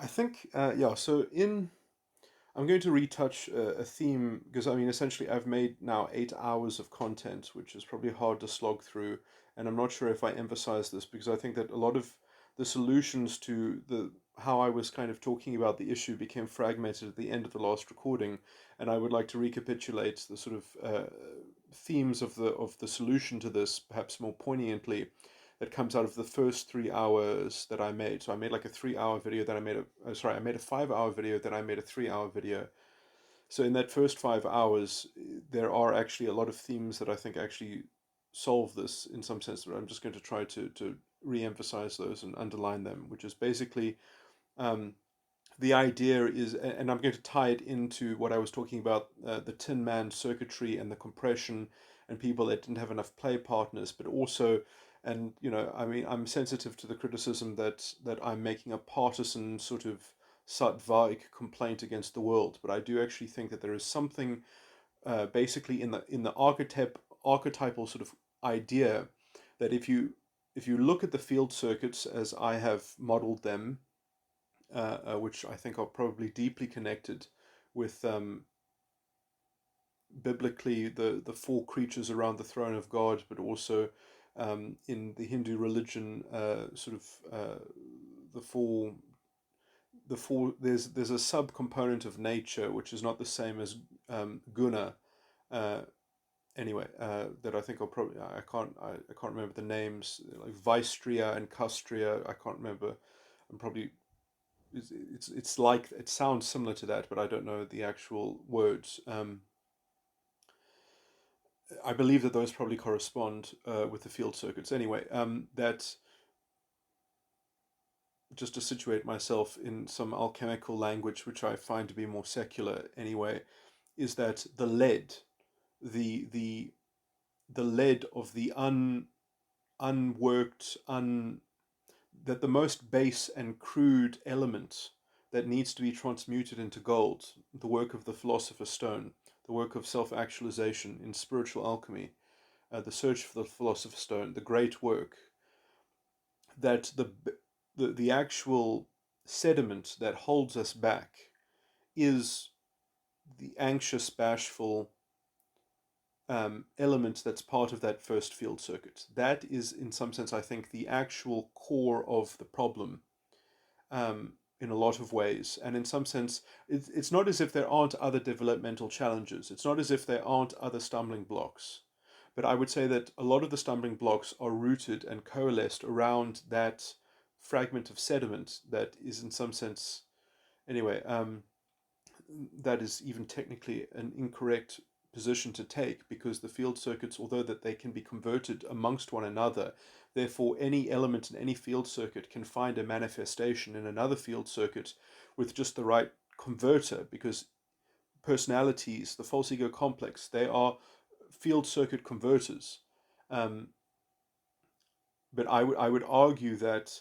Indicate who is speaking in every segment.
Speaker 1: I think, yeah, so I'm going to retouch a theme because I mean, essentially, I've made now 8 hours of content, which is probably hard to slog through. And I'm not sure if I emphasize this because I think that a lot of the solutions to the how I was kind of talking about the issue became fragmented at the end of the last recording, and I would like to recapitulate the sort of themes of the solution to this, perhaps more poignantly, that comes out of the first 3 hours that I made. So I made like a 3 hour video, then I made a 5 hour video, then I made a 3 hour video. So in that first 5 hours, there are actually a lot of themes that I think actually solve this in some sense. But I'm just going to try to re-emphasize those and underline them, which is basically um, the idea is, and I'm going to tie it into what I was talking about, the Tin Man circuitry and the compression and people that didn't have enough play partners, but also, and I mean, I'm sensitive to the criticism that I'm making a partisan sort of Sattvaik complaint against the world, but I do actually think that there is something basically in the archetypal sort of idea that if you look at the field circuits as I have modeled them, which I think are probably deeply connected with biblically the four creatures around the throne of God, but also in the Hindu religion, sort of the four there's a subcomponent of nature which is not the same as guna. Uh, that I think I'll probably I can't remember the names like Vaistria and Castria. I can't remember. I'm probably it's like it sounds similar to that, but I don't know the actual words. I believe that those probably correspond with the field circuits. Anyway, that just to situate myself in some alchemical language, which I find to be more secular anyway, is that the the the lead of the unworked, that the most base and crude element that needs to be transmuted into gold, the work of the philosopher's stone, the work of self actualization in spiritual alchemy, the search for the philosopher's stone, the great work, that the actual sediment that holds us back is the anxious, bashful element that's part of that first field circuit. That is, in some sense, I think, the actual core of the problem in a lot of ways. And in some sense, it's not as if there aren't other developmental challenges. It's not as if there aren't other stumbling blocks. But I would say that a lot of the stumbling blocks are rooted and coalesced around that fragment of sediment that is, in some sense, anyway, that is even technically an incorrect position to take because the field circuits, although that they can be converted amongst one another, therefore any element in any field circuit can find a manifestation in another field circuit with just the right converter, because personalities, the false ego complex, they are field circuit converters. Um, but I would argue that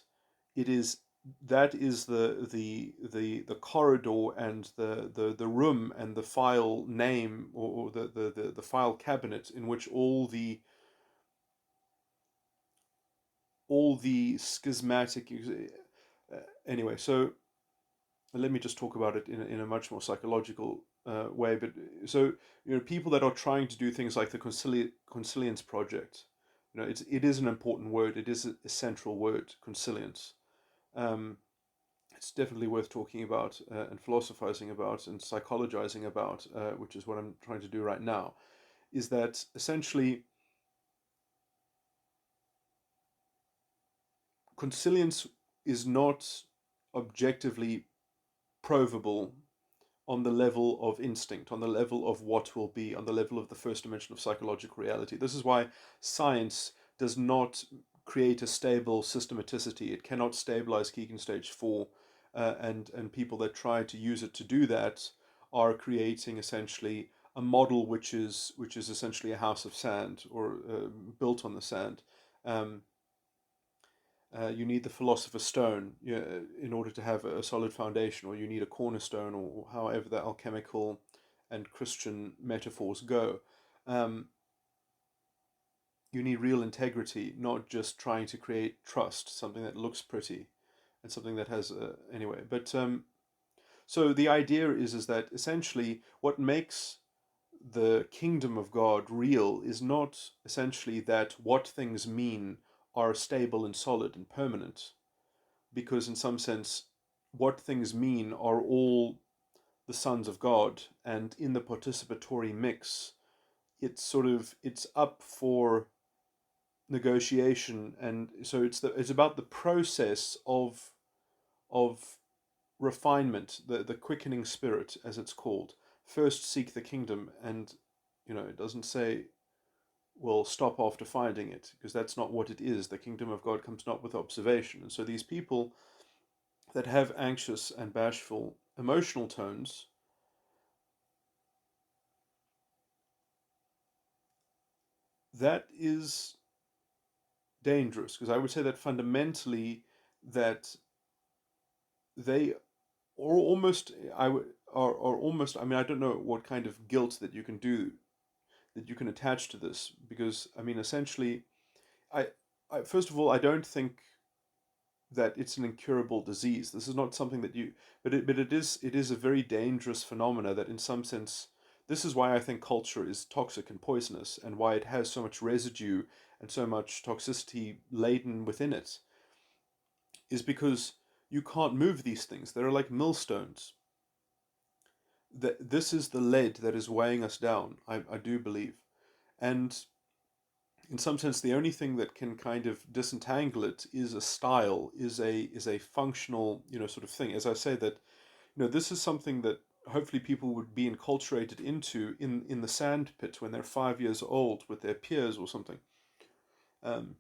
Speaker 1: it is that is the corridor and the room and the file name, or the file cabinet in which all the schismatic anyway. So let me just talk about it in a much more psychological way. But so people that are trying to do things like the Conciliance project, it is an important word. It is a central word, Conciliance. Um, it's definitely worth talking about and philosophizing about and psychologizing about, which is what I'm trying to do right now. Is that essentially Conciliance is not objectively provable on the level of instinct, on the level of what will be, on the level of the first dimension of psychological reality. This is why science does not create a stable systematicity. It cannot stabilize Keegan stage 4, and people that try to use it to do that are creating essentially a model which is essentially a house of sand, or built on the sand. Um, you need the philosopher's stone, in order to have a solid foundation, or you need a cornerstone, or however the alchemical and Christian metaphors go. Um, you need real integrity, not just trying to create trust, something that looks pretty. and something that has anyway. But so the idea is that essentially what makes the kingdom of God real is not essentially that what things mean are stable and solid and permanent, because in some sense, what things mean are all the sons of God, and in the participatory mix, it's up for negotiation, and so it's about the process of refinement, the quickening spirit, as it's called. First seek the kingdom, and it doesn't say, well, stop after finding it, because that's not what it is. The kingdom of God comes not with observation. And so these people that have anxious and bashful emotional tones, that is dangerous, because I would say that fundamentally that they or almost I would are almost, I mean, I don't know what kind of guilt that you can attach to this, because I mean essentially I, I first of all, I don't think that it's an incurable disease. This is not something that you, but it is a very dangerous phenomena that in some sense, this is why I think culture is toxic and poisonous, and why it has so much residue and so much toxicity laden within it, is because you can't move these things. They're like millstones. That this is the lead that is weighing us down. I do believe, and in some sense, the only thing that can kind of disentangle it is a style, is a functional, sort of thing. As I say that, this is something that hopefully people would be enculturated into in the sand pit when they're 5 years old with their peers or something. Um,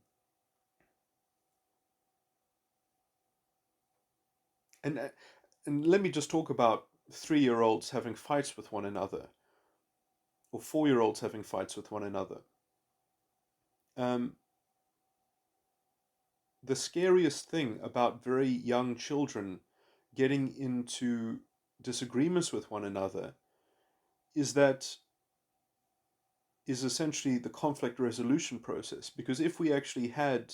Speaker 1: and and let me just talk about 3-year-olds having fights with one another, or 4-year-olds having fights with one another. Um, the scariest thing about very young children getting into disagreements with one another is that is essentially the conflict resolution process. Because if we actually had,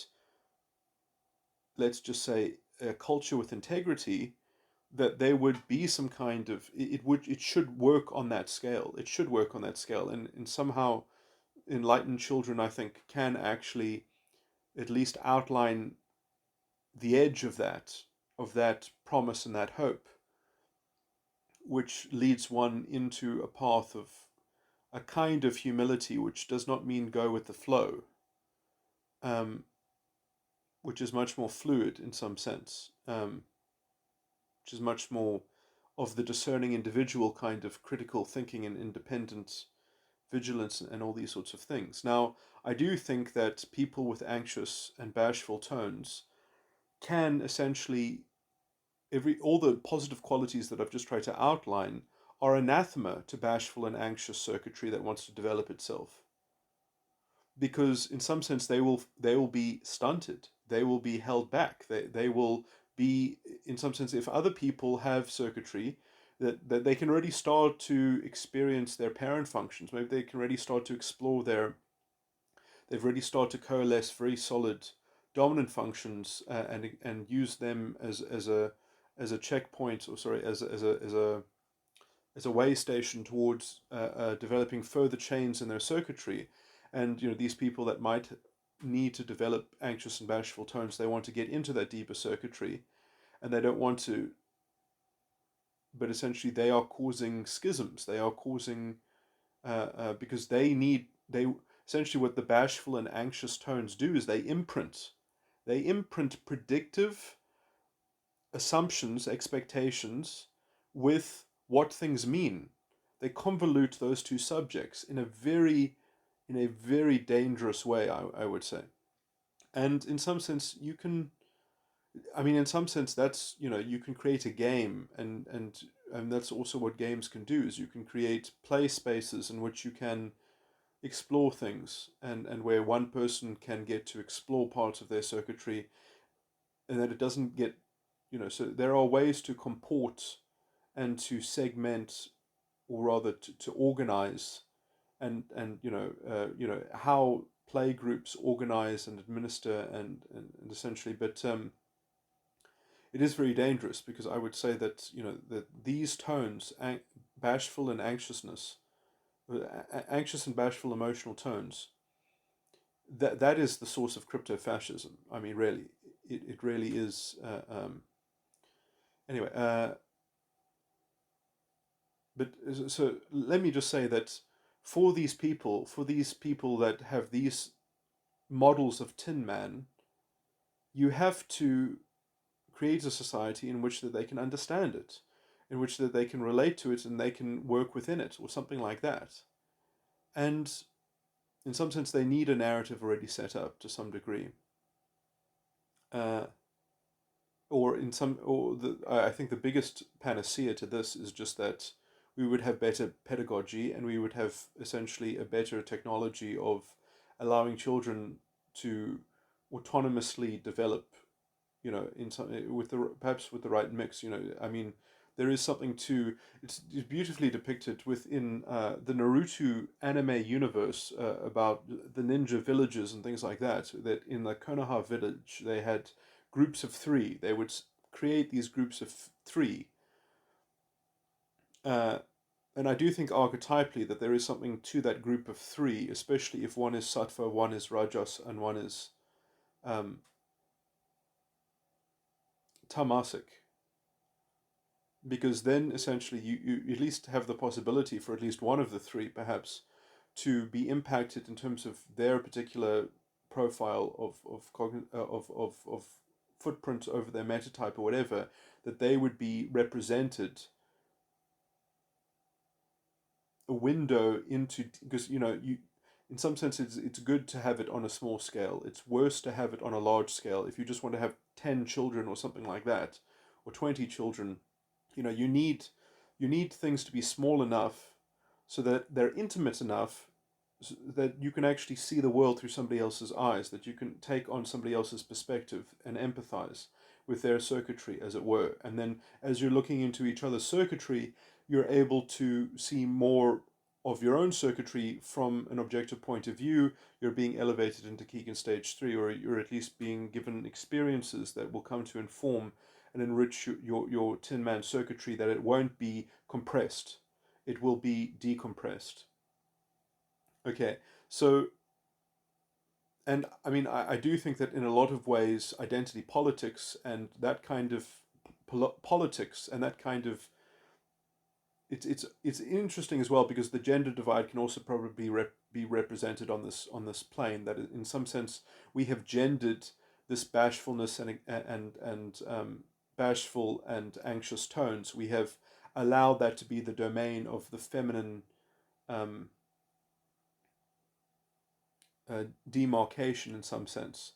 Speaker 1: let's just say, a culture with integrity, that there would be some kind of, it should work on that scale. It should work on that scale, and somehow enlightened children, I think, can actually at least outline the edge of that promise and that hope, which leads one into a path of a kind of humility, which does not mean go with the flow, um, which is much more fluid in some sense, which is much more of the discerning individual kind of critical thinking and independent vigilance and all these sorts of things. Now, I do think that people with anxious and bashful tones can essentially all the positive qualities that I've just tried to outline are anathema to bashful and anxious circuitry that wants to develop itself, because in some sense they will be stunted, they will be held back, they will be, in some sense, if other people have circuitry that they can already start to experience their parent functions, maybe they can already start to explore they've already started to coalesce very solid dominant functions, and use them as a checkpoint, or sorry, as a way station towards developing further chains in their circuitry. And these people that might need to develop anxious and bashful tones, they want to get into that deeper circuitry, and they don't want to. But essentially, they are causing schisms. They are causing because they essentially, what the bashful and anxious tones do is they imprint predictive assumptions, expectations with what things mean. They convolute those two subjects in a very dangerous way, I would say. And in some sense, I mean, in some sense, that's, you can create a game, and that's also what games can do, is you can create play spaces in which you can explore things, and where one person can get to explore parts of their circuitry, and that it doesn't get, so there are ways to comport and to segment, or rather to organize, and how play groups organize and administer, and essentially, but it is very dangerous, because I would say that, that these tones, bashful and anxiousness, anxious and bashful emotional tones, that is the source of crypto-fascism. I mean, really, it really is. Anyway, but so let me just say that for these people that have these models of Tin Man, you have to create a society in which that they can understand it, in which that they can relate to it and they can work within it, or something like that. And in some sense, they need a narrative already set up to some degree. Uh, or in some, or I think the biggest panacea to this is just that we would have better pedagogy, and we would have essentially a better technology of allowing children to autonomously develop, in some, with the perhaps with the right mix. I mean, there is something to it's beautifully depicted within the Naruto anime universe, about the ninja villages and things like that. That in the Konoha village they had groups of three. They would create these groups of three, uh, and I do think archetypally that there is something to that group of three, especially if one is sattva, one is rajas, and one is um, tamasic, because then essentially you at least have the possibility for at least one of the three, perhaps, to be impacted in terms of their particular profile of footprint over their metatype or whatever, that they would be represented a window into, because you in some sense it's good to have it on a small scale. It's worse to have it on a large scale. If you just want to have 10 children or something like that, or 20 children, you need things to be small enough so that they're intimate enough, so that you can actually see the world through somebody else's eyes, that you can take on somebody else's perspective and empathize with their circuitry, as it were. And then as you're looking into each other's circuitry, you're able to see more of your own circuitry from an objective point of view. You're being elevated into Keegan stage 3, or you're at least being given experiences that will come to inform and enrich your Tin Man circuitry, that it won't be compressed, it will be decompressed. Okay, so, and I mean, I do think that in a lot of ways, identity politics and that kind of politics and that kind of it's interesting as well, because the gender divide can also probably be represented on this plane. That in some sense we have gendered this bashfulness and bashful and anxious tones. We have allowed that to be the domain of the feminine um, demarcation, in some sense.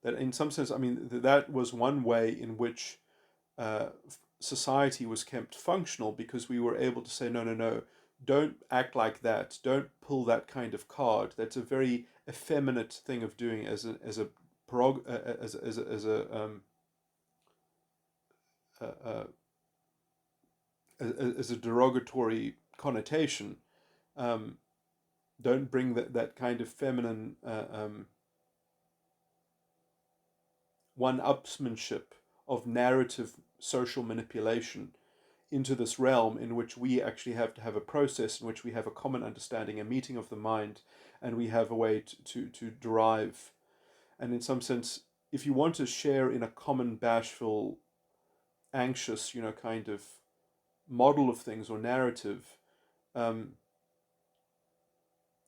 Speaker 1: That in some sense, I mean, that was one way in which uh, society was kept functional, because we were able to say, no, no, no, don't act like that, don't pull that kind of card. That's a very effeminate thing of doing, uh, as a derogatory connotation. Um, don't bring that kind of feminine one-upsmanship of narrative social manipulation into this realm, in which we actually have to have a process in which we have a common understanding, a meeting of the mind, and we have a way to derive. And in some sense, if you want to share in a common bashful, anxious, kind of model of things or narrative, um,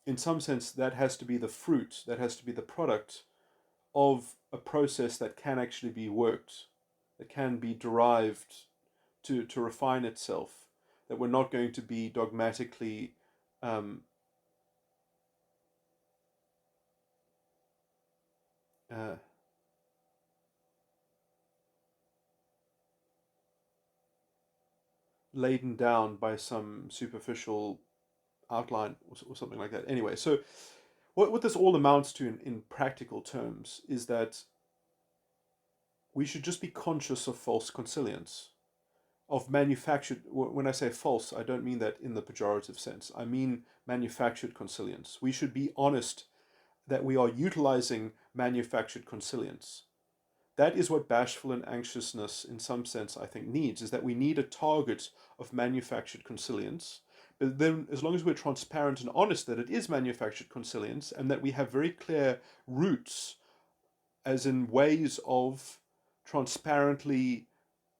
Speaker 1: in some sense, that has to be the fruit, that has to be the product of a process that can actually be worked, that can be derived to refine itself, that we're not going to be dogmatically um, uh, laden down by some superficial outline, or something like that. Anyway, so what this all amounts to in practical terms is that we should just be conscious of false consilience, of manufactured. When I say false, I don't mean that in the pejorative sense. I mean manufactured consilience. We should be honest that we are utilizing manufactured consilience. that is what bashful and anxiousness, in some sense, I think needs, is that we need a target of manufactured consilience. But then, as long as we're transparent and honest that it is manufactured consilience and that we have very clear routes, as in ways of transparently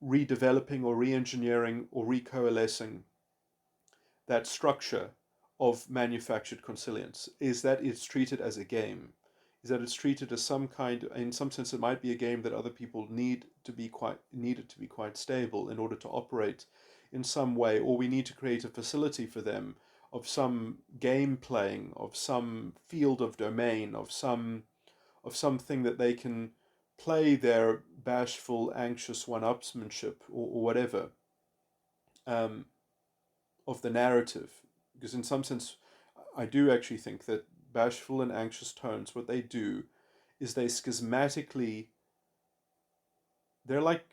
Speaker 1: redeveloping or re-engineering or recoalescing that structure of manufactured consilience, is that it's treated as a game, is that it's treated as some kind, in some sense it might be a game that other people need it to be quite stable in order to operate in some way, or we need to create a facility for them of some game playing, of some field of domain, of something that they can play their bashful, anxious one-upsmanship, or whatever, um, of the narrative. Because in some sense, I do actually think that bashful and anxious tones, what they do is they schismatically, they're like,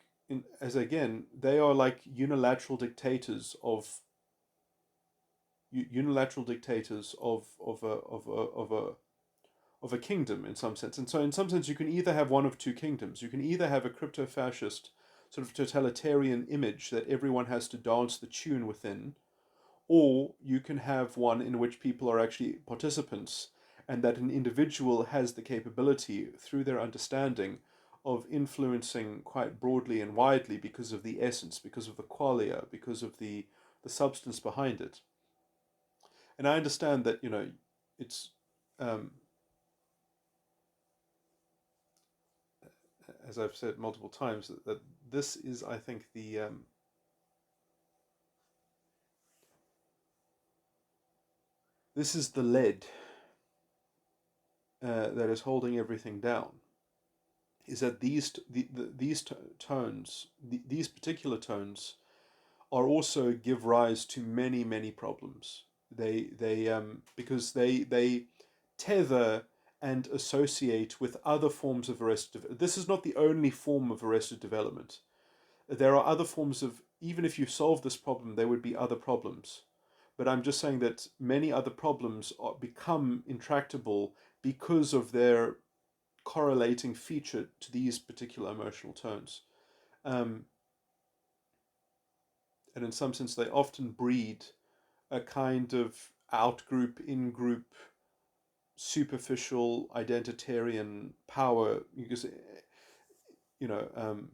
Speaker 1: as again, they are like unilateral dictators of a kingdom in some sense. And so in some sense you can either have one of two kingdoms. You can either have a crypto-fascist sort of totalitarian image that everyone has to dance the tune within, or you can have one in which people are actually participants and that an individual has the capability through their understanding of influencing quite broadly and widely because of the essence, because of the qualia, because of the substance behind it. And I understand that, it's, um, as I've said multiple times, that this is, I think, this is the lead that is holding everything down. Is that these tones, these particular tones, are also give rise to many problems. They because they tether and associate with other forms of arrested. This is not the only form of arrested development. There are other forms of, even if you solve this problem, there would be other problems. But I'm just saying that many other problems become intractable because of their correlating feature to these particular emotional tones. Um, and in some sense, they often breed a kind of out-group, in-group, superficial, identitarian power, because, you know, um,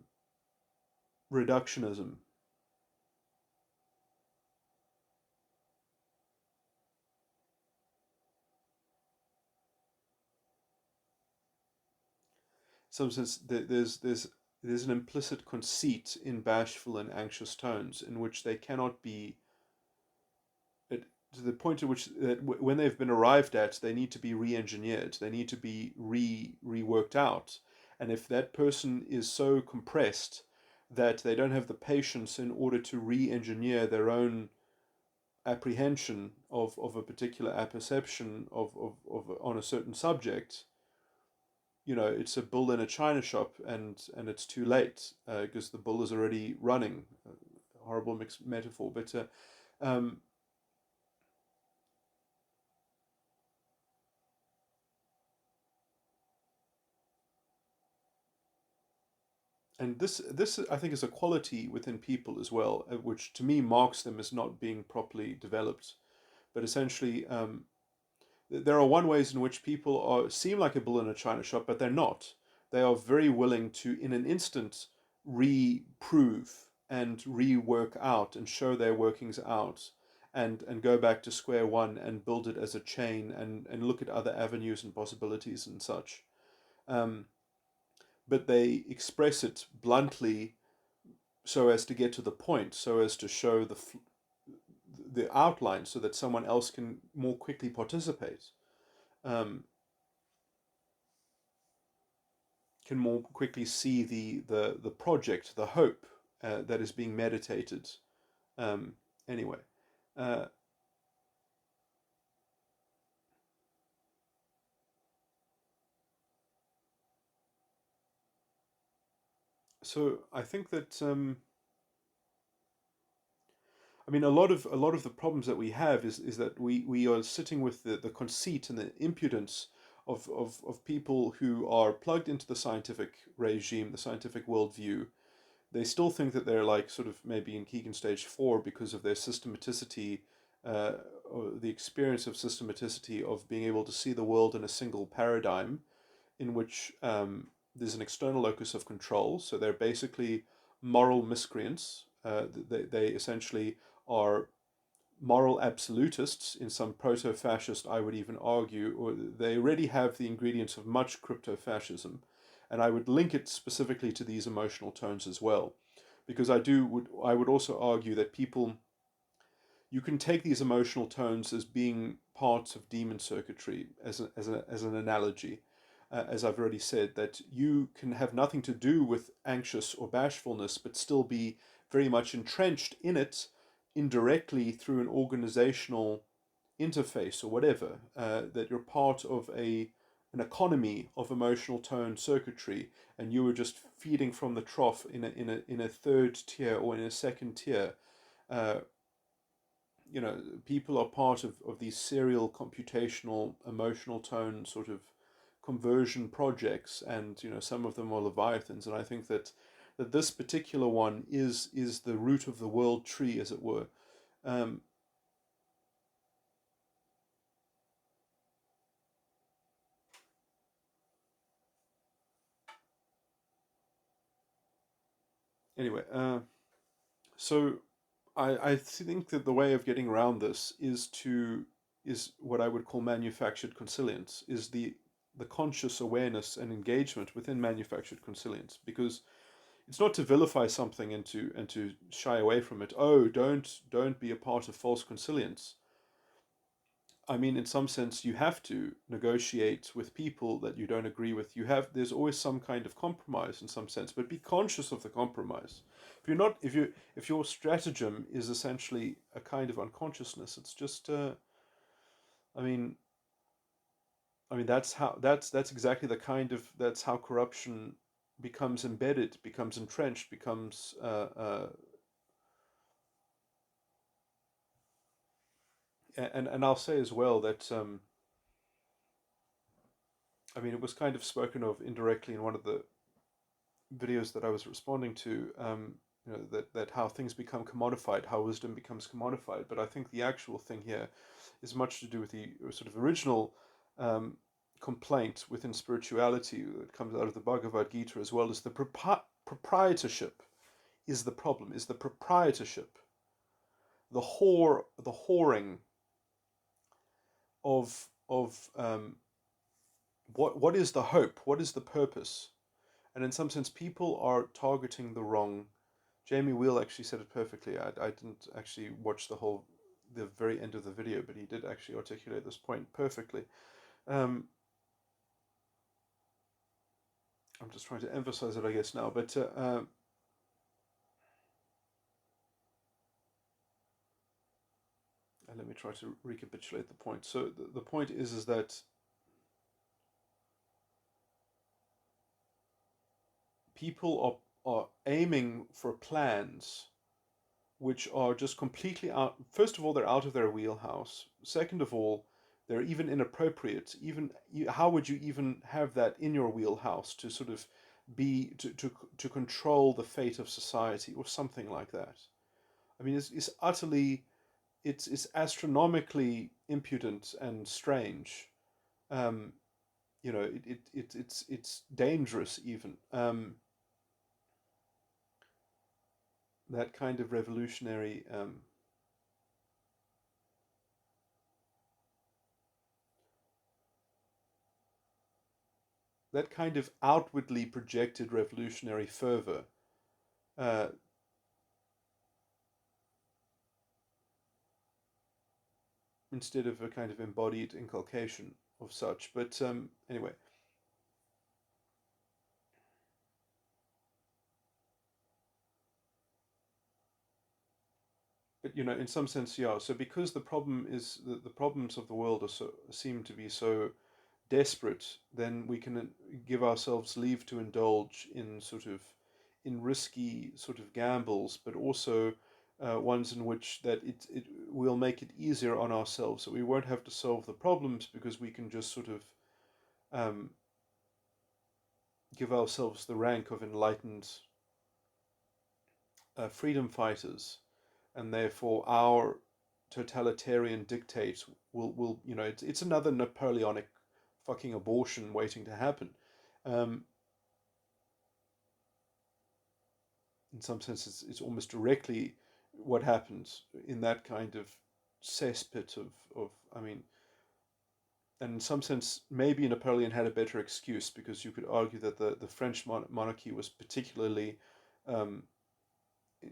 Speaker 1: reductionism. Some sense there's an implicit conceit in bashful and anxious tones in which they cannot be, to the point at which that when they've been arrived at, they need to be re-engineered. They need to be reworked out. And if that person is so compressed that they don't have the patience in order to re-engineer their own apprehension of a particular apperception of on a certain subject, it's a bull in a china shop, and it's too late because the bull is already running. Horrible mixed metaphor, but um, and this I think is a quality within people as well, which to me marks them as not being properly developed. But essentially, there are one ways in which people seem like a bull in a china shop, but they're not. They are very willing to, in an instant, reprove and rework out and show their workings out, and go back to square one and build it as a chain, and look at other avenues and possibilities and such. Um, but they express it bluntly so as to get to the point, so as to show the outline, so that someone else can more quickly participate. Um, can more quickly see the project, the hope that is being meditated. Um, anyway, uh, so I think that I mean a lot of the problems that we have is that we are sitting with the conceit and the impudence of people who are plugged into the scientific regime, the scientific worldview. They still think that they're like sort of maybe in Keegan stage 4 because of their systematicity, or the experience of systematicity of being able to see the world in a single paradigm in which there's an external locus of control. So they're basically moral miscreants. They essentially are moral absolutists in some proto-fascist, I would even argue, or they already have the ingredients of much crypto-fascism. And I would link it specifically to these emotional tones as well, because I would also argue that people, you can take these emotional tones as being parts of demon circuitry as an analogy. As I've already said, that you can have nothing to do with anxious or bashfulness, but still be very much entrenched in it indirectly through an organizational interface or whatever, that you're part of an economy of emotional tone circuitry, and you were just feeding from the trough in a third tier or in a second tier. Uh, People are part of these serial computational emotional tone sort of conversion projects, and some of them are leviathans, and I think that this particular one is the root of the world tree, as it were. Um, anyway, so I think that the way of getting around this is what I would call manufactured consilience, is the conscious awareness and engagement within manufactured consilience, because it's not to vilify something and to shy away from it. Oh, don't be a part of false consilience. I mean, in some sense, you have to negotiate with people that you don't agree with. There's always some kind of compromise in some sense, but be conscious of the compromise. If you're not, if your stratagem is essentially a kind of unconsciousness, it's just, I mean, that's exactly the kind of that's how corruption becomes embedded, becomes entrenched, becomes, and I'll say as well that I mean, it was kind of spoken of indirectly in one of the videos that I was responding to, that how things become commodified, how wisdom becomes commodified. But I think the actual thing here is much to do with the sort of original um, complaint within spirituality that comes out of the Bhagavad Gita, as well as the proprietorship is the problem, is the proprietorship, the whoring of what is the hope, what is the purpose. And in some sense, people are targeting the wrong. Jamie Wheel actually said it perfectly. I didn't actually watch the very end of the video, but he did actually articulate this point perfectly. Um, I'm just trying to emphasize it, I guess, now. But let me try to recapitulate the point. So the point is that people are aiming for plans which are just completely out. First of all, they're out of their wheelhouse. Second of all, they're even inappropriate. Even how would you even have that in your wheelhouse to sort of be to control the fate of society or something like that? I mean, it's utterly, it's astronomically impudent and strange. Um, it's dangerous even. That kind of revolutionary. That kind of outwardly projected revolutionary fervor, uh, instead of a kind of embodied inculcation of such. But anyway, but in some sense, yeah. So because the problem is the problems of the world seem to be so desperate, then we can give ourselves leave to indulge in in risky sort of gambles, but also ones in which that it will make it easier on ourselves. So we won't have to solve the problems because we can just sort of um, give ourselves the rank of enlightened freedom fighters, and therefore our totalitarian dictate will it's another Napoleonic fucking abortion waiting to happen. Um, in some sense, it's almost directly what happens in that kind of cesspit of I mean, and in some sense, maybe Napoleon had a better excuse, because you could argue that the French monarchy was particularly um,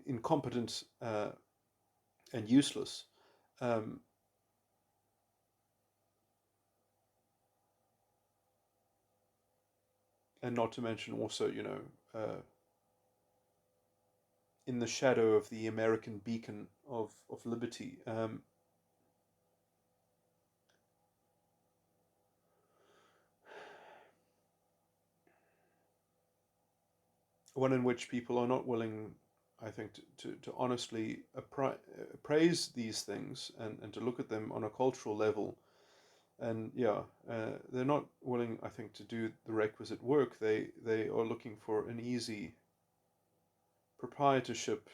Speaker 1: incompetent and useless. Um, and not to mention also, in the shadow of the American beacon of liberty. One in which people are not willing, I think, to honestly appraise these things, and to look at them on a cultural level. And yeah, they're not willing, I think, to do the requisite work. They are looking for an easy proprietorship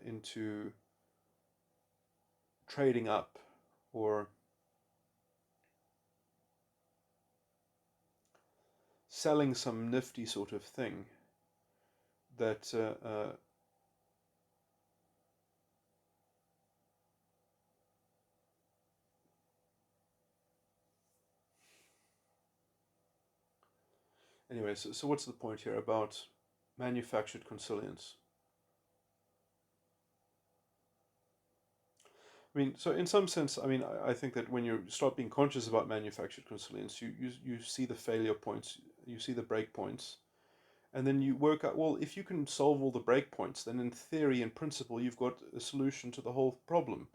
Speaker 1: into trading up, or selling some nifty sort of thing that anyway. So what's the point here about manufactured consilience? I mean, so in some sense, I mean, I think that when you start being conscious about manufactured consilience, you see the failure points, you see the break points, and then you work out, well, if you can solve all the break points, then in theory, in principle, you've got a solution to the whole problem.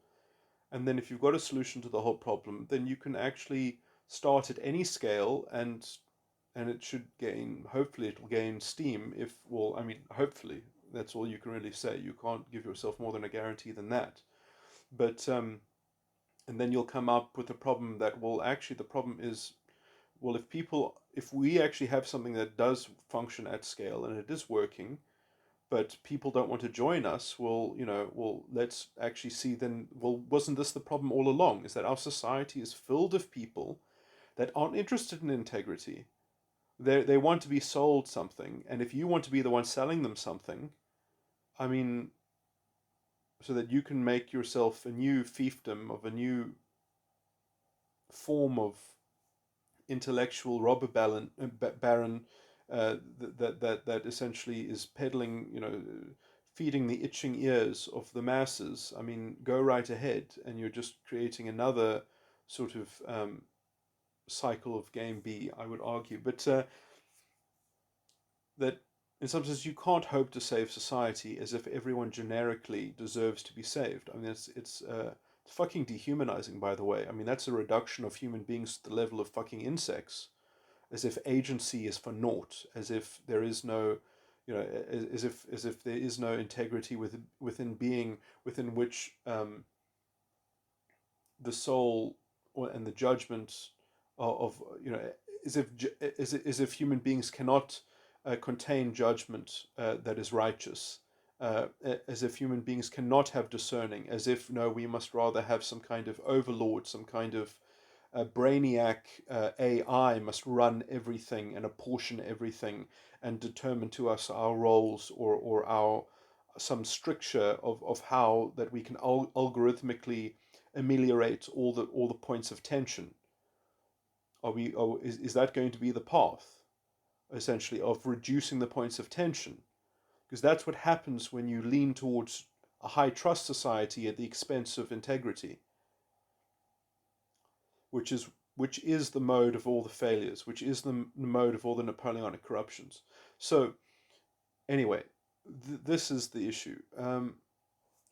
Speaker 1: And then if you've got a solution to the whole problem, then you can actually start at any scale, and it should gain, hopefully it'll gain steam. If, well, I mean, hopefully, that's all you can really say. You can't give yourself more than a guarantee than that. But and then you'll come up with a problem that, well, actually the problem is, well, if we actually have something that does function at scale and it is working, but people don't want to join us, well, well, let's actually see then, well, wasn't this the problem all along? Is that our society is filled of people that aren't interested in integrity. They want to be sold something, and if you want to be the one selling them something, I mean, so that you can make yourself a new fiefdom of a new form of intellectual robber baron, that essentially is peddling, feeding the itching ears of the masses. I mean, go right ahead, and you're just creating another sort of cycle of game B, I would argue. But that in some sense you can't hope to save society as if everyone generically deserves to be saved. I mean, it's fucking dehumanizing, by the way. I mean, that's a reduction of human beings to the level of fucking insects, as if agency is for naught, as if there is no, as if there is no integrity within being, within which the soul and the judgment of, as if human beings cannot contain judgment that is righteous, as if human beings cannot have discerning, as if, no, we must rather have some kind of overlord, some kind of brainiac AI must run everything and apportion everything and determine to us our roles, or our some stricture of how that we can algorithmically ameliorate all the points of tension. Is that going to be the path, essentially, of reducing the points of tension? Because that's what happens when you lean towards a high trust society at the expense of integrity, which is the mode of all the failures, which is the mode of all the Napoleonic corruptions. So anyway, this is the issue.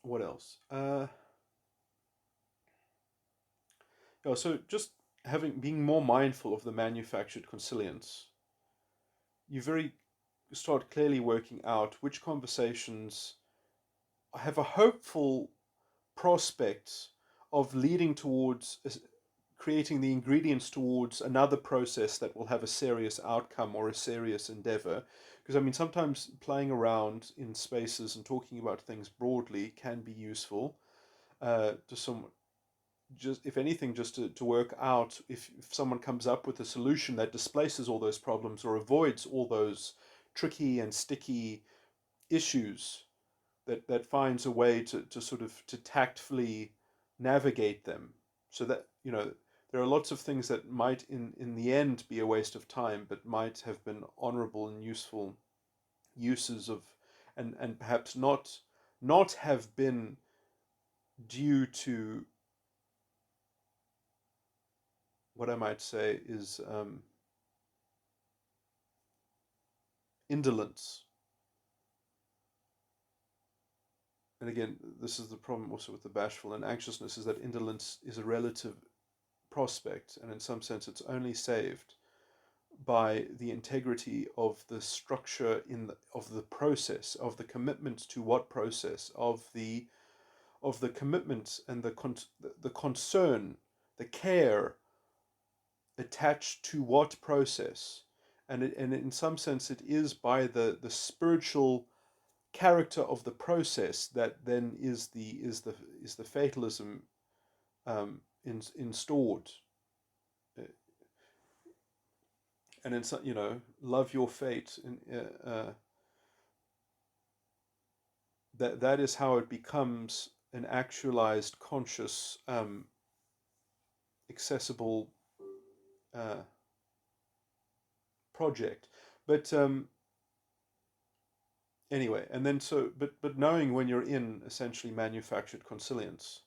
Speaker 1: What else? Yeah, so just being more mindful of the manufactured consilience, you very start clearly working out which conversations have a hopeful prospect of leading towards creating the ingredients towards another process that will have a serious outcome or a serious endeavor. Because I mean, sometimes playing around in spaces and talking about things broadly can be useful to some, just if anything, just to work out if someone comes up with a solution that displaces all those problems or avoids all those tricky and sticky issues, that finds a way to sort of to tactfully navigate them, so that there are lots of things that might in the end be a waste of time but might have been honorable and useful uses of, and perhaps not have been due to what I might say is indolence. And again, this is the problem also with the bashful and anxiousness, is that indolence is a relative prospect, and in some sense it's only saved by the integrity of the structure of the process, of the commitment to what process, of the commitment and the concern, the care attached to what process. And in some sense it is by the spiritual character of the process that then is the fatalism instaured. Uh, and it's, love your fate, and that is how it becomes an actualized, conscious, accessible uh, project. But anyway, and then but knowing when you're in essentially manufactured consilience,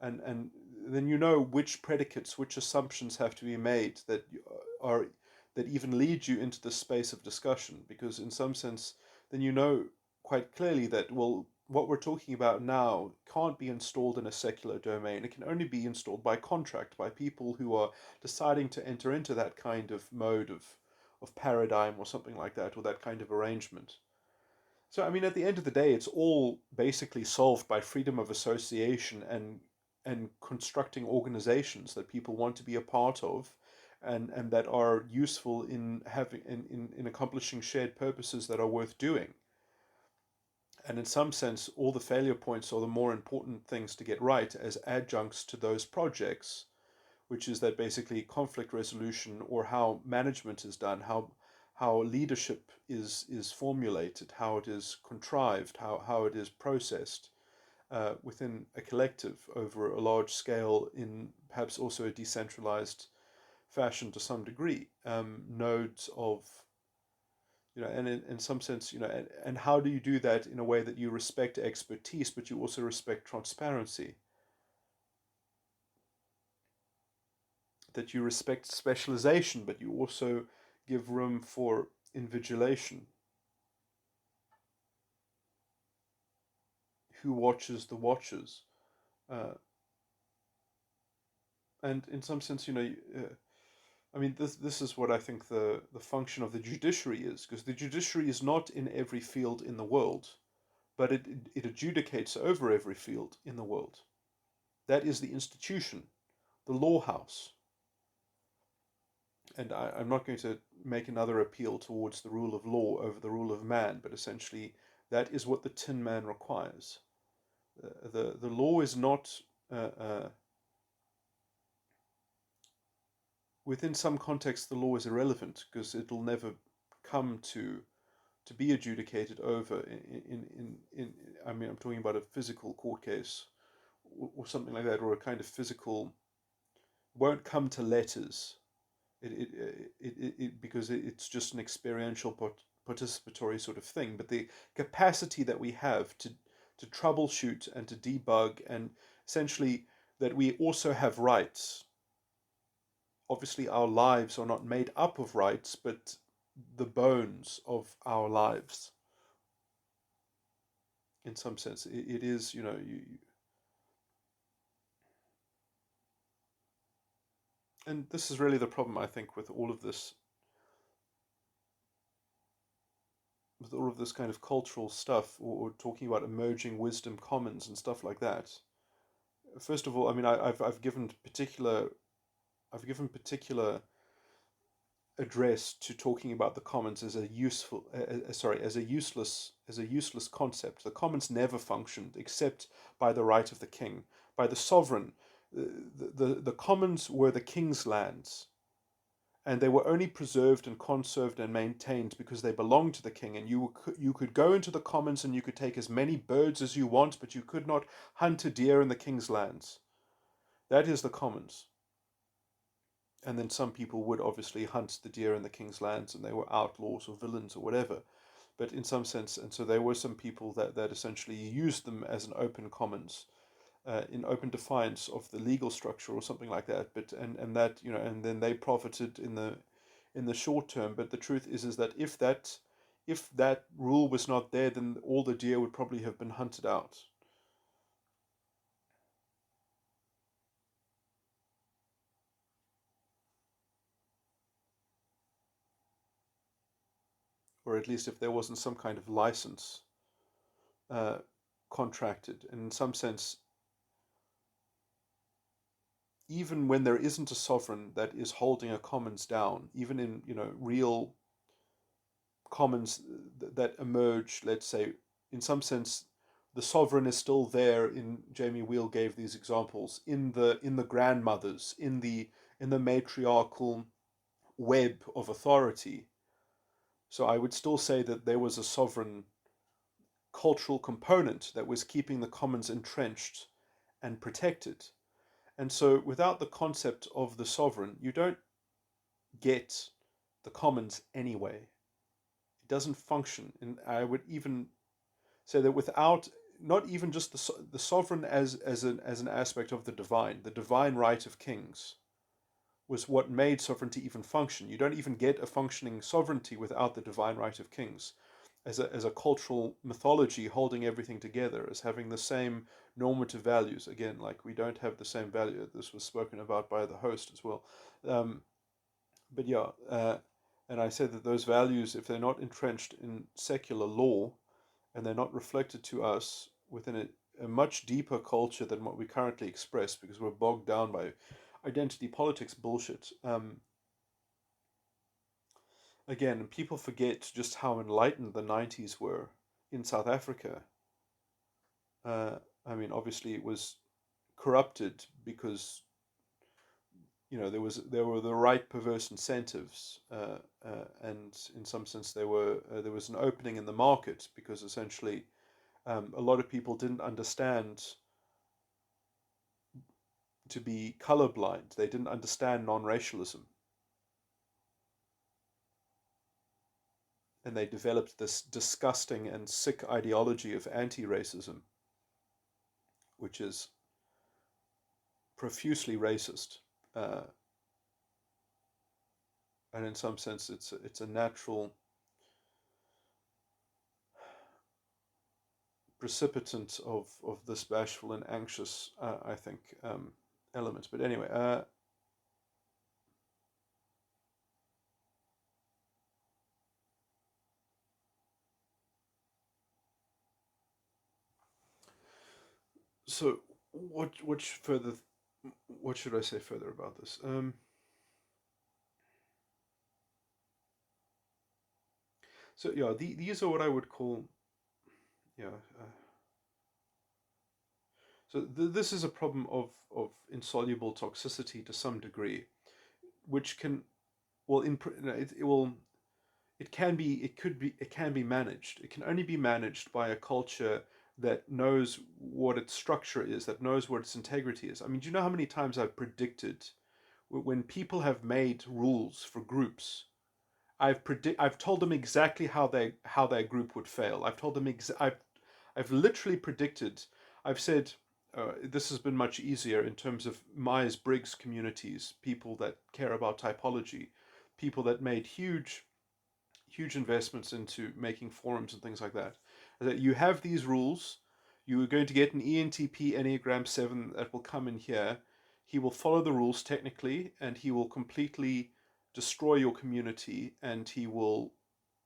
Speaker 1: and then you know which predicates, which assumptions have to be made are that even lead you into the space of discussion, because in some sense then you know quite clearly that, well, what we're talking about now can't be installed in a secular domain. It can only be installed by contract, by people who are deciding to enter into that kind of mode of paradigm or something like that, or that kind of arrangement. So, I mean, at the end of the day, it's all basically solved by freedom of association and constructing organizations that people want to be a part of, and that are useful in having in accomplishing shared purposes that are worth doing. And in some sense, all the failure points are the more important things to get right as adjuncts to those projects, which is that basically conflict resolution, or how management is done, how leadership is formulated, how it is contrived, how it is processed within a collective over a large scale, in perhaps also a decentralized fashion to some degree, nodes of, and in some sense, and how do you do that in a way that you respect expertise, but you also respect transparency, that you respect specialization, but you also give room for invigilation. Who watches the watchers? Uh, and in some sense, I mean, this is what I think the function of the judiciary is, because the judiciary is not in every field in the world, but it adjudicates over every field in the world. That is the institution, the law house. And I'm not going to make another appeal towards the rule of law over the rule of man, but essentially that is what the Tin Man requires. The law is not within some contexts, the law is irrelevant because it'll never come to be adjudicated over in I mean, I'm talking about a physical court case, or something like that, or a kind of physical, won't come to letters. Because it's just an experiential participatory sort of thing. But the capacity that we have to troubleshoot and to debug, and essentially that we also have rights. Obviously, our lives are not made up of rights, but the bones of our lives, in some sense, it is, and this is really the problem, I think, with all of this kind of cultural stuff, or talking about emerging wisdom commons and stuff like that. First of all, I mean, I've given particular I've given particular address to talking about the commons as a useful, sorry, as a useless concept. The commons never functioned except by the right of the king, by the sovereign. The commons were the king's lands, and they were only preserved and conserved and maintained because they belonged to the king. And you could go into the commons and you could take as many birds as you want, but you could not hunt a deer in the king's lands. That is the commons. And then some people would obviously hunt the deer in the king's lands, and they were outlaws or villains or whatever. But in some sense, and so there were some people that essentially used them as an open commons, in open defiance of the legal structure or something like that. But and that, and then they profited in the short term. But the truth is that if that rule was not there, then all the deer would probably have been hunted out. Or at least if there wasn't some kind of license uh, contracted. And in some sense, even when there isn't a sovereign that is holding a commons down, even in real commons that emerge, let's say, in some sense, the sovereign is still there. In Jamie Wheel gave these examples in the grandmothers, in the matriarchal web of authority. So I would still say that there was a sovereign cultural component that was keeping the commons entrenched and protected. And so without the concept of the sovereign, you don't get the commons anyway. It doesn't function. And I would even say that without not even just the sovereign as an aspect of the divine right of kings was what made sovereignty even function. You don't even get a functioning sovereignty without the divine right of kings as a cultural mythology holding everything together, as having the same normative values. Again, like we don't have the same value. This was spoken about by the host as well. Um, but yeah, and I said that those values, if they're not entrenched in secular law and they're not reflected to us within a much deeper culture than what we currently express, because we're bogged down by identity politics bullshit. Again, people forget just how enlightened the 90s were in South Africa. Uh, I mean, obviously it was corrupted because there were the right perverse incentives, and in some sense there was an opening in the market because essentially a lot of people didn't understand to be colorblind. They didn't understand non-racialism, and they developed this disgusting and sick ideology of anti-racism, which is profusely racist. Uh, and in some sense, it's a natural precipitant of this bashful and anxious, I think, element. But anyway, so what further? What should I say further about this? So yeah, these are what I would call, yeah. So this is a problem of insoluble toxicity to some degree, which can, well, it can be managed. It can only be managed by a culture that knows what its structure is, that knows what its integrity is. I mean, do you know how many times I've predicted when people have made rules for groups? I've told them exactly how their group would fail. I've told them I've literally predicted. I've said this has been much easier in terms of Myers-Briggs communities, people that care about typology, people that made huge investments into making forums and things like that. That you have these rules. You are going to get an ENTP Enneagram 7 that will come in here. He will follow the rules technically, and he will completely destroy your community, and he will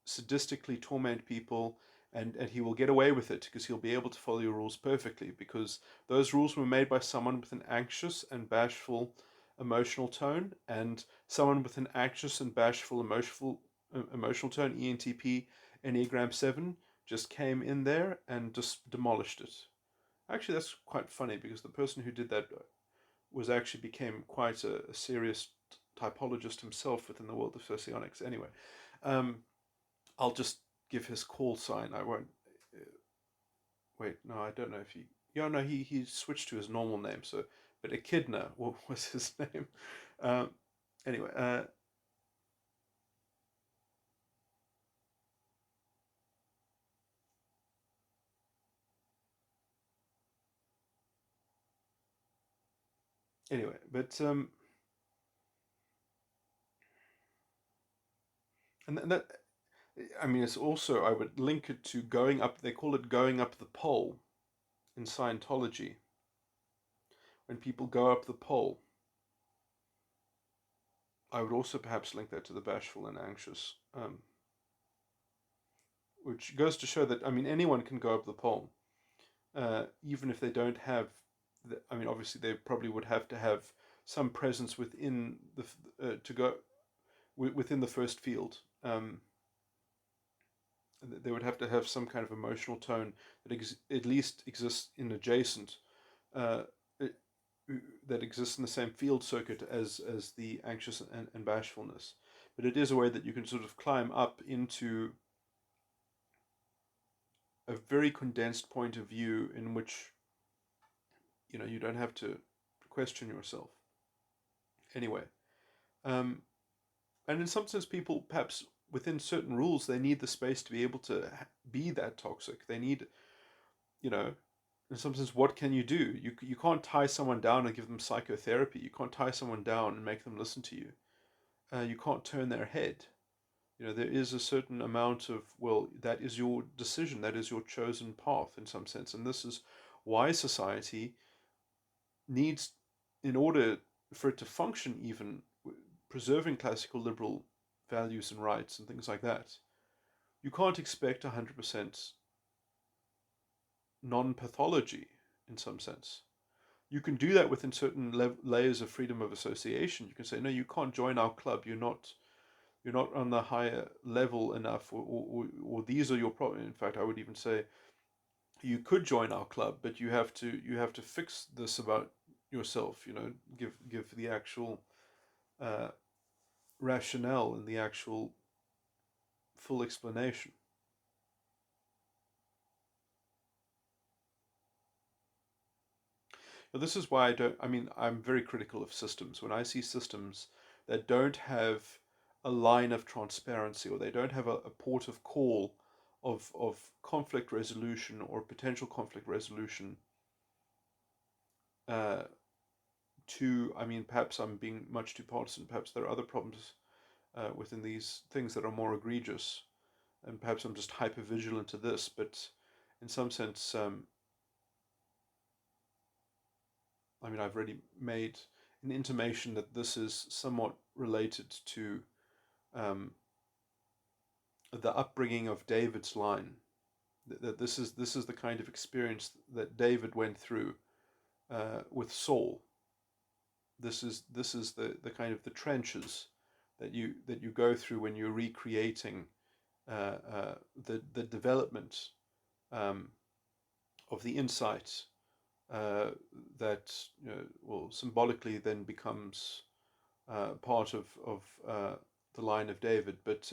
Speaker 1: sadistically torment people, and he will get away with it because he'll be able to follow your rules perfectly because those rules were made by someone with an anxious and bashful emotional tone, and someone with an anxious and bashful emotional tone, ENTP, Enneagram 7, just came in there and just demolished it. Actually, that's quite funny because the person who did that was actually became quite a serious typologist himself within the world of socionics. Anyway, um, I'll just give his call sign. I won't. Wait, no, I don't know if he. Yeah, no, he switched to his normal name. So, but Echidna was his name. Um, anyway, anyway, but and that, I mean, it's also, I would link it to going up. They call it going up the pole in Scientology. When people go up the pole, I would also perhaps link that to the bashful and anxious, which goes to show that, I mean, anyone can go up the pole, even if they don't have. I mean, obviously, they probably would have to have some presence within the to go within the first field. They would have to have some kind of emotional tone that at least exists in adjacent, uh, that exists in the same field circuit as the anxious and bashfulness. But it is a way that you can sort of climb up into a very condensed point of view in which you don't have to question yourself. Anyway, um, and in some sense, people perhaps within certain rules they need the space to be able to be that toxic. They need, you know, in some sense, what can you do? You can't tie someone down and give them psychotherapy. You can't tie someone down and make them listen to you. You can't turn their head. There is a certain amount of, well, that is your decision, that is your chosen path in some sense, and this is why society needs, in order for it to function, even preserving classical liberal values and rights and things like that. You can't expect 100% non-pathology in some sense. You can do that within certain layers of freedom of association. You can say, no, you can't join our club. You're not on the higher level enough, or these are your problems. In fact, I would even say you could join our club, but you have to fix this about yourself. Give the actual uh, rationale and the actual full explanation. But this is why I don't. I mean, I'm very critical of systems. When I see systems that don't have a line of transparency, or they don't have a port of call of conflict resolution or potential conflict resolution, uh, I mean, perhaps I'm being much too partisan. Perhaps there are other problems within these things that are more egregious, and perhaps I'm just hyper vigilant to this. But in some sense, I mean, I've already made an intimation that this is somewhat related to um, the upbringing of David's line. That this is the kind of experience that David went through with Saul. This is the kind of the trenches that you go through when you're recreating the development um, of the insight uh, that well, symbolically then becomes part of the line of David. But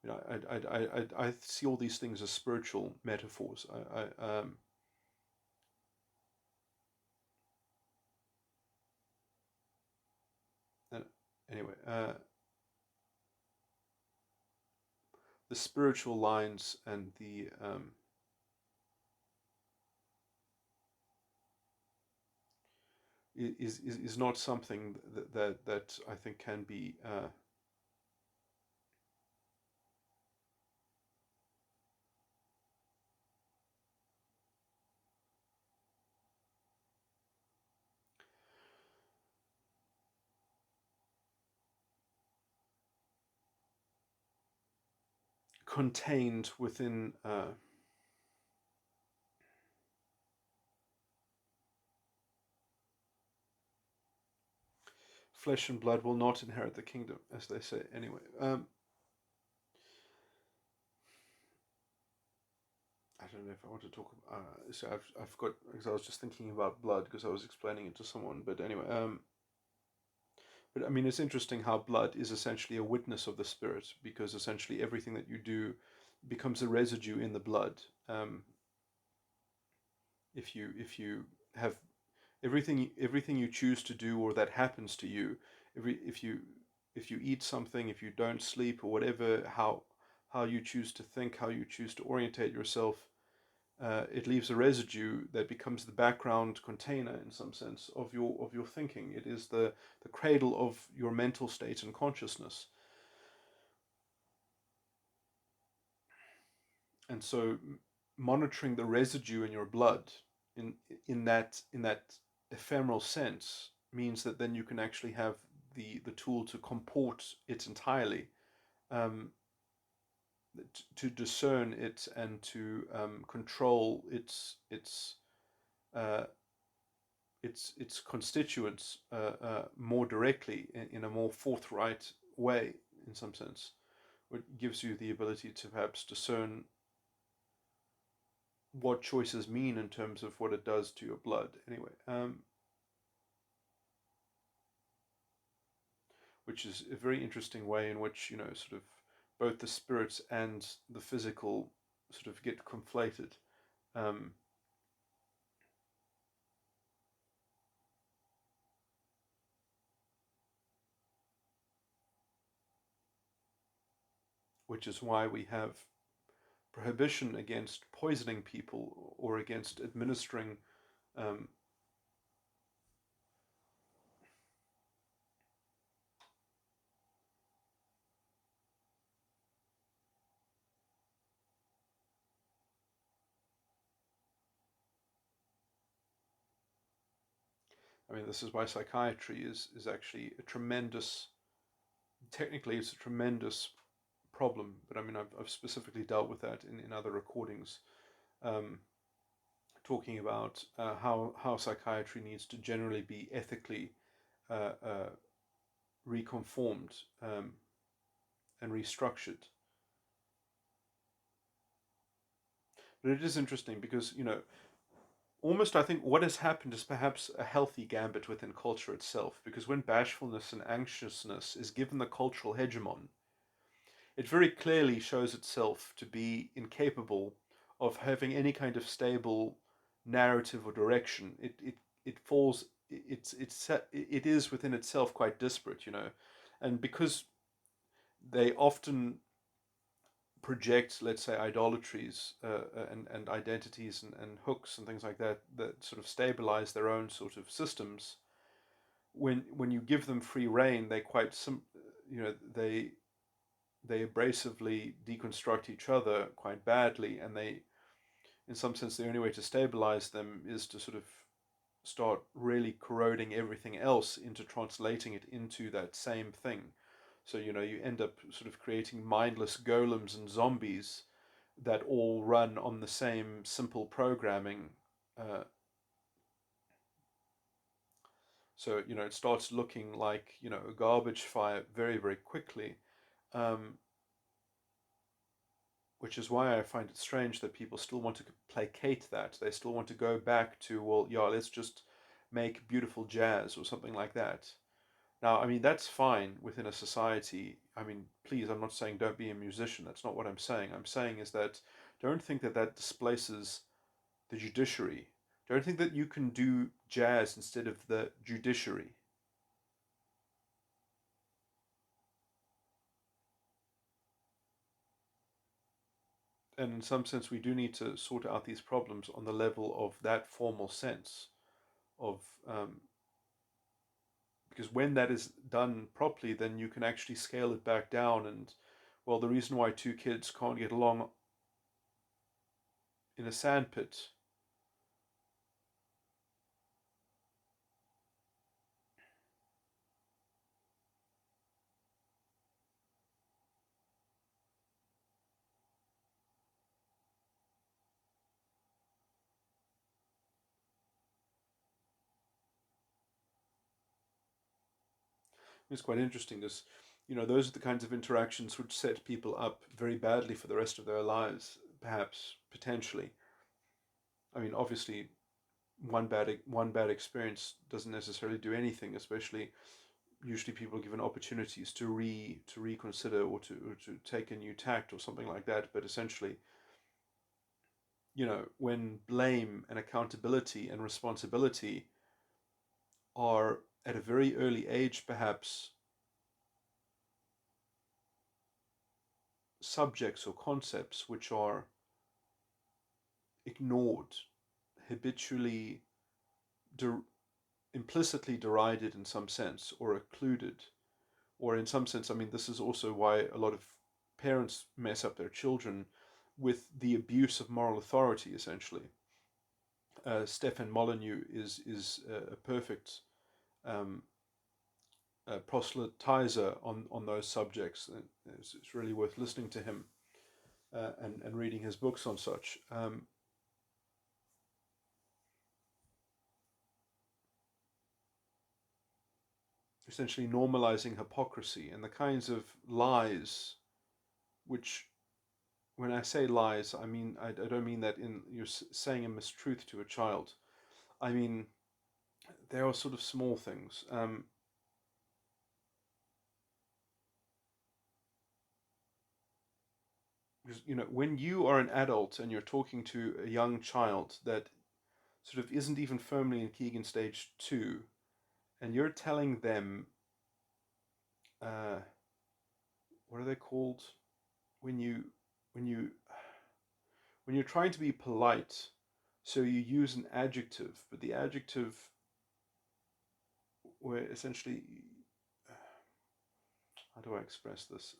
Speaker 1: I see all these things as spiritual metaphors. Uh, anyway, the spiritual lines and the is not something that I think can be contained within. flesh and blood will not inherit the kingdom, as they say. Anyway, I don't know if I want to talk. So I've got, because I was just thinking about blood because I was explaining it to someone. But anyway, but I mean, it's interesting how blood is essentially a witness of the spirit, because essentially everything that you do becomes a residue in the blood. If you have everything you choose to do or that happens to you, if you eat something, if you don't sleep, or whatever, how you choose to think, how you choose to orientate yourself, it leaves a residue that becomes the background container, in some sense, of your thinking. It is the cradle of your mental state and consciousness. And so monitoring the residue in your blood in in that ephemeral sense means that then you can actually have the tool to comport it entirely, um, to discern it, and to control uh, its constituents more directly, in a more forthright way, in some sense, which gives you the ability to perhaps discern what choices mean in terms of what it does to your blood. Anyway, which is a very interesting way in which, sort of both the spirits and the physical sort of get conflated. Um, which is why we have prohibition against poisoning people or against administering. Um, I mean, this is why psychiatry is actually a tremendous. Technically, it's a tremendous problem, but I mean, I've specifically dealt with that in other recordings, um, talking about how psychiatry needs to generally be ethically uh, uh, reconformed, and restructured. But it is interesting because, almost, I think what has happened is perhaps a healthy gambit within culture itself, because when bashfulness and anxiousness is given the cultural hegemon, it very clearly shows itself to be incapable of having any kind of stable narrative or direction. It falls. It is within itself quite disparate, and because they often project, let's say, idolatries, and identities, and hooks and things like that sort of stabilize their own sort of systems. When you give them free rein, they quite they abrasively deconstruct each other quite badly, and in some sense, the only way to stabilize them is to sort of start really corroding everything else into translating it into that same thing. So, you end up sort of creating mindless golems and zombies that all run on the same simple programming. Uh, so, it starts looking like, a garbage fire very, very quickly. Um, which is why I find it strange that people still want to placate that. They still want to go back to, well, yeah, let's just make beautiful jazz or something like that. Now, I mean, that's fine within a society. I mean, please, I'm not saying don't be a musician. That's not what I'm saying. I'm saying is that don't think that that displaces the judiciary. Don't think that you can do jazz instead of the judiciary. And in some sense, we do need to sort out these problems on the level of that formal sense of, because when that is done properly, then you can actually scale it back down. And, well, the reason why two kids can't get along in a sandpit. It's quite interesting. This, those are the kinds of interactions which set people up very badly for the rest of their lives, perhaps potentially. I mean, obviously, one bad experience doesn't necessarily do anything, especially usually people are given opportunities to reconsider or to take a new tact or something like that. But essentially, when blame and accountability and responsibility are at a very early age, perhaps subjects or concepts which are ignored, habitually, de- implicitly derided in some sense, or occluded, or in some sense, I mean, this is also why a lot of parents mess up their children with the abuse of moral authority, essentially. Stefan Molyneux is a perfect um, proselytizer on those subjects. And it's really worth listening to him and reading his books on such. Essentially normalizing hypocrisy and the kinds of lies which, when I say lies, I mean I don't mean that in you're saying a mistruth to a child. I mean there are sort of small things. Because when you are an adult and you're talking to a young child that sort of isn't even firmly in Keegan stage 2, and you're telling them, uh, what are they called, when you when you when you're trying to be polite, so you use an adjective, but the adjective where essentially, how do I express this?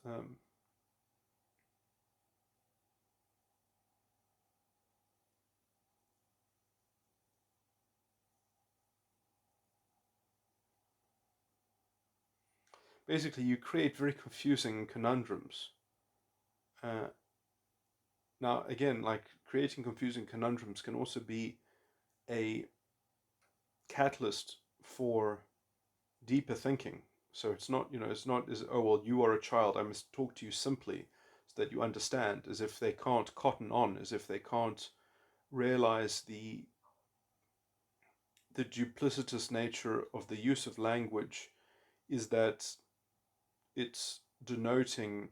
Speaker 1: Basically, you create very confusing conundrums. Uh, Now, again, like creating confusing conundrums can also be a catalyst for deeper thinking. So it's not as, oh, well, you are a child, I must talk to you simply so that you understand, as if they can't cotton on, as if they can't realize the duplicitous nature of the use of language is that it's denoting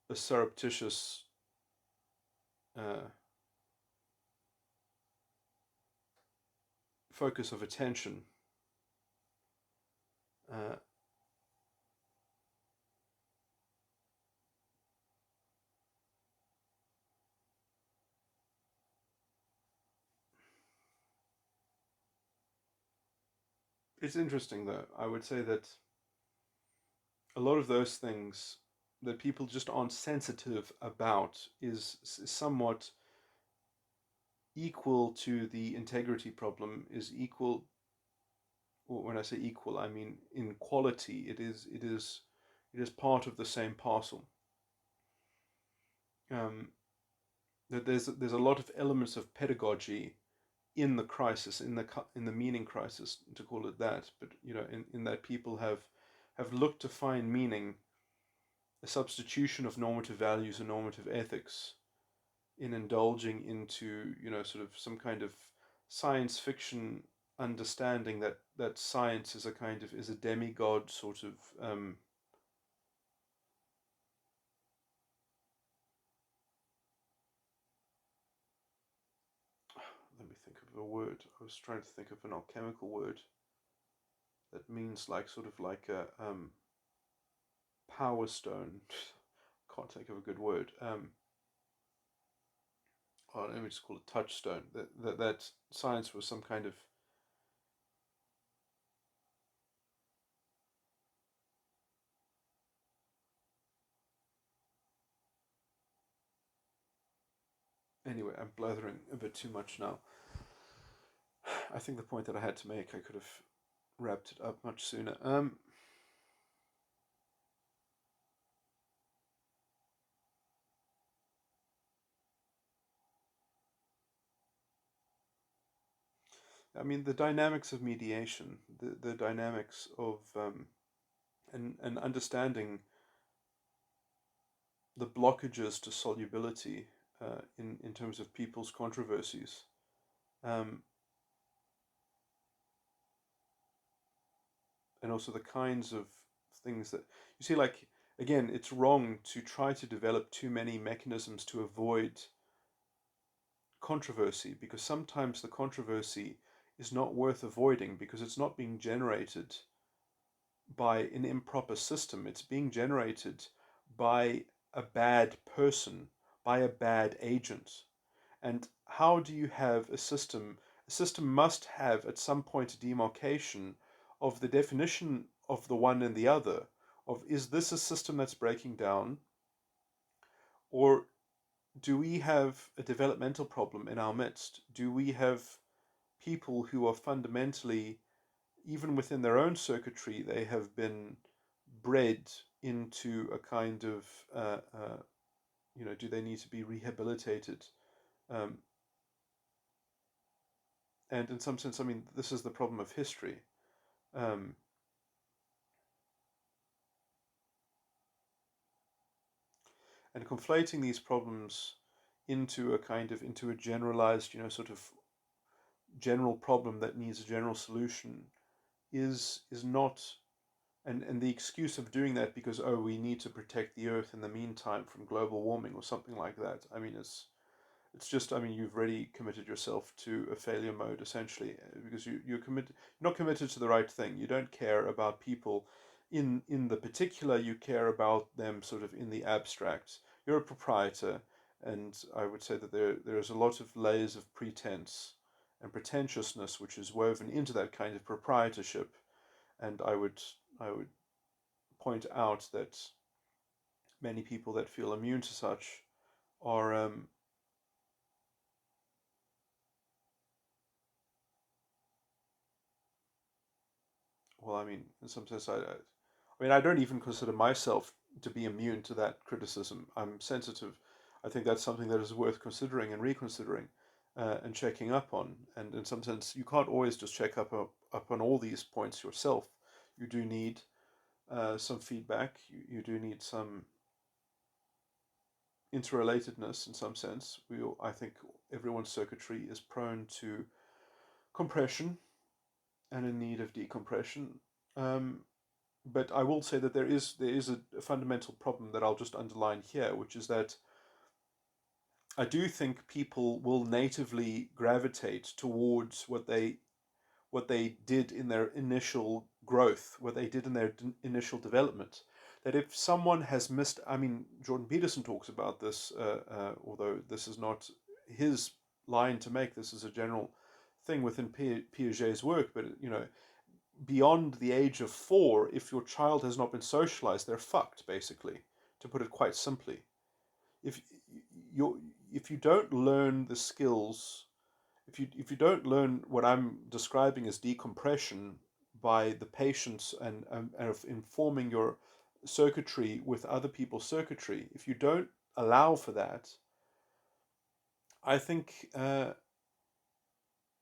Speaker 1: a surreptitious uh, focus of attention. Uh, it's interesting, though. I would say that a lot of those things that people just aren't sensitive about is somewhat equal to the integrity problem, is equal, or when I say equal, I mean in quality. It is part of the same parcel. um, that there's a lot of elements of pedagogy in the crisis, in the meaning crisis, to call it that. But in that people have looked to find meaning, a substitution of normative values and normative ethics, in indulging into sort of some kind of science fiction understanding that science is a demigod sort of. Let me think of a word. I was trying to think of an alchemical word that means like sort of like a power stone. Can't think of a good word. Oh, let me just call it touchstone. That science was some kind of. Anyway, I'm blathering a bit too much now. I think the point that I had to make, I could have wrapped it up much sooner. I mean, the dynamics of mediation, the dynamics of and understanding the blockages to solubility in terms of people's controversies. Um, and also the kinds of things that you see, like, again, it's wrong to try to develop too many mechanisms to avoid controversy, because sometimes the controversy is not worth avoiding because it's not being generated by an improper system. It's being generated by a bad person, by a bad agent. And how do you have a system? A system must have at some point a demarcation of the definition of the one and the other. Of, is this a system that's breaking down, or do we have a developmental problem in our midst? Do we have people who are fundamentally, even within their own circuitry, they have been bred into a kind of, do they need to be rehabilitated? Um, and in some sense, I mean, this is the problem of history. Um, and conflating these problems into into a generalized, sort of general problem that needs a general solution is not, and the excuse of doing that because, oh, we need to protect the earth in the meantime from global warming or something like that. I mean, it's just, I mean, you've already committed yourself to a failure mode essentially, because you're not committed to the right thing. You don't care about people in the particular. You care about them sort of in the abstract. You're a proprietor, and I would say that there's a lot of layers of pretense and pretentiousness which is woven into that kind of proprietorship. And I would point out that many people that feel immune to such are, well, I mean, in some sense, I mean, I don't even consider myself to be immune to that criticism. I'm sensitive. I think that's something that is worth considering and reconsidering, and checking up on. And in some sense, you can't always just check up on all these points yourself. You do need some feedback. You do need some interrelatedness in some sense. I think everyone's circuitry is prone to compression and in need of decompression. Um, but I will say that there is a fundamental problem that I'll just underline here, which is that I do think people will natively gravitate towards what they did in their initial growth, what they did in their initial development. That if someone has missed, I mean, Jordan Peterson talks about this, although this is not his line to make. This is a general thing within Piaget's work. But beyond the age of 4, if your child has not been socialized, they're fucked, basically, to put it quite simply. If you if you don't learn the skills, if you don't learn what I'm describing as decompression by the patience and of informing your circuitry with other people's circuitry, if you don't allow for that, I think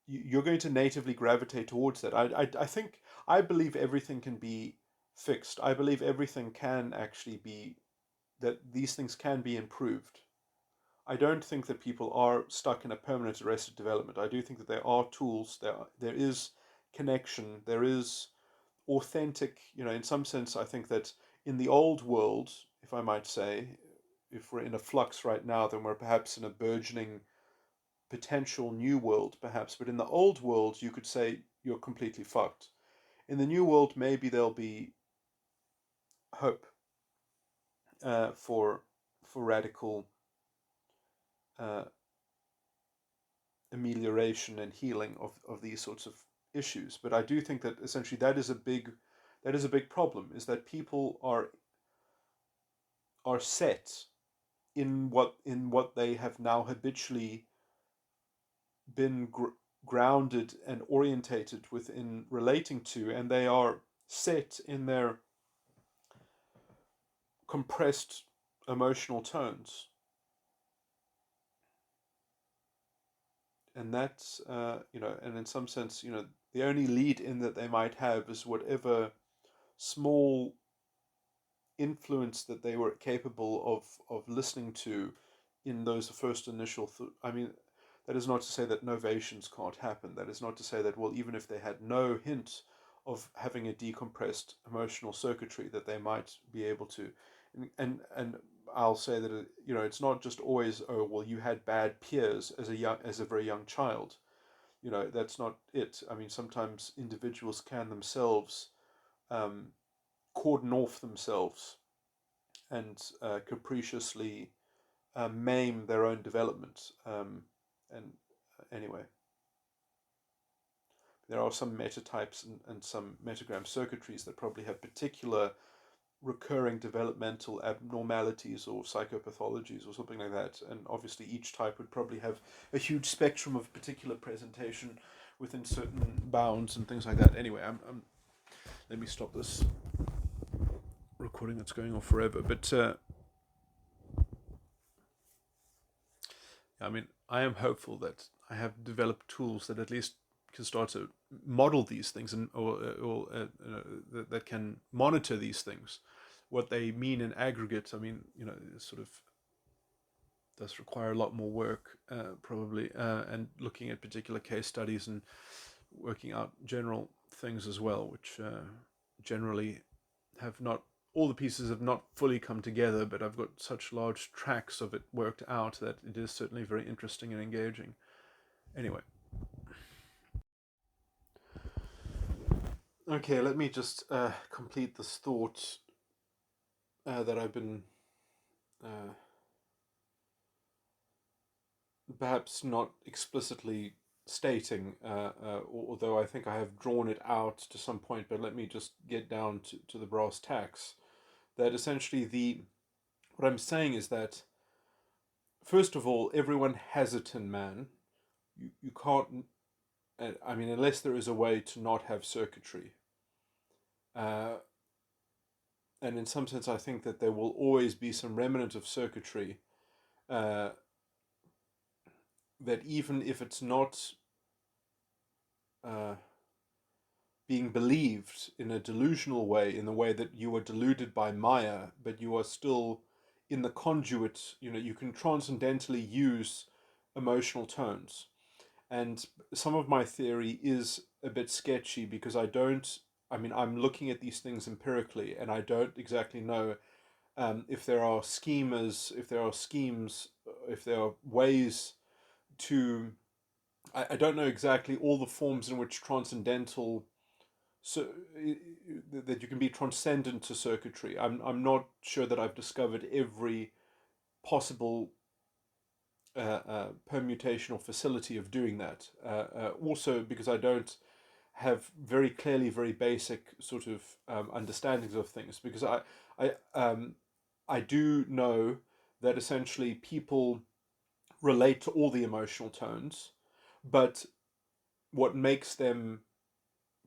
Speaker 1: you're going to natively gravitate towards that. I think I believe everything can be fixed. I believe everything can actually be, that these things can be improved. I don't think that people are stuck in a permanent arrested development. I do think that there are tools, there is connection, there is authentic, in some sense. I think that in the old world, if I might say, if we're in a flux right now, then we're perhaps in a burgeoning potential new world, perhaps. But in the old world, you could say you're completely fucked. In the new world, maybe there'll be hope, for radical uh, amelioration and healing of these sorts of issues. But I do think that essentially that is a big problem, is that people are set in what they have now habitually been grounded and orientated within relating to, and they are set in their compressed emotional tones. And that's, and in some sense, the only lead in that they might have is whatever small influence that they were capable of listening to in those first initial. I mean, that is not to say that novations can't happen. That is not to say that, well, even if they had no hint of having a decompressed emotional circuitry, that they might be able to. And I'll say that it's not just always, oh well, you had bad peers as a very young child. That's not it. I mean, sometimes individuals can themselves um, cordon off themselves and capriciously maim their own development. And anyway, there are some metatypes and some metagram circuitries that probably have particular recurring developmental abnormalities or psychopathologies or something like that. And obviously, each type would probably have a huge spectrum of particular presentation within certain bounds and things like that. Anyway, let me stop this recording that's going on forever. But I mean, I am hopeful that I have developed tools that at least can start to model these things or that can monitor these things, what they mean in aggregate. I mean, it sort of does require a lot more work, probably, and looking at particular case studies and working out general things as well, which generally have not, all the pieces have not fully come together, but I've got such large tracks of it worked out that it is certainly very interesting and engaging. Anyway. Okay, let me just complete this thought that I've been perhaps not explicitly stating, although I think I have drawn it out to some point, but let me just get down to the brass tacks. That essentially what I'm saying is that, first of all, everyone has a Tin Man. You can't, I mean, unless there is a way to not have circuitry. And in some sense, I think that there will always be some remnant of circuitry that, even if it's not being believed in a delusional way, in the way that you are deluded by Maya, but you are still in the conduit, you can transcendentally use emotional tones. And some of my theory is a bit sketchy because I'm looking at these things empirically and I don't exactly know if there are schemas, if there are schemes, if there are ways to. I don't know exactly all the forms in which transcendental, so that you can be transcendent to circuitry. I'm not sure that I've discovered every possible permutation or facility of doing that. Also, because I don't have very clearly very basic sort of understandings of things. Because I do know that essentially people relate to all the emotional tones, but what makes them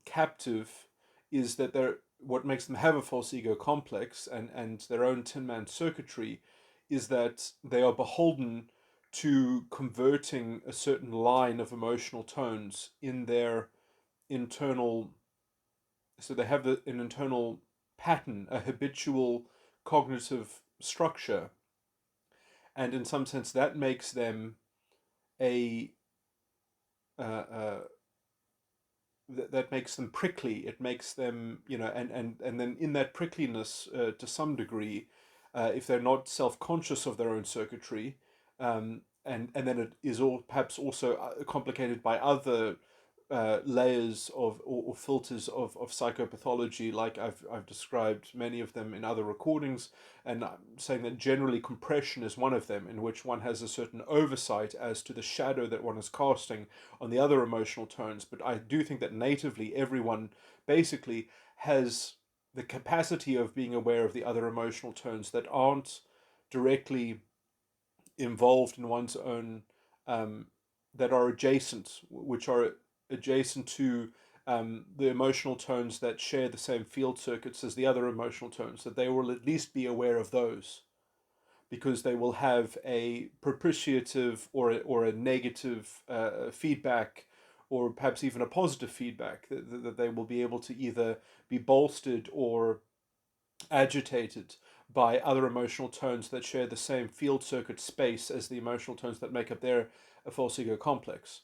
Speaker 1: captive is that what makes them have a false ego complex and their own Tin Man circuitry is that they are beholden to converting a certain line of emotional tones in their internal, so they have an internal pattern, a habitual cognitive structure, and in some sense that makes them a that makes them prickly. It makes them, and then in that prickliness, to some degree, if they're not self-conscious of their own circuitry, and then it is all perhaps also complicated by other layers of or filters of psychopathology, like I've described many of them in other recordings, and I'm saying that generally compression is one of them, in which one has a certain oversight as to the shadow that one is casting on the other emotional tones. But I do think that natively everyone basically has the capacity of being aware of the other emotional tones that aren't directly involved in one's own, that are adjacent, which are adjacent to the emotional tones that share the same field circuits as the other emotional tones, that they will at least be aware of those, because they will have a propitiative or a negative feedback, or perhaps even a positive feedback, that they will be able to either be bolstered or agitated by other emotional tones that share the same field circuit space as the emotional tones that make up their false ego complex.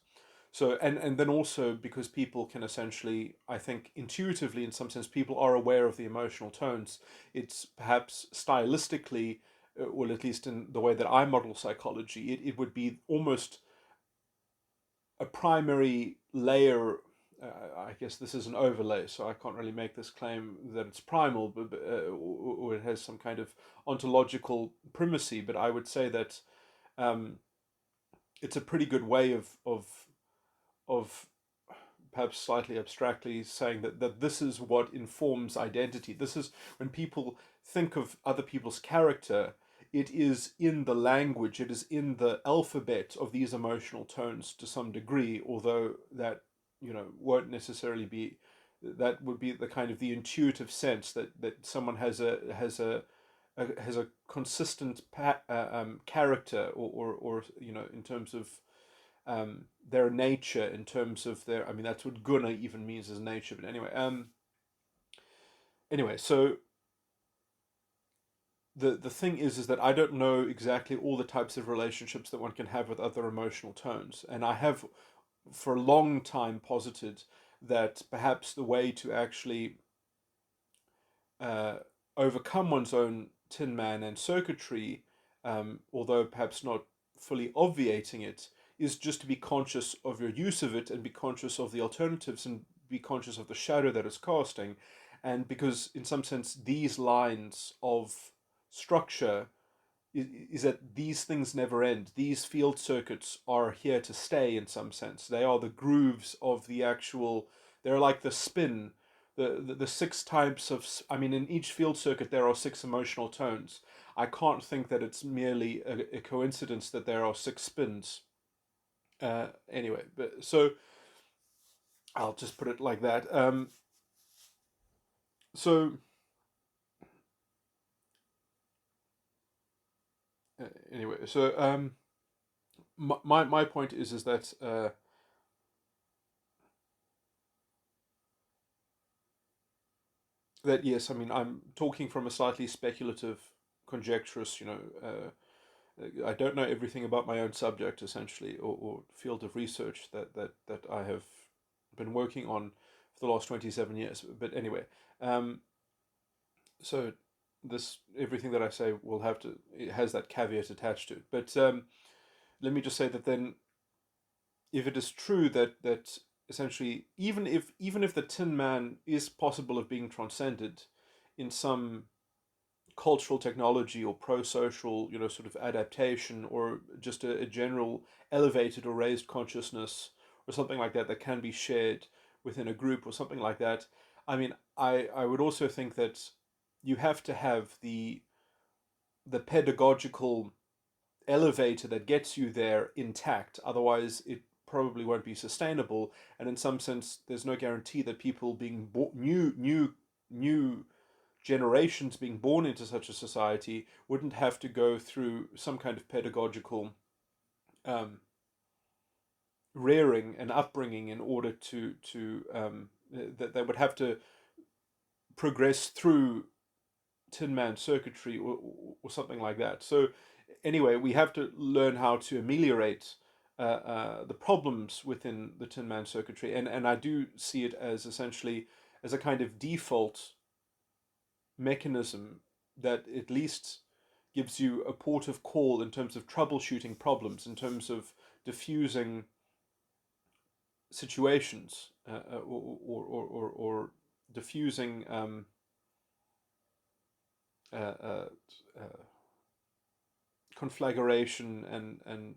Speaker 1: So, and then also because people can essentially, I think, intuitively, in some sense, people are aware of the emotional tones. It's perhaps stylistically, or at least in the way that I model psychology, it would be almost a primary layer. I guess this is an overlay, so I can't really make this claim that it's primal, or it has some kind of ontological primacy. But I would say that um, it's a pretty good way of perhaps slightly abstractly saying that this is what informs identity. This is when people think of other people's character, it is in the language, it is in the alphabet of these emotional tones to some degree, although that, won't necessarily be, that would be the kind of the intuitive sense that someone has a consistent character, or in terms of their nature, in terms of their, I mean, that's what guna even means, as nature. But anyway, so the thing is that I don't know exactly all the types of relationships that one can have with other emotional tones, and I have for a long time posited that perhaps the way to actually uh, overcome one's own Tin Man and circuitry, although perhaps not fully obviating it, is just to be conscious of your use of it and be conscious of the alternatives and be conscious of the shadow that it's casting. And because, in some sense, these lines of structure is that these things never end. These field circuits are here to stay in some sense. They are the grooves of the actual, they're like the spin, the six types of, I mean, in each field circuit there are six emotional tones. I can't think that it's merely a coincidence that there are six spins. Anyway, but so I'll just put it like that. So anyway, so my point is that that yes, I mean, I'm talking from a slightly speculative, conjecturous, I don't know everything about my own subject essentially, or field of research that I have been working on for the last 27 years. But anyway, um, so this everything that I say will have to, it has that caveat attached to it. But let me just say that then, if it is true that essentially, even if the Tin Man is possible of being transcended in some cultural technology or pro-social, sort of adaptation, or just a general elevated or raised consciousness or something like that that can be shared within a group or something like that. I mean, I would also think that you have to have the pedagogical elevator that gets you there intact. Otherwise, it probably won't be sustainable. And in some sense, there's no guarantee that people being new generations being born into such a society wouldn't have to go through some kind of pedagogical um, rearing and upbringing in order to that they would have to progress through Tin Man circuitry, or something like that. So anyway, we have to learn how to ameliorate the problems within the Tin Man circuitry, and I do see it as essentially as a kind of default mechanism that at least gives you a port of call in terms of troubleshooting problems, in terms of diffusing situations, or diffusing uh, uh, uh, conflagration and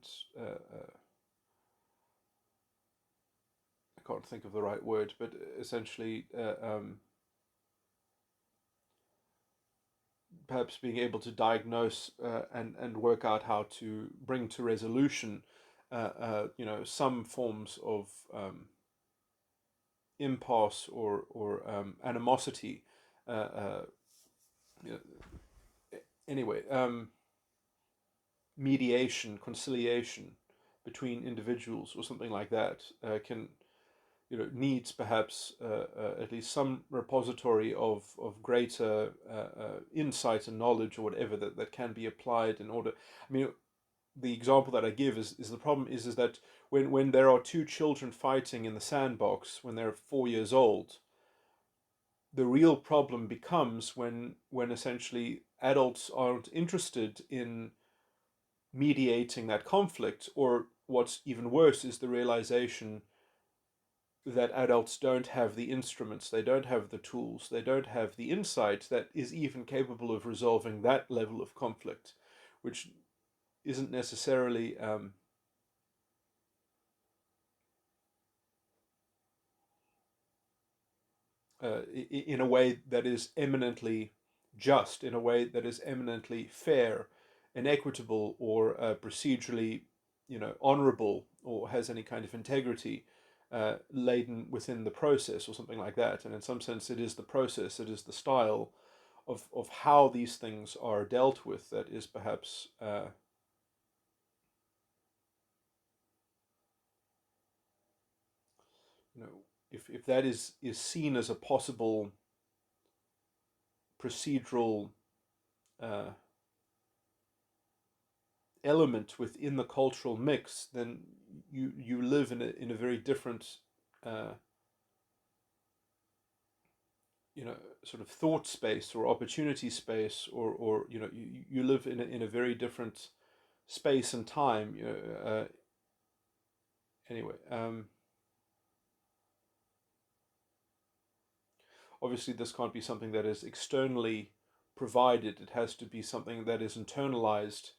Speaker 1: I can't think of the right word, but essentially perhaps being able to diagnose and work out how to bring to resolution, some forms of impasse or animosity. Uh, uh, you know, anyway, mediation, conciliation between individuals, or something like that, can needs perhaps at least some repository of greater insight and knowledge or whatever that can be applied in order. I mean, the example that I give is the problem is that when there are two children fighting in the sandbox when they're 4 years old, the real problem becomes when essentially adults aren't interested in mediating that conflict, or what's even worse is the realization that adults don't have the instruments, they don't have the tools, they don't have the insight that is even capable of resolving that level of conflict, which isn't necessarily in a way that is eminently just, in a way that is eminently fair and equitable, or procedurally, honorable, or has any kind of integrity laden within the process, or something like that. And in some sense, it is the process, it is the style of how these things are dealt with that is perhaps if that is seen as a possible procedural uh, element within the cultural mix, then you live in a very different uh, sort of thought space or opportunity space, or you live in a very different space and time. Anyway, obviously this can't be something that is externally provided. It has to be something that is internalized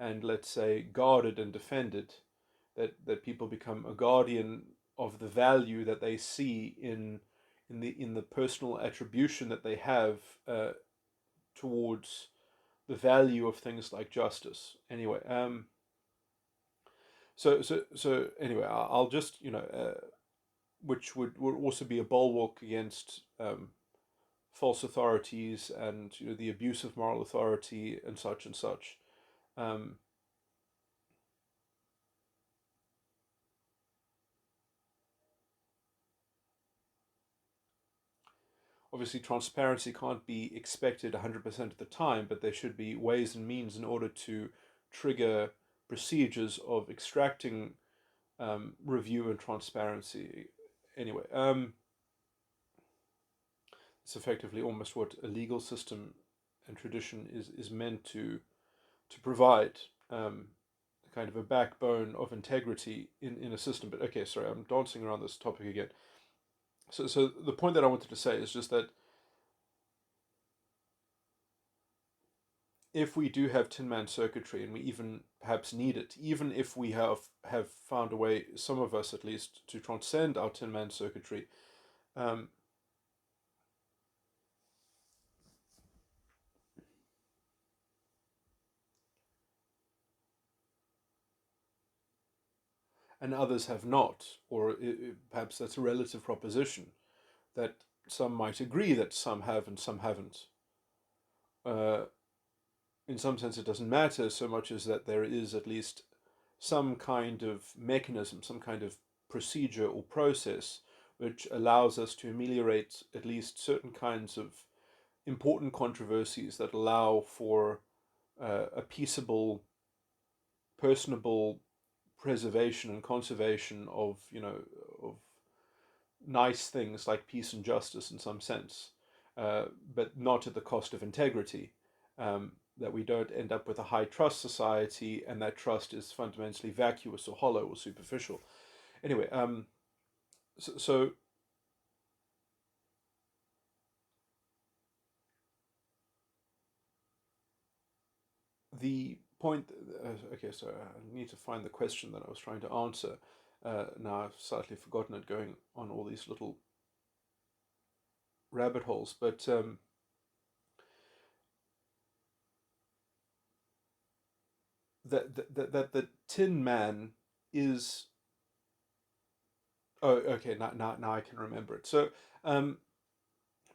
Speaker 1: and, let's say, guarded and defended. That people become a guardian of the value that they see in the personal attribution that they have towards the value of things like justice. Anyway, so anyway, I'll just which would also be a bulwark against false authorities and the abuse of moral authority and such and such. Um, Obviously, transparency can't be expected 100% of the time, but there should be ways and means in order to trigger procedures of extracting review and transparency. Anyway, it's effectively almost what a legal system and tradition is meant to provide. Kind of a backbone of integrity in a system. But okay, sorry, I'm dancing around this topic again. So the point that I wanted to say is just that if we do have tin man circuitry, and we even perhaps need it, even if we have found a way, some of us at least, to transcend our tin man circuitry, um, and others have not, or perhaps that's a relative proposition, that some might agree that some have and some haven't. Uh, in some sense, it doesn't matter so much as that there is at least some kind of mechanism, some kind of procedure or process which allows us to ameliorate at least certain kinds of important controversies that allow for a peaceable, personable preservation and conservation of nice things like peace and justice in some sense, but not at the cost of integrity. That we don't end up with a high trust society, and that trust is fundamentally vacuous or hollow or superficial. Anyway, so the point. Okay, so I need to find the question that I was trying to answer. Now I've slightly forgotten it, going on all these little rabbit holes. But that the Tin Man is. Oh, okay. Now I can remember it. So um,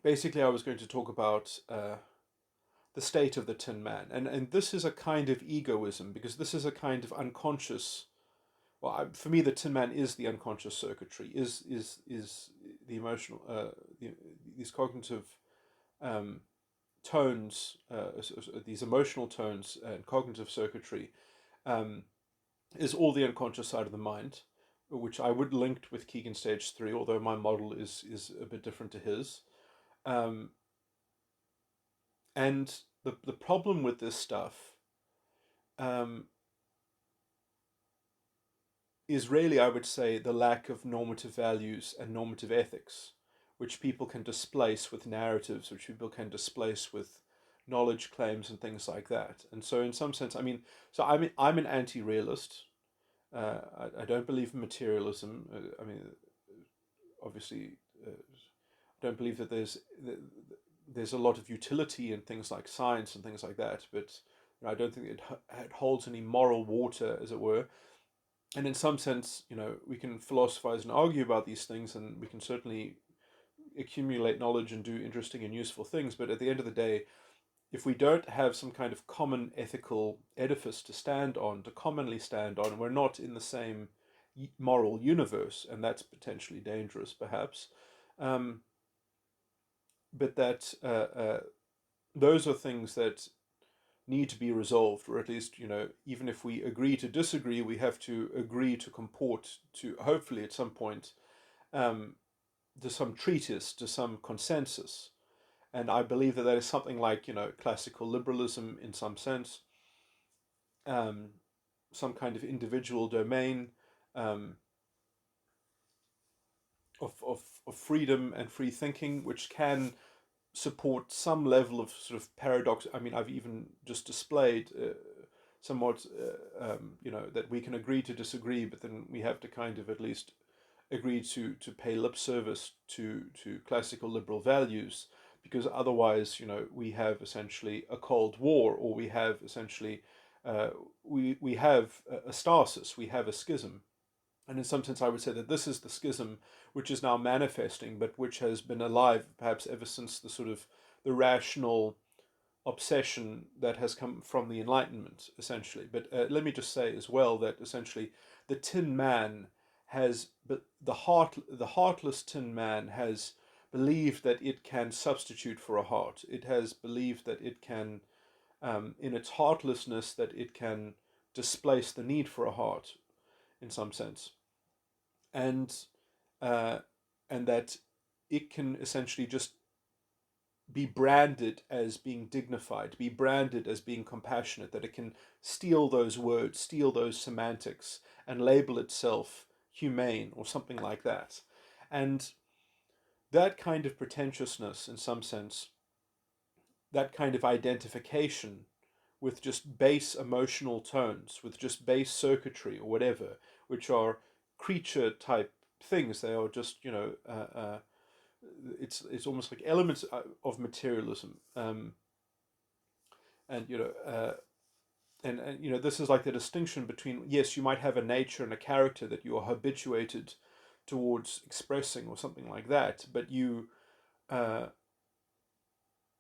Speaker 1: basically, I was going to talk about the state of the Tin Man, and this is a kind of egoism, because this is a kind of unconscious for me, the Tin Man is the unconscious circuitry, is the emotional, these cognitive um, tones, these emotional tones and cognitive circuitry, um, is all the unconscious side of the mind, which I would link with Keegan stage 3, although my model is a bit different to his. Um, and the problem with this stuff um, is really, I would say, the lack of normative values and normative ethics, which people can displace with narratives, which people can displace with knowledge claims and things like that. And so, in some sense, I mean, so I'm an anti-realist. I don't believe in materialism. I mean, obviously, I don't believe that there's a lot of utility in things like science and things like that. But I don't think it holds any moral water, as it were. And in some sense, we can philosophize and argue about these things, and we can certainly accumulate knowledge and do interesting and useful things. But at the end of the day, if we don't have some kind of common ethical edifice to stand on, to commonly stand on, we're not in the same moral universe, and that's potentially dangerous, perhaps. Um, but that those are things that need to be resolved, or at least, even if we agree to disagree, we have to agree to comport to, hopefully, at some point, um, to some treatise, to some consensus. And I believe that is something like, classical liberalism in some sense, um, some kind of individual domain, um, of freedom and free thinking, which can support some level of sort of paradox. I mean, I've even just displayed somewhat, that we can agree to disagree, but then we have to kind of at least agree to pay lip service to classical liberal values, because otherwise, we have essentially a Cold War, or we have essentially we have a stasis, we have a schism. And in some sense, I would say that this is the schism which is now manifesting, but which has been alive perhaps ever since the sort of the rational obsession that has come from the Enlightenment, essentially. But let me just say as well that essentially the Tin Man has, but the heartless Tin Man has believed that it can substitute for a heart. It has believed that it can, in its heartlessness, that it can displace the need for a heart in some sense, and uh, and that it can essentially just be branded as being dignified, be branded as being compassionate, that it can steal those words, steal those semantics, and label itself humane or something like that. And that kind of pretentiousness, in some sense, that kind of identification with just base emotional tones, with just base circuitry or whatever, which are creature type things. They are just, it's almost like elements of materialism, and this is like the distinction between, yes, you might have a nature and a character that you are habituated towards expressing or something like that, but uh,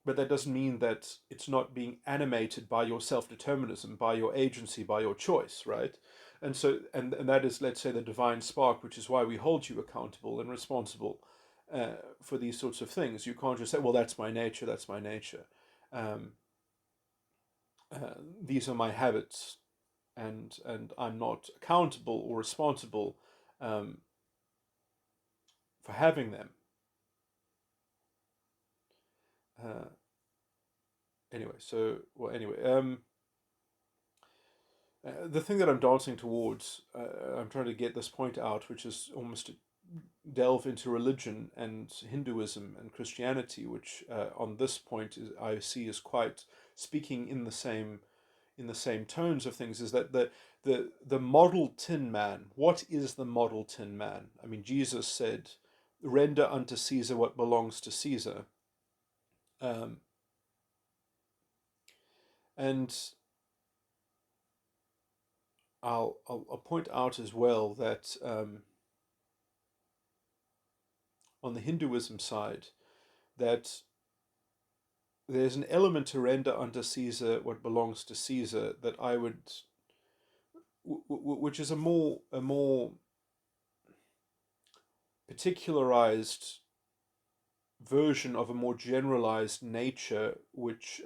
Speaker 1: but that doesn't mean that it's not being animated by your self-determinism, by your agency, by your choice, right? And so, and that is, let's say, the divine spark, which is why we hold you accountable and responsible for these sorts of things. You can't just say, well, that's my nature, that's my nature. Um, these are my habits, and I'm not accountable or responsible um, for having them. Uh, anyway, so, well, anyway, the thing that I'm dancing towards, I'm trying to get this point out, which is almost to delve into religion and Hinduism and Christianity, which on this point I see is quite speaking in the same tones of things. Is that the model Tin Man? What is the model Tin Man? I mean, Jesus said, "Render unto Caesar what belongs to Caesar," um, and I'll point out as well that. On the Hinduism side, that there's an element to render unto Caesar what belongs to Caesar that I would which is a more particularized version of a more generalized nature, which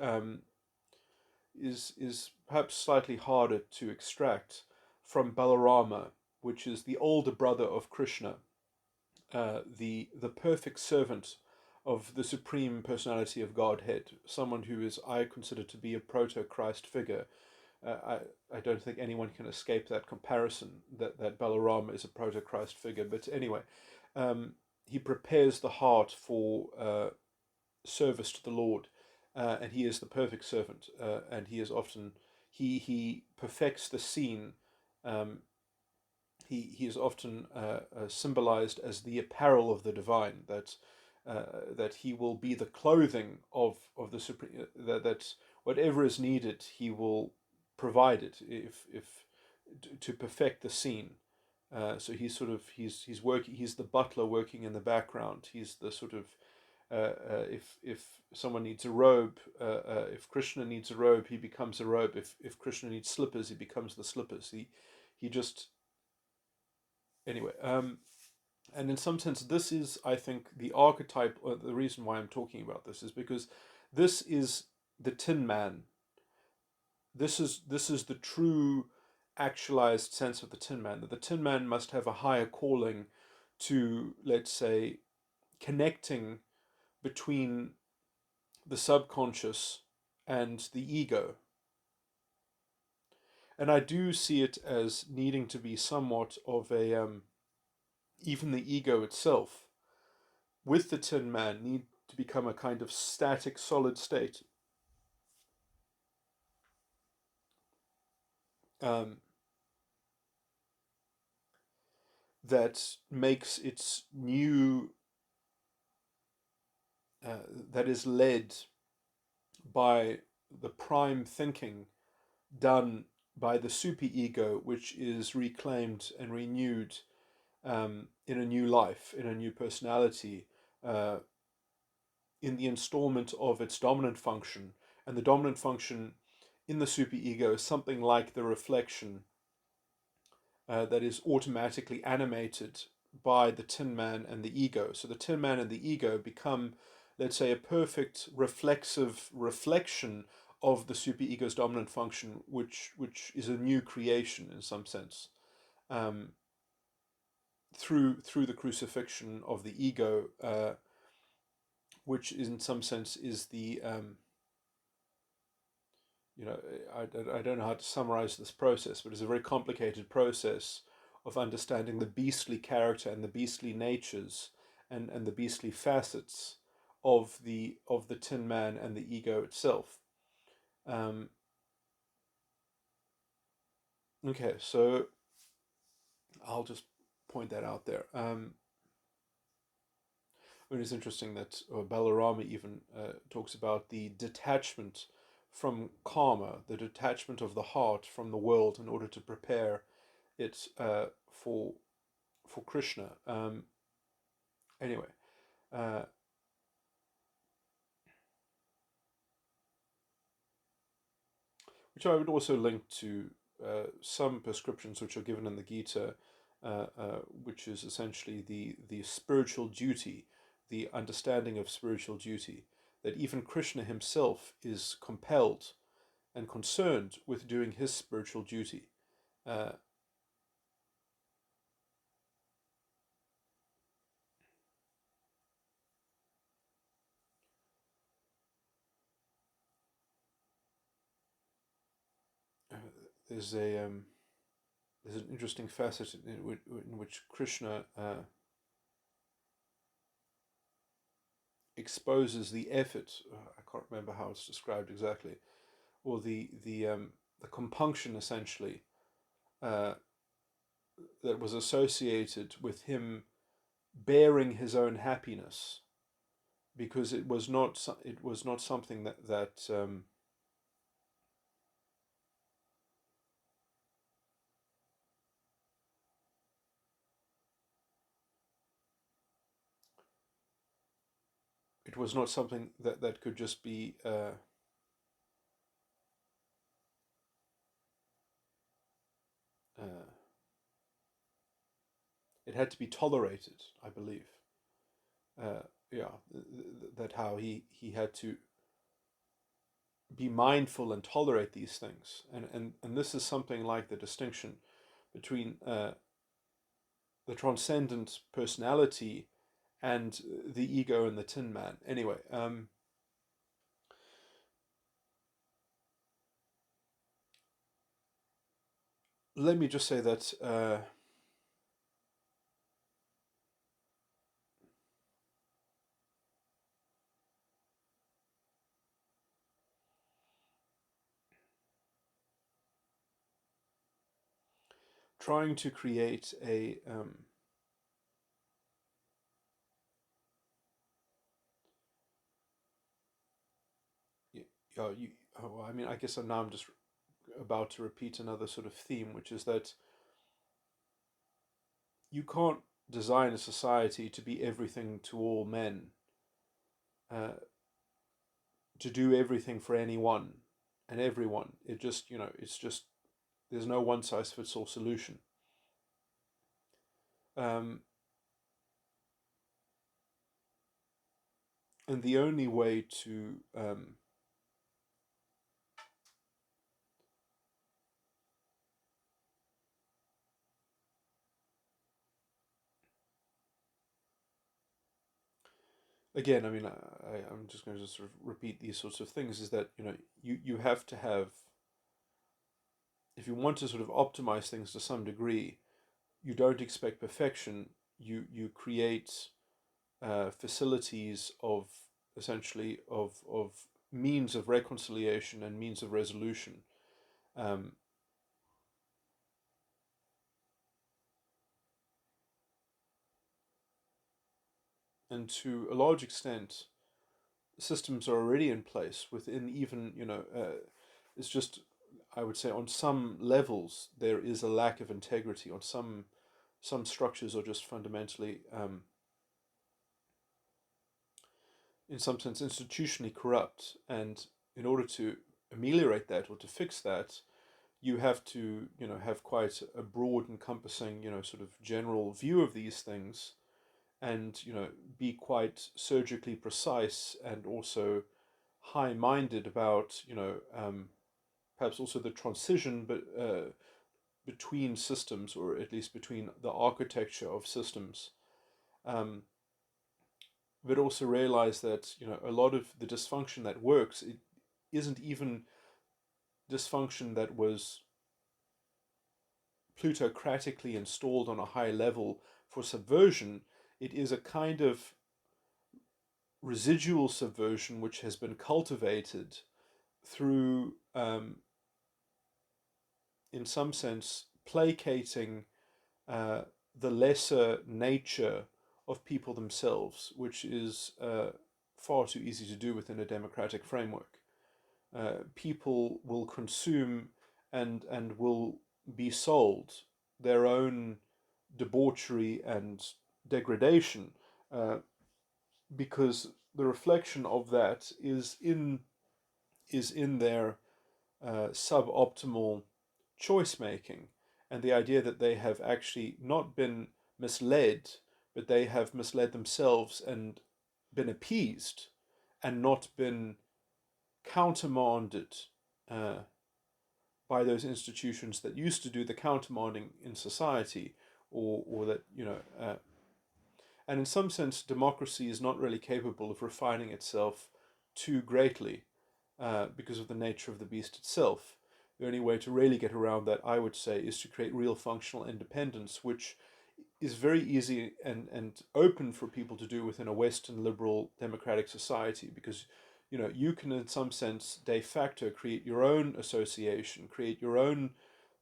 Speaker 1: is perhaps slightly harder to extract from Balarama, which is the older brother of Krishna, the perfect servant of the supreme personality of Godhead, someone who is I consider to be a proto-Christ figure. I don't think anyone can escape that comparison, that Balarama is a proto-Christ figure. But anyway, he prepares the heart for service to the Lord, and he is the perfect servant, and he is often he perfects the scene. Um, he is often symbolized as the apparel of the divine. That he will be the clothing of the supreme. That whatever is needed, he will provide it if to perfect the scene. So he's sort of he's working. He's the butler working in the background. He's the sort of if someone needs a robe, if Krishna needs a robe, he becomes a robe. If Krishna needs slippers, he becomes the slippers. He just anyway. And in some sense, this is, I think, the archetype. Or the reason why I'm talking about this is because this is the Tin Man. This is the true actualized sense of the Tin Man. That the Tin Man must have a higher calling to, let's say, connecting between the subconscious and the ego. And I do see it as needing to be somewhat of even the ego itself, with the Tin Man, need to become a kind of static, solid state um, that makes its new, that is led by the prime thinking done by the superego, which is reclaimed and renewed in a new life, in a new personality, uh, in the installment of its dominant function. And the dominant function in the superego is something like the reflection that is automatically animated by the Tin Man and the ego. So the Tin Man and the ego become, let's say, a perfect reflexive reflection of the superego's dominant function, which is a new creation in some sense, um, through the crucifixion of the ego, which in some sense is the you know, I don't know how to summarize this process, but it's a very complicated process of understanding the beastly character and the beastly natures and the beastly facets of the Tin Man and the ego itself. Um, okay, so I'll just point that out there. It is interesting that Balarama even talks about the detachment from karma, the detachment of the heart from the world in order to prepare it for Krishna. Anyway, uh, which I would also link to some prescriptions which are given in the Gita, which is essentially the spiritual duty, the understanding of spiritual duty, that even Krishna himself is compelled and concerned with doing his spiritual duty. Uh, there's a there's an interesting facet in which Krishna exposes the effort. I can't remember how it's described exactly, or the compunction essentially uh, that was associated with him bearing his own happiness, because it was not something that it was not something that could just be had to be tolerated, I believe. Yeah, that how he had to be mindful and tolerate these things, and this is something like the distinction between the transcendent personality and the ego and the Tin Man. Anyway, let me just say that trying to create a you, oh, I mean, I guess now I'm just about to repeat another sort of theme, which is that you can't design a society to be everything to all men, uh, to do everything for anyone and everyone. It just, it's just, there's no one size fits all solution. Um, and the only way to again, I mean, I'm just going to sort of repeat these sorts of things, is that, you have to have, if you want to sort of optimize things to some degree, you don't expect perfection. You create facilities of, essentially, of means of reconciliation and means of resolution. Um, and to a large extent, systems are already in place within, even, it's just, I would say, on some levels there is a lack of integrity. On some structures are just fundamentally, in some sense, institutionally corrupt, and in order to ameliorate that, or to fix that, you have to, have quite a broad, encompassing, sort of general view of these things, and, be quite surgically precise, and also high-minded about, perhaps also the transition, but between systems, or at least between the architecture of systems. Um, but also realize that, a lot of the dysfunction that works, it isn't even dysfunction that was plutocratically installed on a high level for subversion. It is a kind of residual subversion which has been cultivated through, in some sense, placating uh, the lesser nature of people themselves, which is far too easy to do within a democratic framework. People will consume and will be sold their own debauchery and degradation, uh, because the reflection of that is in their suboptimal choice making, and the idea that they have actually not been misled, but they have misled themselves and been appeased, and not been countermanded uh, by those institutions that used to do the countermanding in society, or that, and in some sense, democracy is not really capable of refining itself too greatly, because of the nature of the beast itself. The only way to really get around that, I would say, is to create real functional independence, which is very easy and open for people to do within a Western liberal democratic society, because, you can, in some sense, de facto create your own association, create your own,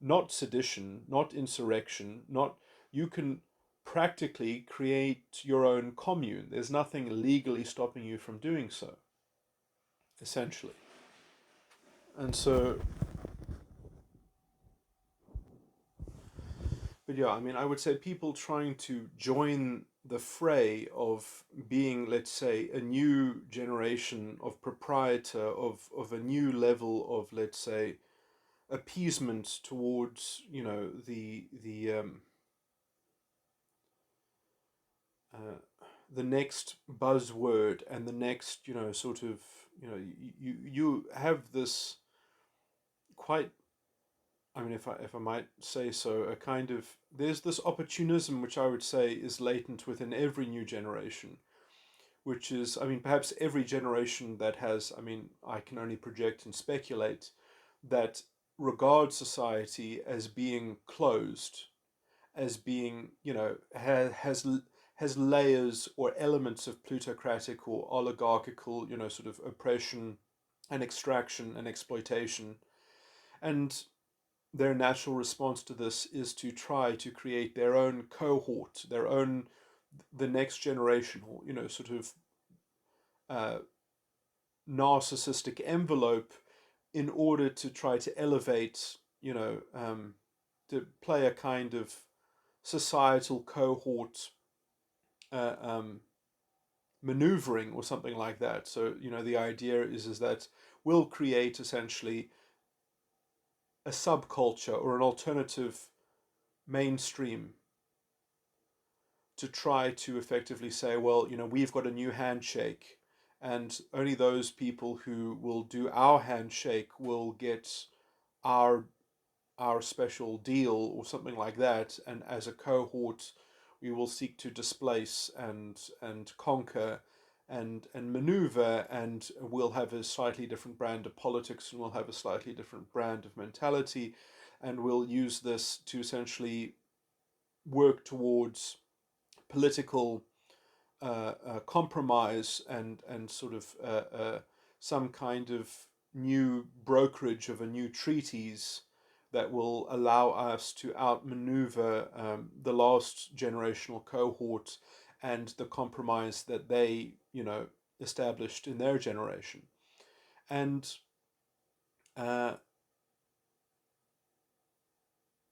Speaker 1: not sedition, not insurrection, not, you can practically create your own commune. There's nothing legally stopping you from doing so, essentially. And so, but yeah, I mean, I would say people trying to join the fray of being, let's say, a new generation of proprietor, of a new level of, let's say, appeasement towards, the uh, the next buzzword and the next, sort of, you have this quite, I mean, if I might say so, a kind of, there's this opportunism which I would say is latent within every new generation, which is, I mean, perhaps every generation that has, I mean, I can only project and speculate, that regards society as being closed, as being, has layers or elements of plutocratic or oligarchical, sort of oppression and extraction and exploitation. And their natural response to this is to try to create their own cohort, their own, the next generation, or, sort of uh, narcissistic envelope in order to try to elevate, to play a kind of societal cohort uh, um, maneuvering or something like that. So, the idea is that we'll create essentially a subculture or an alternative mainstream to try to effectively say, well, we've got a new handshake, and only those people who will do our handshake will get our our special deal or something like that. And as a cohort, we will seek to displace and conquer and maneuver, and we'll have a slightly different brand of politics, and we'll have a slightly different brand of mentality, and we'll use this to essentially work towards political compromise and sort of some kind of new brokerage of a new treaties that will allow us to outmaneuver the last generational cohort and the compromise that they, established in their generation. And uh,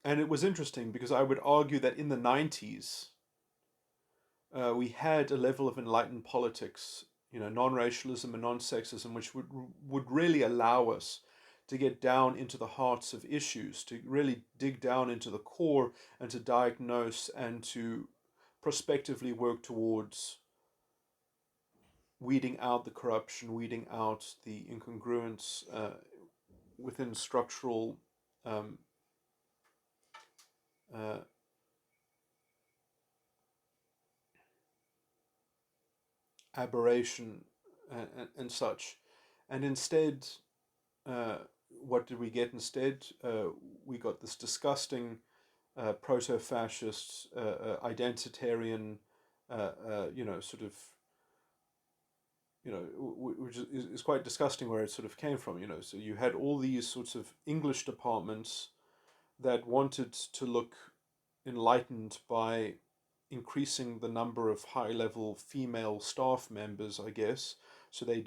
Speaker 1: and it was interesting because I would argue that in the 90s, we had a level of enlightened politics, non-racialism and non-sexism, which would really allow us to get down into the hearts of issues, to really dig down into the core and to diagnose and to prospectively work towards weeding out the corruption, weeding out the incongruence within structural um, uh, aberration and such. And instead, uh, what did we get instead? We got this disgusting proto-fascist, identitarian, sort of, which is quite disgusting where it sort of came from. So you had all these sorts of English departments that wanted to look enlightened by increasing the number of high-level female staff members, I guess. So they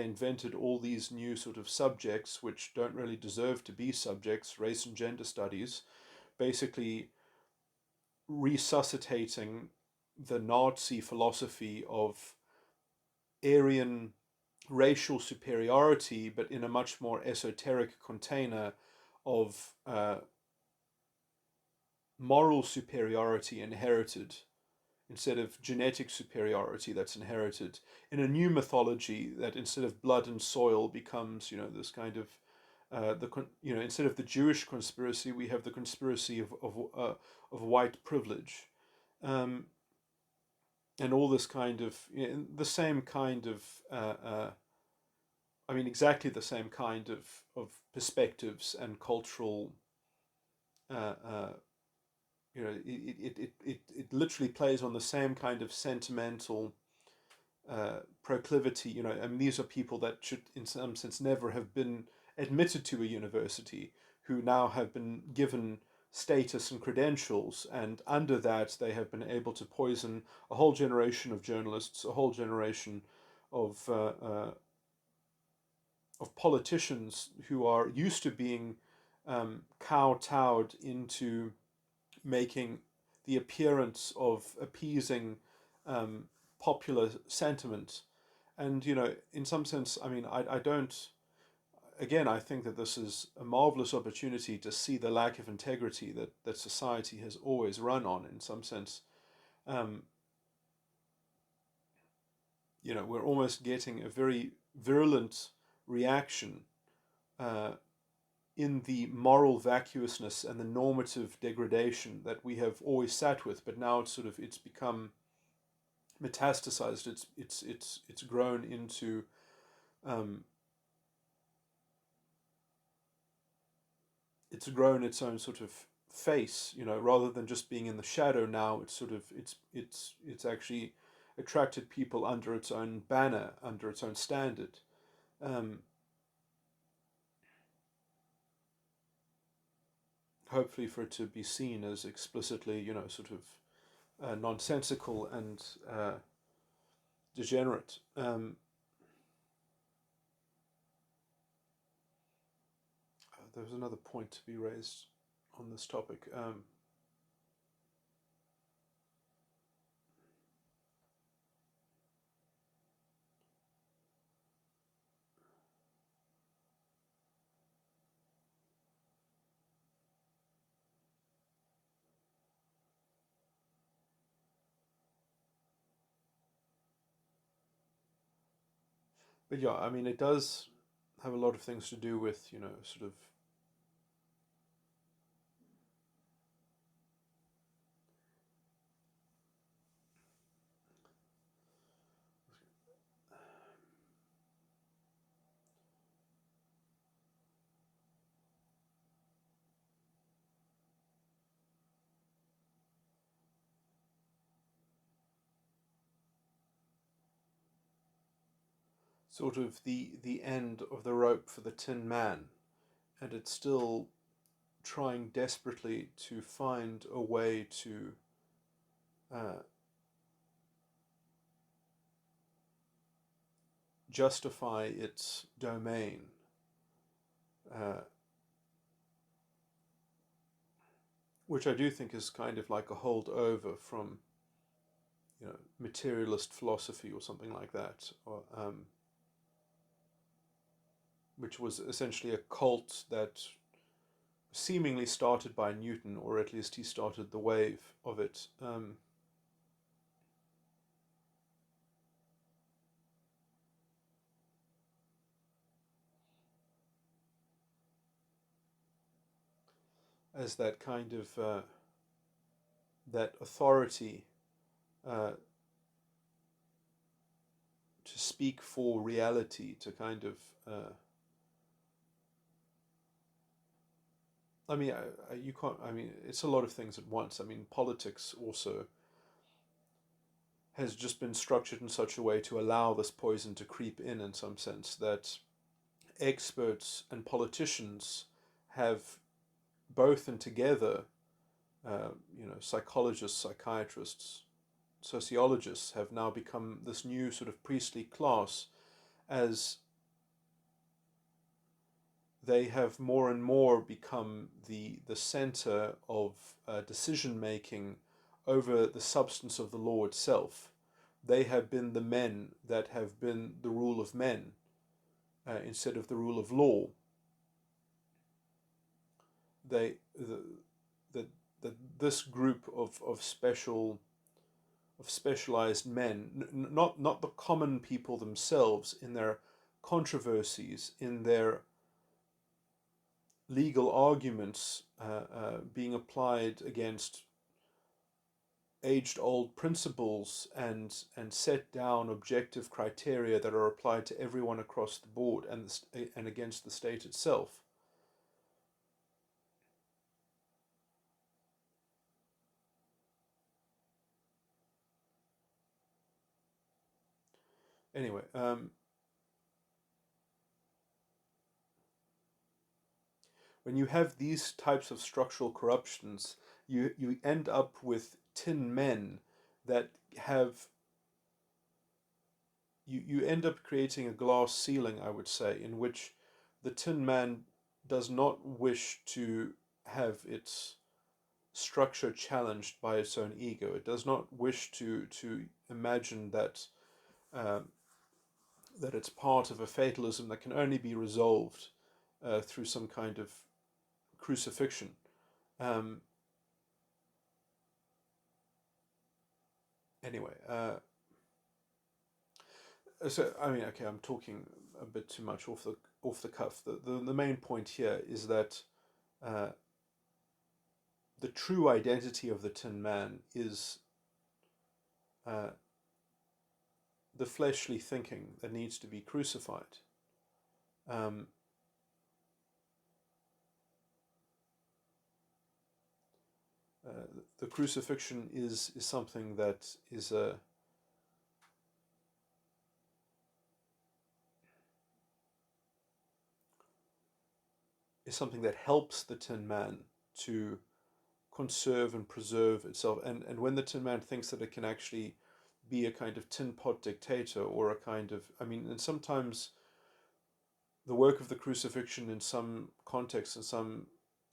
Speaker 1: invented all these new sort of subjects which don't really deserve to be subjects, race and gender studies, basically resuscitating the Nazi philosophy of Aryan racial superiority, but in a much more esoteric container of moral superiority inherited instead of genetic superiority that's inherited, in a new mythology that instead of blood and soil becomes, this kind of instead of the Jewish conspiracy, we have the conspiracy of white privilege, um, and all this kind of, the same kind of I mean, exactly the same kind of perspectives and cultural uh, uh, it literally plays on the same kind of sentimental proclivity. I mean, these are people that should, in some sense, never have been admitted to a university, who now have been given status and credentials, and under that they have been able to poison a whole generation of journalists, a whole generation of politicians who are used to being kowtowed into making the appearance of appeasing um, popular sentiment. And, in some sense, I mean, I don't, again, I think that this is a marvelous opportunity to see the lack of integrity that society has always run on, in some sense. Um, we're almost getting a very virulent reaction uh, in the moral vacuousness and the normative degradation that we have always sat with, but now it's become metastasized. It's grown into it's grown its own sort of face, rather than just being in the shadow. Now it's actually attracted people under its own banner, under its own standard. Um, Hopefully, for it to be seen as explicitly, nonsensical and degenerate. There was another point to be raised on this topic. But yeah, I mean, it does have a lot of things to do with, sort of. Sort of the end of the rope for the Tin Man, and it's still trying desperately to find a way to uh, justify its domain, uh, which I do think is kind of like a holdover from materialist philosophy or something like that, or which was essentially a cult that seemingly started by Newton, or at least he started the wave of it. As that kind of that authority uh, to speak for reality, to kind of I mean, you can't. I mean, it's a lot of things at once. I mean, politics also has just been structured in such a way to allow this poison to creep in some sense, that experts and politicians have both and together, psychologists, psychiatrists, sociologists have now become this new sort of priestly class, as they have more and more become the center of decision making over the substance of the law itself. They have been the men that have been the rule of men instead of the rule of law. They the, this group of specialized men, not the common people themselves, in their controversies, in their legal arguments being applied against aged-old principles and set down objective criteria that are applied to everyone across the board, and against the state itself. Anyway, when you have these types of structural corruptions, you end up with tin men that have you end up creating a glass ceiling, I would say, in which the Tin Man does not wish to have its structure challenged by its own ego. It does not wish to imagine um, that it's part of a fatalism that can only be resolved through some kind of crucifixion. Um, anyway, So I mean, okay, I'm talking a bit too much off the cuff. The main point here is that uh, the true identity of the Tin Man is uh, the fleshly thinking that needs to be crucified. Um, the crucifixion is something that is something that helps the Tin Man to conserve and preserve itself. And when the Tin Man thinks that it can actually be a kind of tin pot dictator, or a kind of, I mean, and sometimes the work of the crucifixion in some contexts, in some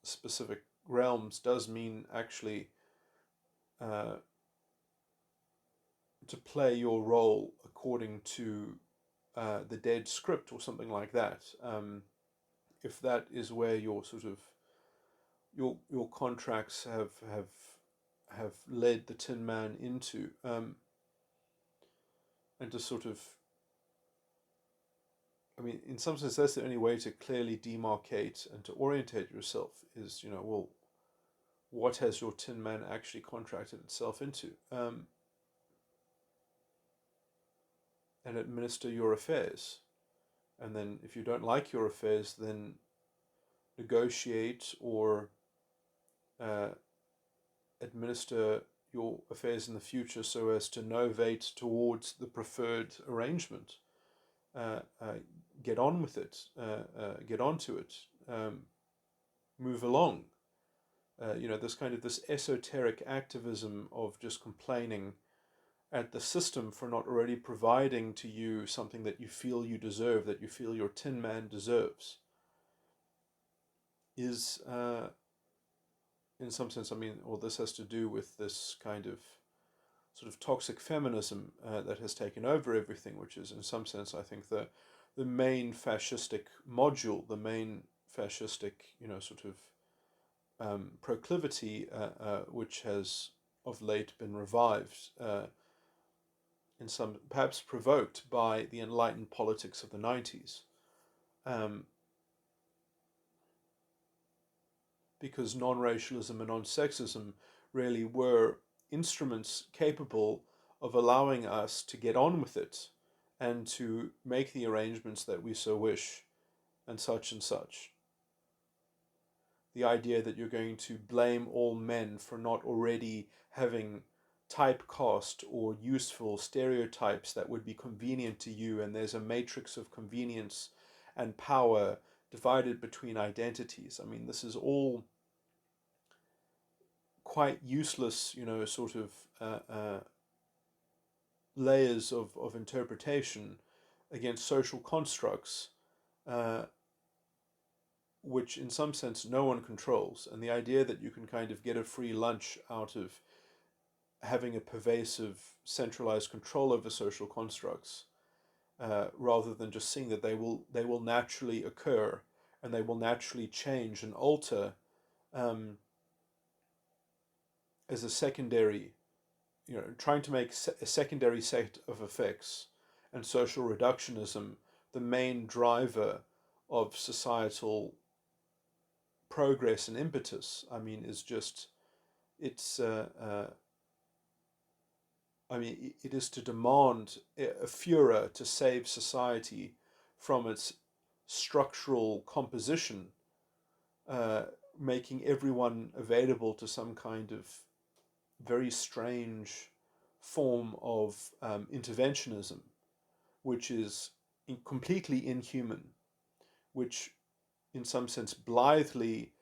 Speaker 1: specific realms, does mean actually uh, to play your role according to the dead script or something like that. If that is where your sort of your contracts have led the Tin Man into, and to sort of, I mean, in some sense, that's the only way to clearly demarcate and to orientate yourself is, well, what has your Tin Man actually contracted itself into, and administer your affairs. And then, if you don't like your affairs, then negotiate or uh, administer your affairs in the future so as to novate towards the preferred arrangement. Uh, uh, get on with it, get onto it, move along. This kind of this esoteric activism of just complaining at the system for not already providing to you something that you feel you deserve, that you feel your Tin Man deserves, is, in some sense, I mean, all this has to do with this kind of sort of toxic feminism that has taken over everything, which is, in some sense, I think the main fascistic module, the main fascistic, sort of proclivity, which has of late been revived, in some, perhaps provoked by the enlightened politics of the 90s, um, because non-racialism and non-sexism really were instruments capable of allowing us to get on with it and to make the arrangements that we so wish, and such and such. The idea that you're going to blame all men for not already having typecast or useful stereotypes that would be convenient to you, and there's a matrix of convenience and power divided between identities. I mean, this is all quite useless, sort of layers of interpretation against social constructs, uh, which in some sense no one controls. And the idea that you can kind of get a free lunch out of having a pervasive centralized control over social constructs, rather than just seeing that they will naturally occur and they will naturally change and alter, um, as a secondary, trying to make a secondary set of effects, and social reductionism the main driver of societal progress and impetus. I mean, is just, it's I mean, it is to demand a furor to save society from its structural composition, uh, making everyone available to some kind of very strange form of interventionism, which is completely inhuman, which in some sense blithely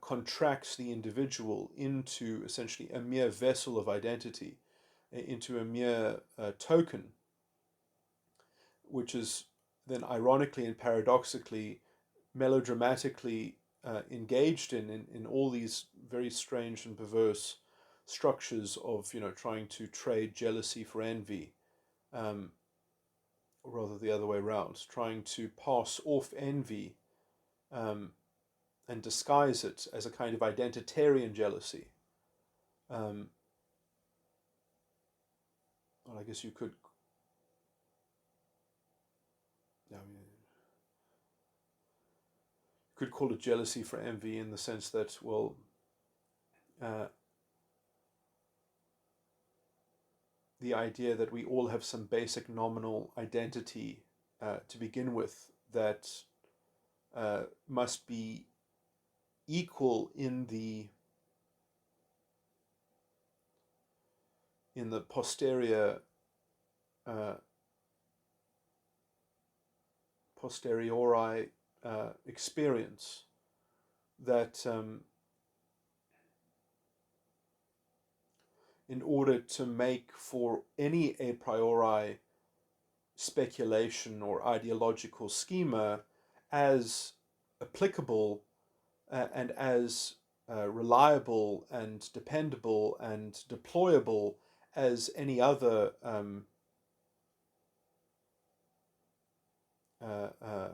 Speaker 1: contracts the individual into essentially a mere vessel of identity, into a mere token, which is then ironically and paradoxically, melodramatically engaged in all these very strange and perverse structures of, trying to trade jealousy for envy, um, or rather the other way around, trying to pass off envy, um, and disguise it as a kind of identitarian jealousy. Um, well, I guess you could could call it jealousy for envy, in the sense that, well, uh, the idea that we all have some basic nominal identity to begin with, that must be equal in the posterior uh, posteriori experience, that in order to make for any a priori speculation or ideological schema as applicable and as reliable and dependable and deployable as any other uh, uh,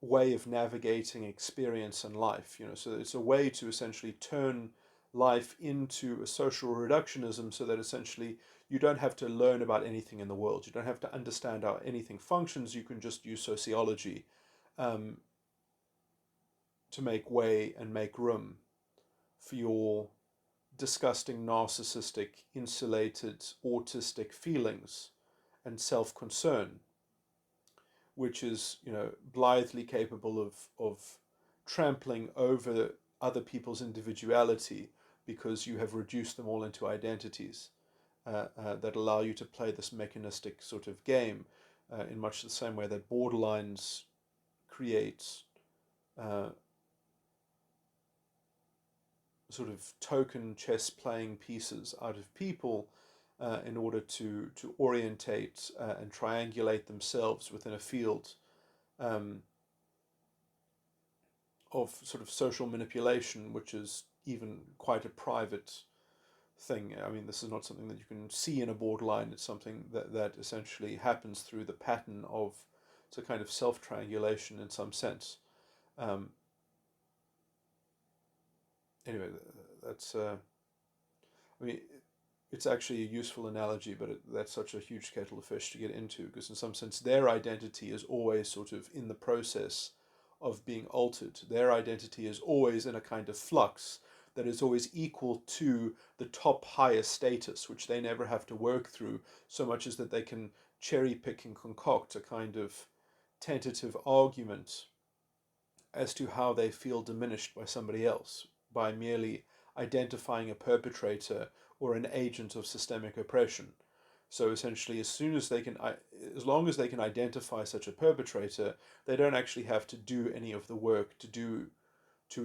Speaker 1: way of navigating experience and life. So it's a way to essentially turn life into a social reductionism, so that essentially you don't have to learn about anything in the world. You don't have to understand how anything functions. You can just use sociology um, to make way and make room for your disgusting, narcissistic, insulated, autistic feelings and self-concern, which is, blithely capable of trampling over other people's individuality, because you have reduced them all into identities that allow you to play this mechanistic sort of game, in much the same way that borderlines create uh, sort of token chess playing pieces out of people in order to orientate and triangulate themselves within a field um, of sort of social manipulation, which is even quite a private thing. I mean, this is not something that you can see in a borderline. It's something that essentially happens through the pattern of, it's a kind of self-triangulation in some sense. Um, anyway, that's, I mean, it's actually a useful analogy, but that's such a huge kettle of fish to get into, because in some sense their identity is always sort of in the process of being altered. Their identity is always in a kind of flux that is always equal to the top highest status, which they never have to work through, so much as that they can cherry pick and concoct a kind of tentative argument as to how they feel diminished by somebody else by merely identifying a perpetrator or an agent of systemic oppression. So essentially, as long as they can identify such a perpetrator, they don't actually have to do any of the work to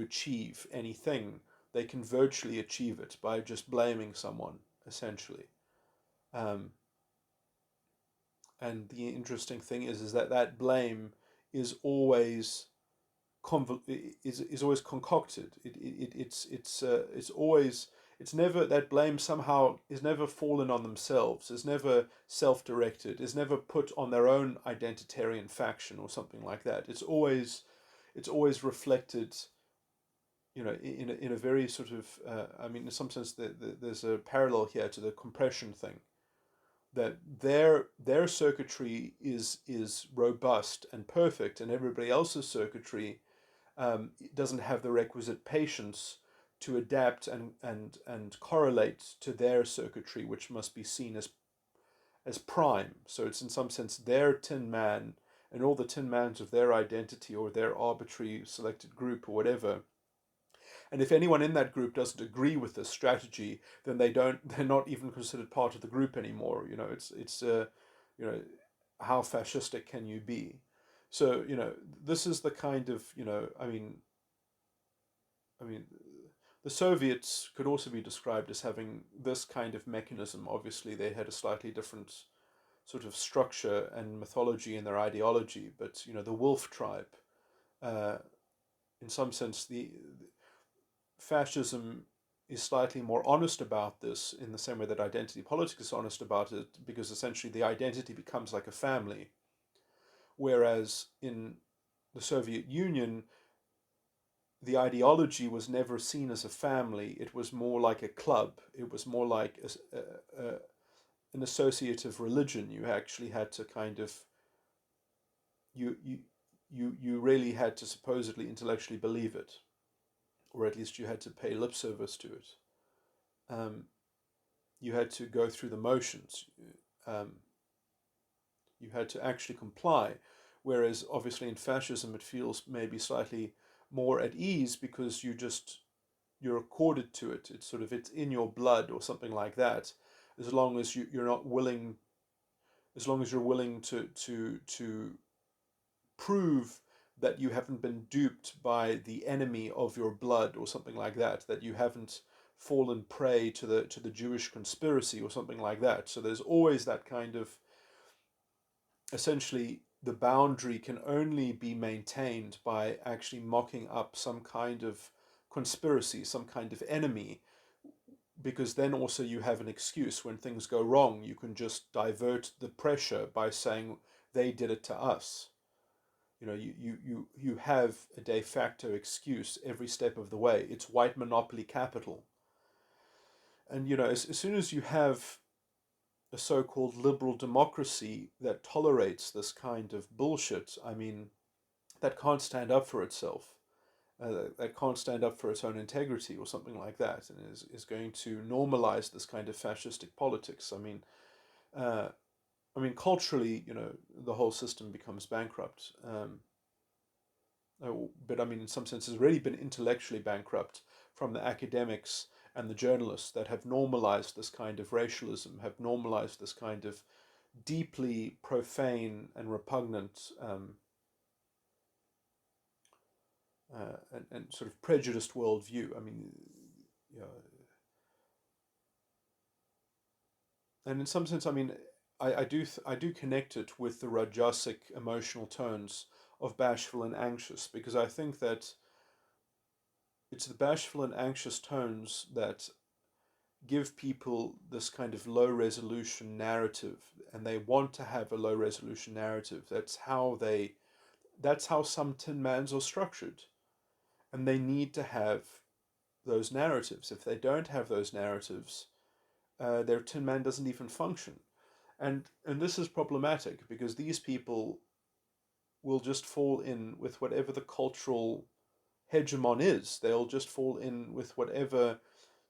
Speaker 1: achieve anything. They can virtually achieve it by just blaming someone, essentially. Um, and the interesting thing is that blame is always is always concocted. It's always, it's never, that blame somehow is never fallen on themselves, is never self-directed, is never put on their own identitarian faction or something like that. It's always reflected, in a very sort of I mean, in some sense, there's a parallel here to the compression thing, that their circuitry is robust and perfect, and everybody else's circuitry doesn't have the requisite patience to adapt and correlate to their circuitry, which must be seen as prime. So it's in some sense their tin man and all the tin mans of their identity or their arbitrary selected group or whatever. And if anyone in that group doesn't agree with this strategy, then they're not even considered part of the group anymore. It's how fascistic can you be? So, this is the kind of, I mean, the Soviets could also be described as having this kind of mechanism. Obviously, they had a slightly different sort of structure and mythology in their ideology, but the wolf tribe, uh, in some sense, the fascism is slightly more honest about this, in the same way that identity politics is honest about it, because essentially the identity becomes like a family, whereas in the Soviet Union, the ideology was never seen as a family. It was more like a club. It was more like an associative religion. You actually had to kind of, you you really had to supposedly intellectually believe it, or at least you had to pay lip service to it. Um, you had to go through the motions. Um, you had to actually comply. Whereas obviously in fascism it feels maybe slightly more at ease because you're accorded to it. It's sort of it's in your blood or something like that. As long as you're not willing, as long as you're willing to prove that you haven't been duped by the enemy of your blood or something like that, that you haven't fallen prey to the Jewish conspiracy or something like that. So there's always that kind of, essentially the boundary can only be maintained by actually mocking up some kind of conspiracy, some kind of enemy, because then also you have an excuse when things go wrong. You can just divert the pressure by saying they did it to us. You have a de facto excuse every step of the way. It's white monopoly capital. And as soon as you have a so-called liberal democracy that tolerates this kind of bullshit, I mean, that can't stand up for itself. That can't stand up for its own integrity or something like that, and is going to normalize this kind of fascistic politics. Culturally, the whole system becomes bankrupt. But I mean, in some sense, it's already been intellectually bankrupt from the academics and the journalists that have normalized this kind of racialism, have normalized this kind of deeply profane and repugnant and sort of prejudiced worldview. I mean, you know, and in some sense, I mean, I do connect it with the Rajasic emotional tones of bashful and anxious, because I think that it's the bashful and anxious tones that give people this kind of low resolution narrative, and they want to have a low resolution narrative. That's how some tin mans are structured, and they need to have those narratives. If they don't have those narratives, their tin man doesn't even function. And this is problematic because these people will just fall in with whatever the cultural hegemon is. They'll just fall in with whatever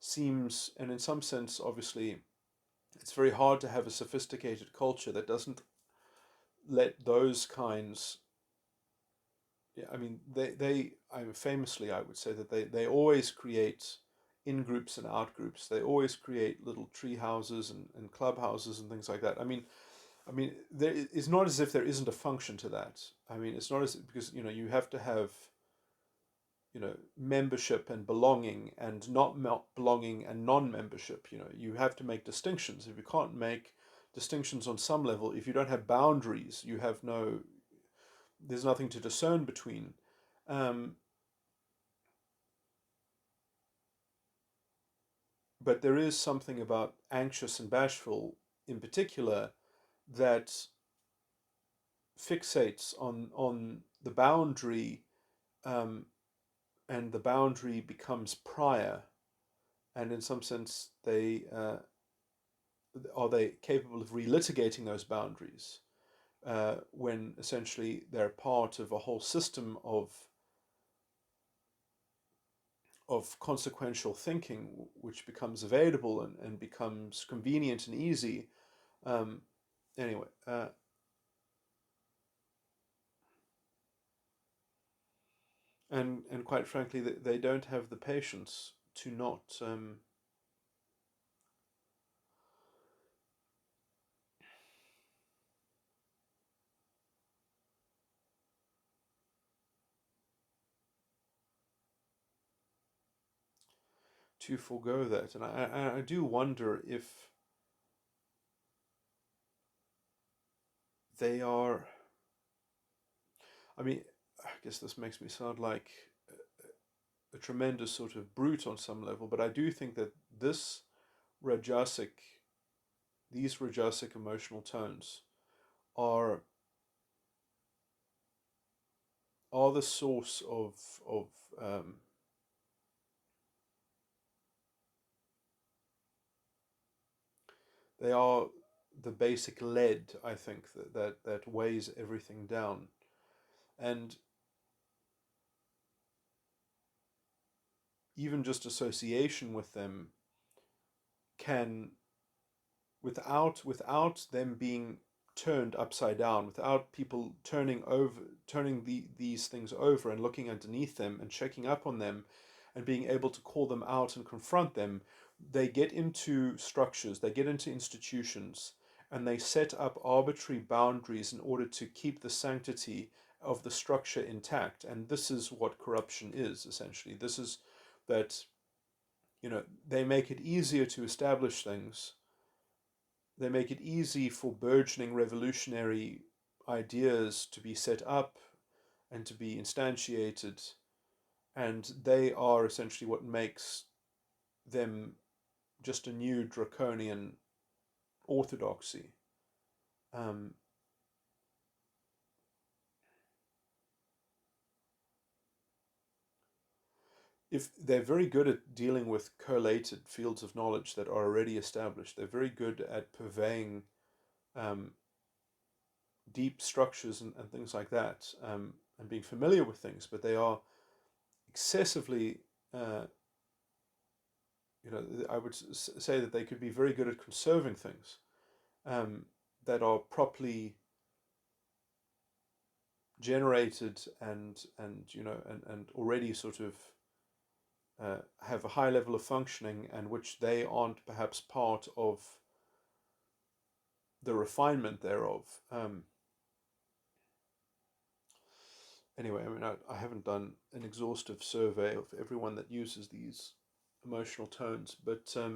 Speaker 1: seems, and in some sense, obviously, it's very hard to have a sophisticated culture that doesn't let those kinds. Yeah, I mean, famously, I would say that they always create in groups and out groups. They always create little tree houses and clubhouses and things like that. It's not as if there isn't a function to that. I mean, it's not as because you have to have membership and belonging and not belonging and non-membership. You have to make distinctions. If you can't make distinctions on some level, if you don't have boundaries, there's nothing to discern between. Um, but there is something about anxious and bashful in particular that fixates on the boundary, um, and the boundary becomes prior, and in some sense are they capable of relitigating those boundaries when essentially they're part of a whole system of consequential thinking, which becomes available and becomes convenient and easy. Um, anyway, and quite frankly, they don't have the patience to not. To forego that, and I do wonder if they are. I mean, I guess this makes me sound like a tremendous sort of brute on some level, but I do think that this Rajasic, these Rajasic emotional tones are are the source of um, they are the basic lead, I think, that weighs everything down. And even just association with them can, without them being turned upside down, without people turning these things over and looking underneath them and checking up on them and being able to call them out and confront them, they get into structures, they get into institutions, and they set up arbitrary boundaries in order to keep the sanctity of the structure intact. And this is what corruption is, essentially. This is that, they make it easier to establish things. They make it easy for burgeoning revolutionary ideas to be set up and to be instantiated, and they are essentially what makes them just a new draconian orthodoxy. Um, if they're very good at dealing with correlated fields of knowledge that are already established, they're very good at purveying um, deep structures and things like that, and being familiar with things, but they are excessively, uh, I would say that they could be very good at conserving things um, that are properly generated and already sort of have a high level of functioning, and which they aren't perhaps part of the refinement thereof. Anyway, I mean, I haven't done an exhaustive survey of everyone that uses these emotional tones, but I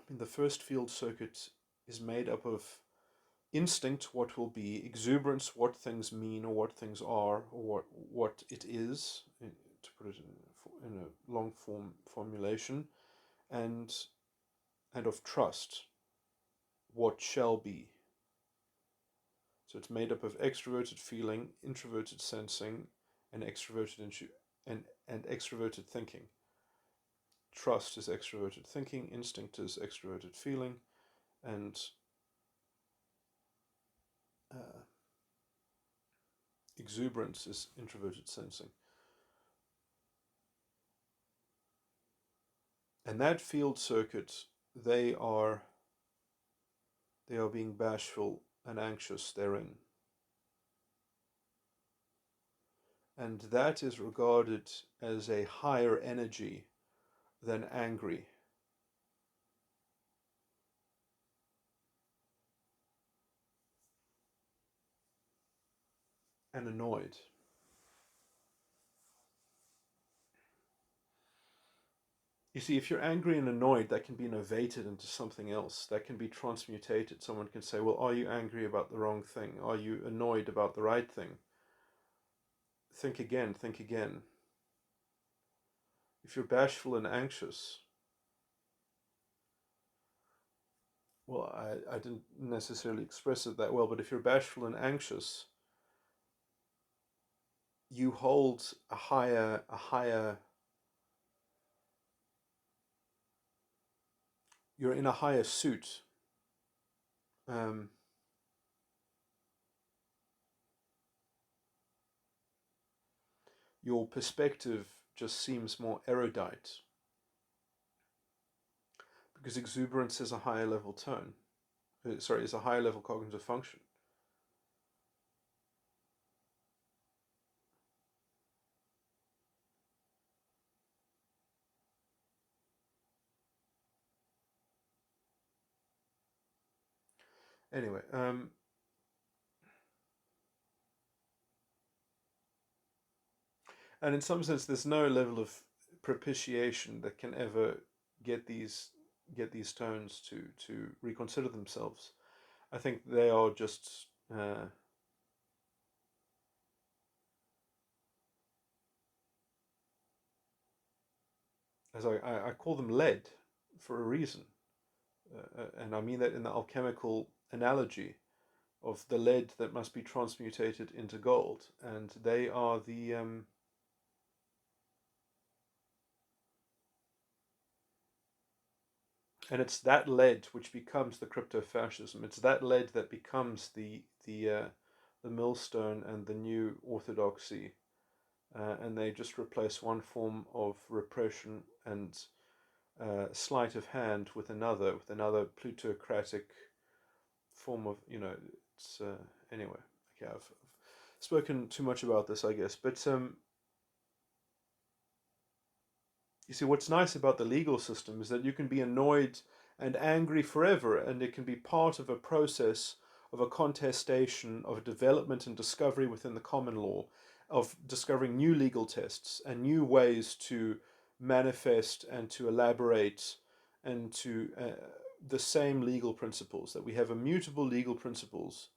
Speaker 1: mean, the first field circuit is made up of instinct, what will be; exuberance, what things mean or what things are, or what it is, to put it in a long form formulation, and of trust, what shall be. So it's made up of extroverted feeling, introverted sensing, and extroverted thinking. Trust is extroverted thinking, instinct is extroverted feeling, and uh, exuberance is introverted sensing. And that field circuit, they are being bashful and anxious therein. And that is regarded as a higher energy than angry. And annoyed. You see, if you're angry and annoyed, that can be novated into something else. That can be transmutated. Someone can say, well, are you angry about the wrong thing? Are you annoyed about the right thing? Think again, think again. If you're bashful and anxious, well, I didn't necessarily express it that well, but if you're bashful and anxious, you hold a higher, you're in a higher suit. Um, your perspective just seems more erudite because exuberance is a higher level tone. Sorry, is a higher level cognitive function. Anyway, and in some sense, there's no level of propitiation that can ever get these tones to reconsider themselves. I think they are just as I call them lead for a reason, and I mean that in the alchemical analogy of the lead that must be transmutated into gold, and they are And it's that lead which becomes the crypto-fascism. It's that lead that becomes the millstone and the new orthodoxy, and they just replace one form of repression and sleight of hand with another plutocratic form of, it's anyway. Okay, I've spoken too much about this, I guess, but you see, what's nice about the legal system is that you can be annoyed and angry forever, and it can be part of a process of a contestation, of a development and discovery within the common law, of discovering new legal tests and new ways to manifest and to elaborate and to the same legal principles, that we have immutable legal principles,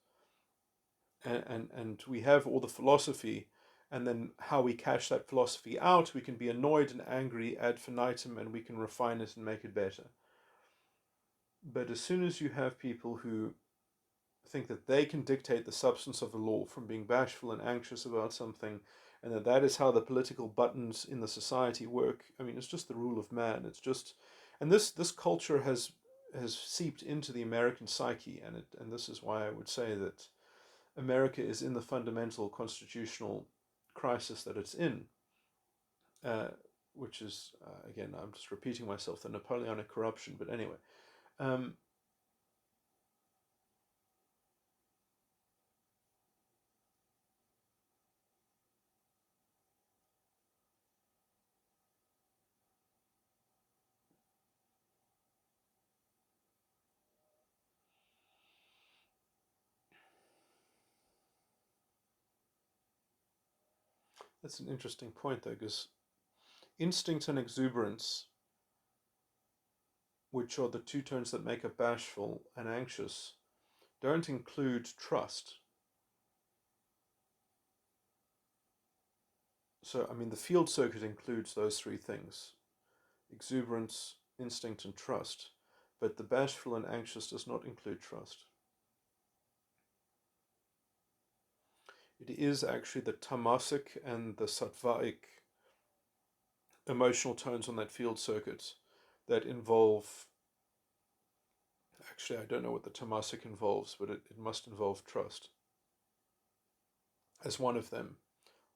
Speaker 1: and we have all the philosophy, and then how we cash that philosophy out, we can be annoyed and angry ad infinitum, and we can refine it and make it better. But as soon as you have people who think that they can dictate the substance of the law from being bashful and anxious about something, and that is how the political buttons in the society work, I mean, it's just the rule of man. It's just, and this culture has seeped into the American psyche, and this is why I would say that America is in the fundamental constitutional crisis that it's in, uh, which is, again, I'm just repeating myself, the Napoleonic corruption. But anyway, um, that's an interesting point, though, because instinct and exuberance, which are the two tones that make up bashful and anxious, don't include trust. So, I mean, the field circuit includes those three things: exuberance, instinct, and trust. But the bashful and anxious does not include trust. It is actually the tamasic and the sattvaic emotional tones on that field circuit that involve. Actually, I don't know what the tamasic involves, but it must involve trust as one of them.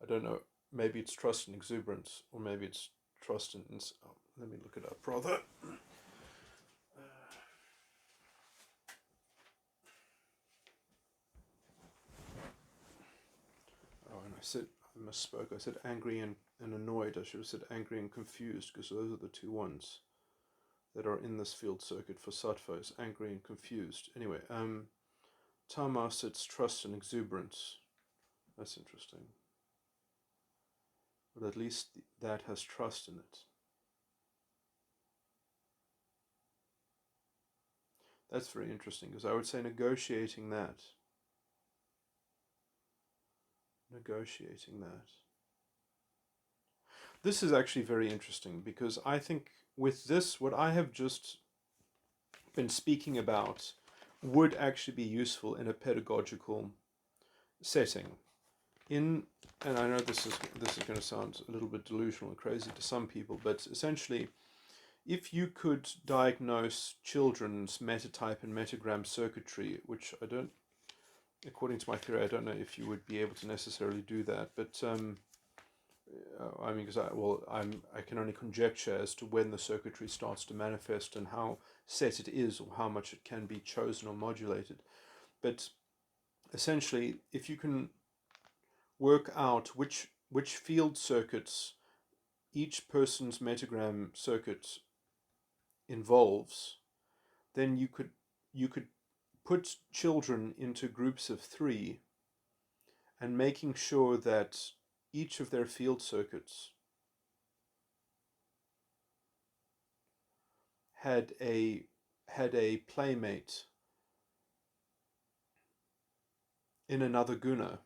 Speaker 1: I don't know. Maybe it's trust and exuberance, or maybe it's trust and. Oh, let me look it up, rather. Oh, and I misspoke. I said angry and annoyed. I should have said angry and confused, because those are the two ones that are in this field circuit for sattvas: angry and confused. Anyway, tamas, it's trust and exuberance. That's interesting. But at least that has trust in it. That's very interesting, because I would say negotiating that. Negotiating that. This is actually very interesting, because I think with this, what I have just been speaking about would actually be useful in a pedagogical setting. And I know this is going to sound a little bit delusional and crazy to some people, but essentially, if you could diagnose children's metatype and metagram circuitry, which I don't, according to my theory, I don't know if you would be able to necessarily do that, but I mean, because I can only conjecture as to when the circuitry starts to manifest and how set it is, or how much it can be chosen or modulated. But essentially, if you can work out which field circuits each person's metagram circuit involves, then you could put children into groups of three, and making sure that each of their field circuits had a playmate in another guna.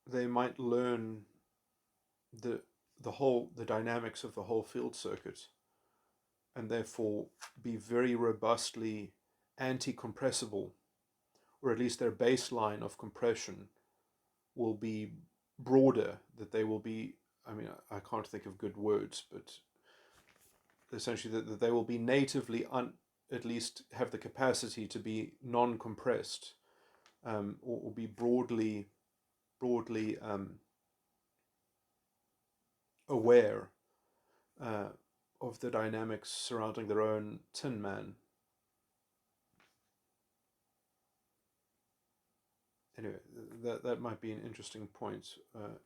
Speaker 1: They might learn the the dynamics of the whole field circuit, and therefore be very robustly anti-compressible, or at least their baseline of compression will be broader, that they will be, I mean, I can't think of good words, but essentially that they will be natively, at least have the capacity to be non-compressed, or be broadly aware uh, of the dynamics surrounding their own Tin Man. Anyway, that might be an interesting point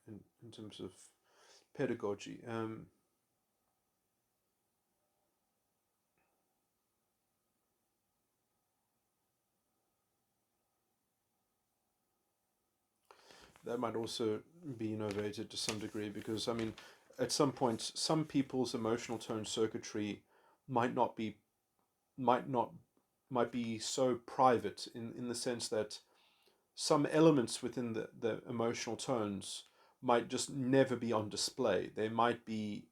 Speaker 1: in terms of pedagogy. That might also be innovated to some degree, because I mean, at some point, some people's emotional tone circuitry might not be might not might be so private, in the sense that some elements within the emotional tones might just never be on display. They might be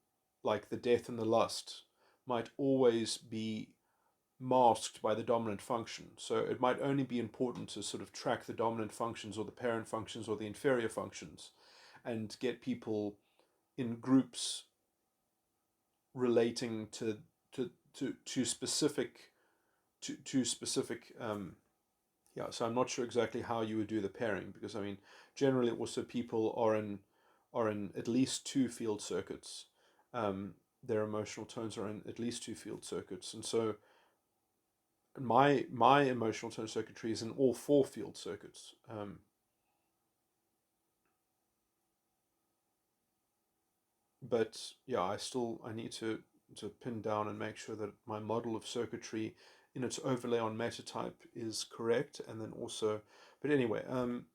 Speaker 1: like the death and the lust, might always be masked by the dominant function. So it might only be important to sort of track the dominant functions or the parent functions or the inferior functions, and get people in groups relating to specific to specific yeah. So I'm not sure exactly how you would do the pairing, because I mean, generally also people are in at least two field circuits. Um, their emotional tones are in at least two field circuits, and so my emotional tone circuitry is in all four field circuits. But yeah, I need to pin down and make sure that my model of circuitry in its overlay on metatype is correct, and then also, but anyway, and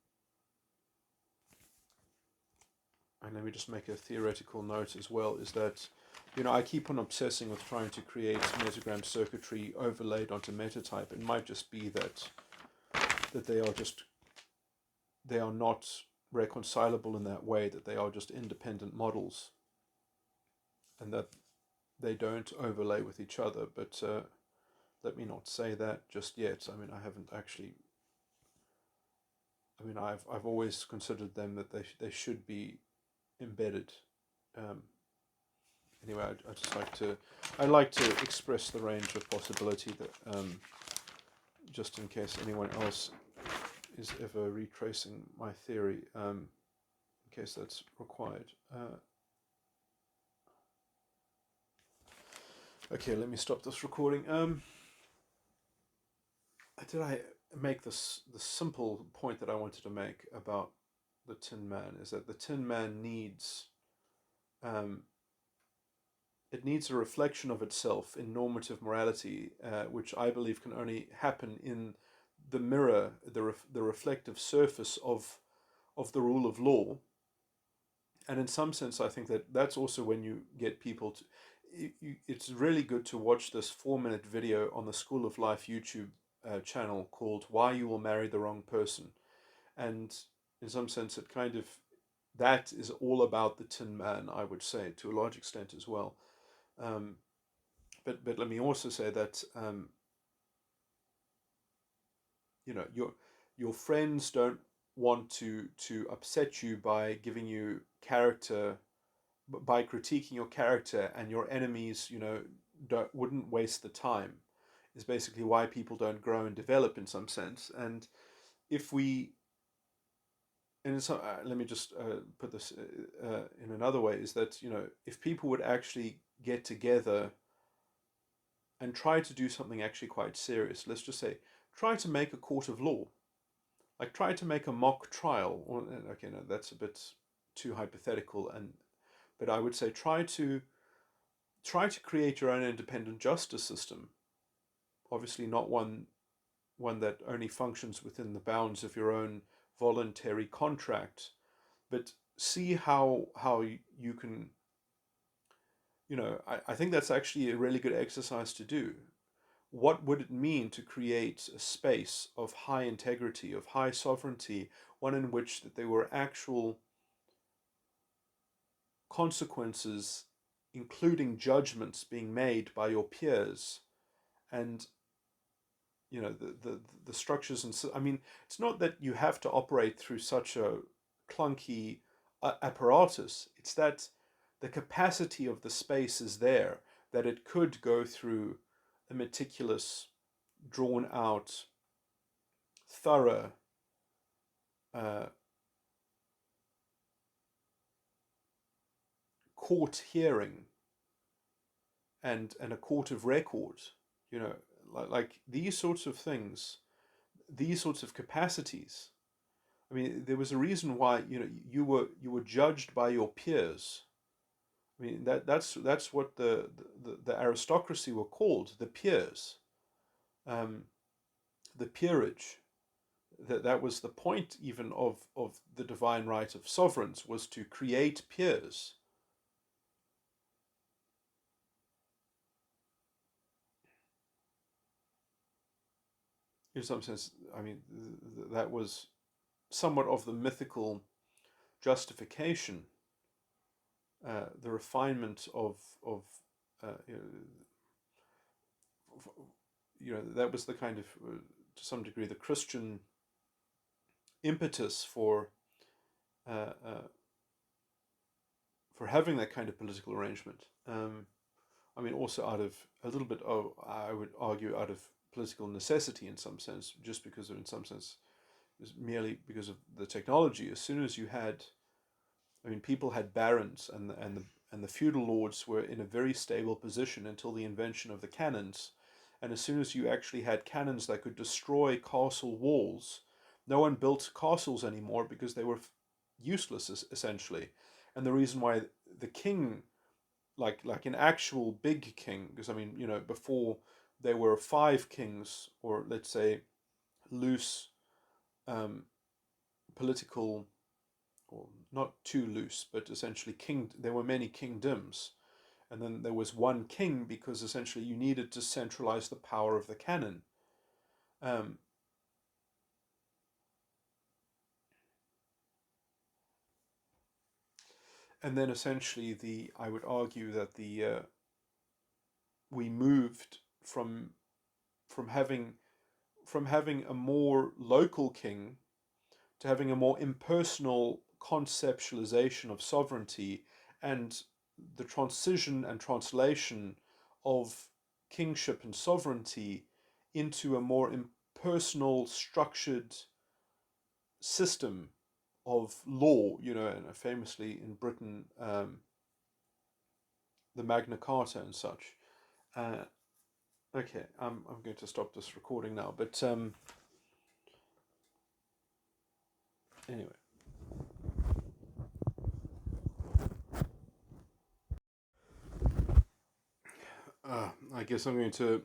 Speaker 1: let me just make a theoretical note as well, is that, you know, I keep on obsessing with trying to create metagram circuitry overlaid onto metatype. It might just be that they are not reconcilable in that way, that they are just independent models, and that they don't overlay with each other. But let me not say that just yet. I mean, I haven't actually. I mean, I've always considered them that they should be embedded. Um, anyway, I just like to express the range of possibility, that just in case anyone else is ever retracing my theory, in case that's required. Okay, let me stop this recording. Did I make the simple point that I wanted to make about the Tin Man, is that the Tin Man needs um, it needs a reflection of itself in normative morality, which I believe can only happen in the mirror, the reflective surface of the rule of law. And in some sense, I think that that's also when you get people to. It's really good to watch this 4-minute video on the School of Life YouTube channel called "Why You Will Marry the Wrong Person," and in some sense, it kind of that is all about the Tin Man, I would say, to a large extent as well. Um, but let me also say that you know, your friends don't want to upset you by giving you character, by critiquing your character, and your enemies, you know, wouldn't waste the time. Is basically why people don't grow and develop in some sense. And if we and so let me just put this in another way, is that, you know, if people would actually get together and try to do something actually quite serious, let's just say try to make a court of law, like try to make a mock trial, or okay, no, that's a bit too hypothetical, and but I would say try to create your own independent justice system. Obviously, not one that only functions within the bounds of your own voluntary contract, but see how you can. You know, I think that's actually a really good exercise to do. What would it mean to create a space of high integrity, of high sovereignty, one in which that there were actual consequences, including judgments being made by your peers, and you know the structures, and I mean, it's not that you have to operate through such a clunky apparatus. It's that the capacity of the space is there, that it could go through a meticulous, drawn out, thorough, uh, court hearing and a court of record, you know, like these sorts of things, these sorts of capacities. I mean, there was a reason why, you know, you were judged by your peers. I mean, that's what the aristocracy were called, the peers, um, the peerage. That was the point even of the divine right of sovereigns, was to create peers. In some sense, I mean, that was somewhat of the mythical justification, the refinement of you know, that was the kind of, to some degree, the Christian impetus uh, uh, for having that kind of political arrangement. I mean, also out of a little bit of, I would argue, out of political necessity in some sense, just because of, in some sense, merely because of the technology. As soon as you had, I mean, people had barons, and the feudal lords were in a very stable position until the invention of the cannons. And as soon as you actually had cannons that could destroy castle walls, no one built castles anymore because they were useless essentially. And the reason why the king, like an actual big king, because I mean, you know, before there were five kings, or let's say loose, um, political, or not too loose, but essentially there were many kingdoms, and then there was one king because essentially you needed to centralize the power of the cannon. Um, and then essentially I would argue that we moved from having from having a more local king to having a more impersonal conceptualization of sovereignty, and the transition and translation of kingship and sovereignty into a more impersonal, structured system of law, you know, and famously in Britain, the Magna Carta and such. Uh, okay, I'm going to stop this recording now, but anyway. I guess I'm going to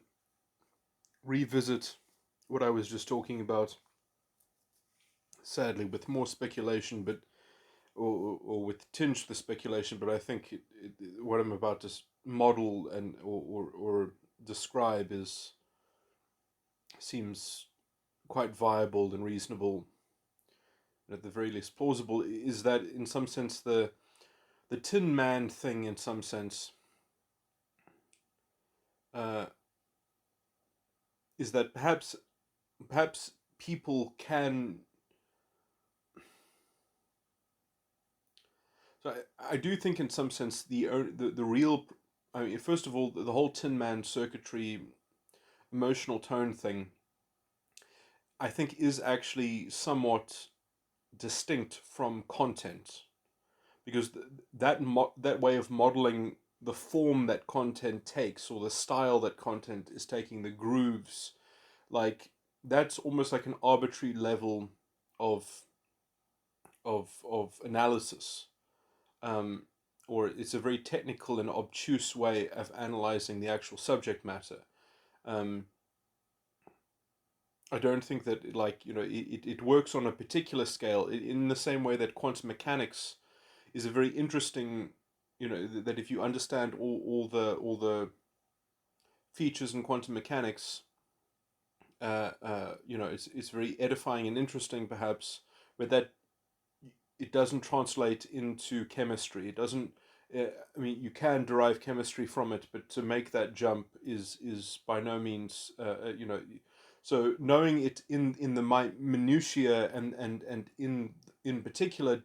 Speaker 1: revisit what I was just talking about, sadly, with more speculation, but or with tinge the speculation. But I think what I'm about to model and or describe is seems quite viable and reasonable, and at the very least plausible. Is that in some sense the Tin Man thing? In some sense, uh, is that perhaps people can. So I do think, in some sense, the real. I mean, first of all, the whole Tin Man circuitry, emotional tone thing, I think, is actually somewhat distinct from content, because that way of modeling the form that content takes, or the style that content is taking, the grooves, like that's almost like an arbitrary level of of analysis, um, or it's a very technical and obtuse way of analyzing the actual subject matter. Um, I don't think that, like, you know, it works on a particular scale in the same way that quantum mechanics is a very interesting, you know, that if you understand all the features in quantum mechanics, you know, it's very edifying and interesting perhaps, but that it doesn't translate into chemistry. It doesn't. I mean, you can derive chemistry from it, but to make that jump is by no means, you know. So knowing it in the minutiae and in particular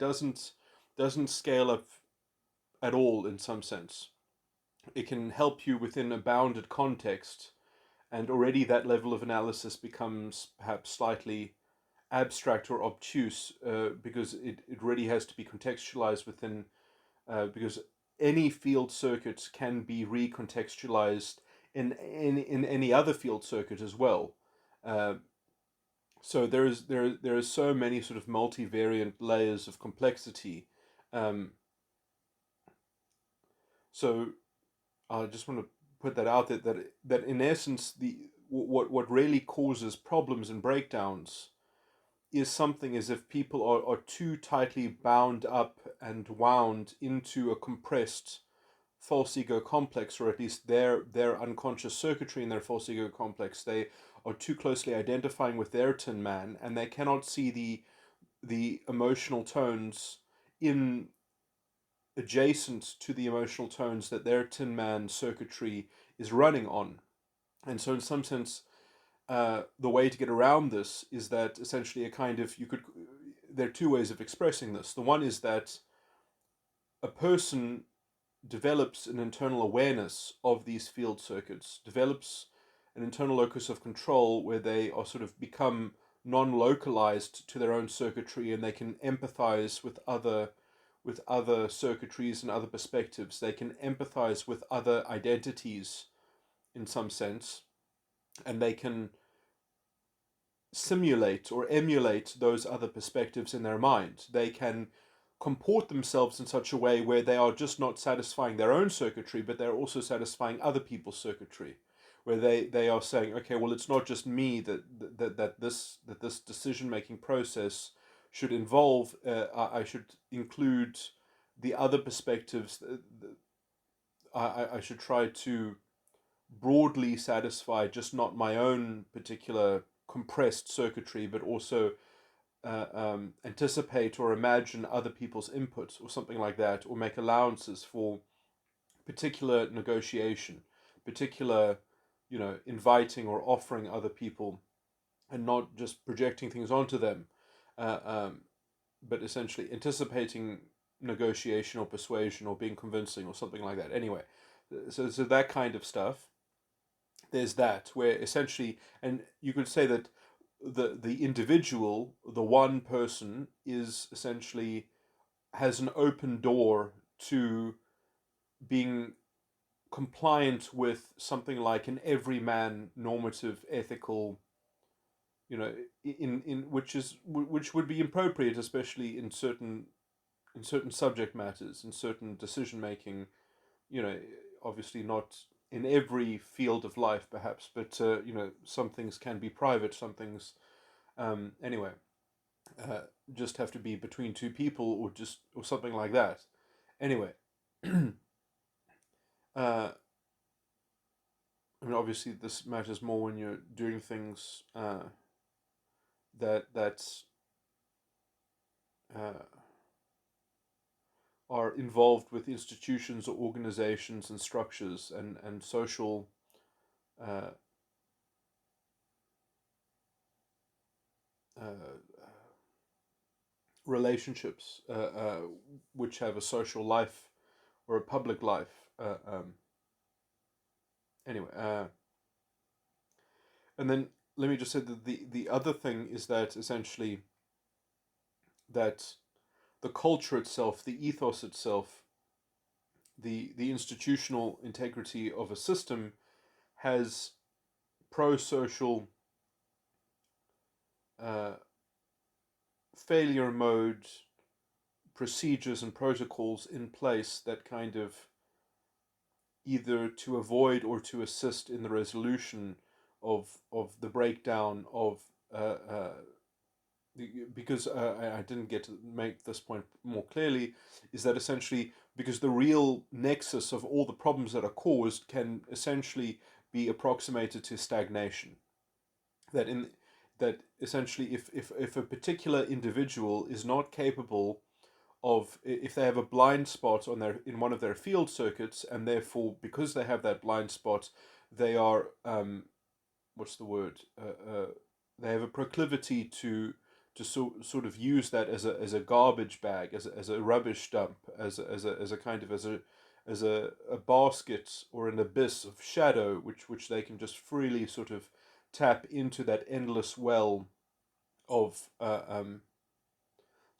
Speaker 1: doesn't scale up at all in some sense. It can help you within a bounded context, and already that level of analysis becomes perhaps slightly abstract or obtuse, because it really has to be contextualized within, because any field circuit can be recontextualized in any other field circuit as well. Uh, so there is so many sort of multivariant layers of complexity. Um, so I just want to put that out there, that in essence the what really causes problems and breakdowns is something as if people are too tightly bound up and wound into a compressed false ego complex, or at least their unconscious circuitry in their false ego complex. They are too closely identifying with their tin man, and they cannot see the emotional tones in adjacent to the emotional tones that their tin man circuitry is running on. And so in some sense, the way to get around this is that essentially a kind of, there are two ways of expressing this. The one is that a person develops an internal awareness of these field circuits, develops an internal locus of control where they are sort of become non-localized to their own circuitry, and they can empathize with other circuitries and other perspectives. They can empathize with other identities in some sense, and they can simulate or emulate those other perspectives in their mind. They can comport themselves in such a way where they are just not satisfying their own circuitry, but they're also satisfying other people's circuitry, where they are saying, okay, well, it's not just me that this decision making process should involve. I should include the other perspectives. I should try to broadly satisfy just not my own particular compressed circuitry, but also anticipate or imagine other people's inputs or something like that, or make allowances for particular negotiation, particular, inviting or offering other people, and not just projecting things onto them, uh, um, but essentially anticipating negotiation or persuasion or being convincing or something like that. Anyway, so that kind of stuff. There's that where essentially, and you could say that the individual, the one person, is essentially has an open door to being compliant with something like an everyman normative ethical, in which would be appropriate, especially in certain subject matters, in certain decision making, you know obviously not in every field of life perhaps, but some things can be private, some things, anyway, uh, just have to be between two people, or something like that. Anyway, uh, I mean, obviously, this matters more when you're doing things that uh, are involved with institutions or organizations and structures and social uh, uh, relationships, which have a social life or a public life. Anyway, and then let me just say that the other thing is that essentially that the culture itself, the ethos itself, the institutional integrity of a system has pro-social uh, failure mode procedures and protocols in place that kind of either to avoid or to assist in the resolution of the breakdown of because I didn't get to make this point more clearly, is that essentially because the real nexus of all the problems that are caused can essentially be approximated to stagnation. That in that essentially if a particular individual is not capable of, if they have a blind spot on their in one of their field circuits, and therefore because they have that blind spot, they are what's the word they have a proclivity to sort of use that as a garbage bag, as a rubbish dump, as a kind of as a basket or an abyss of shadow, which they can just freely sort of tap into that endless well of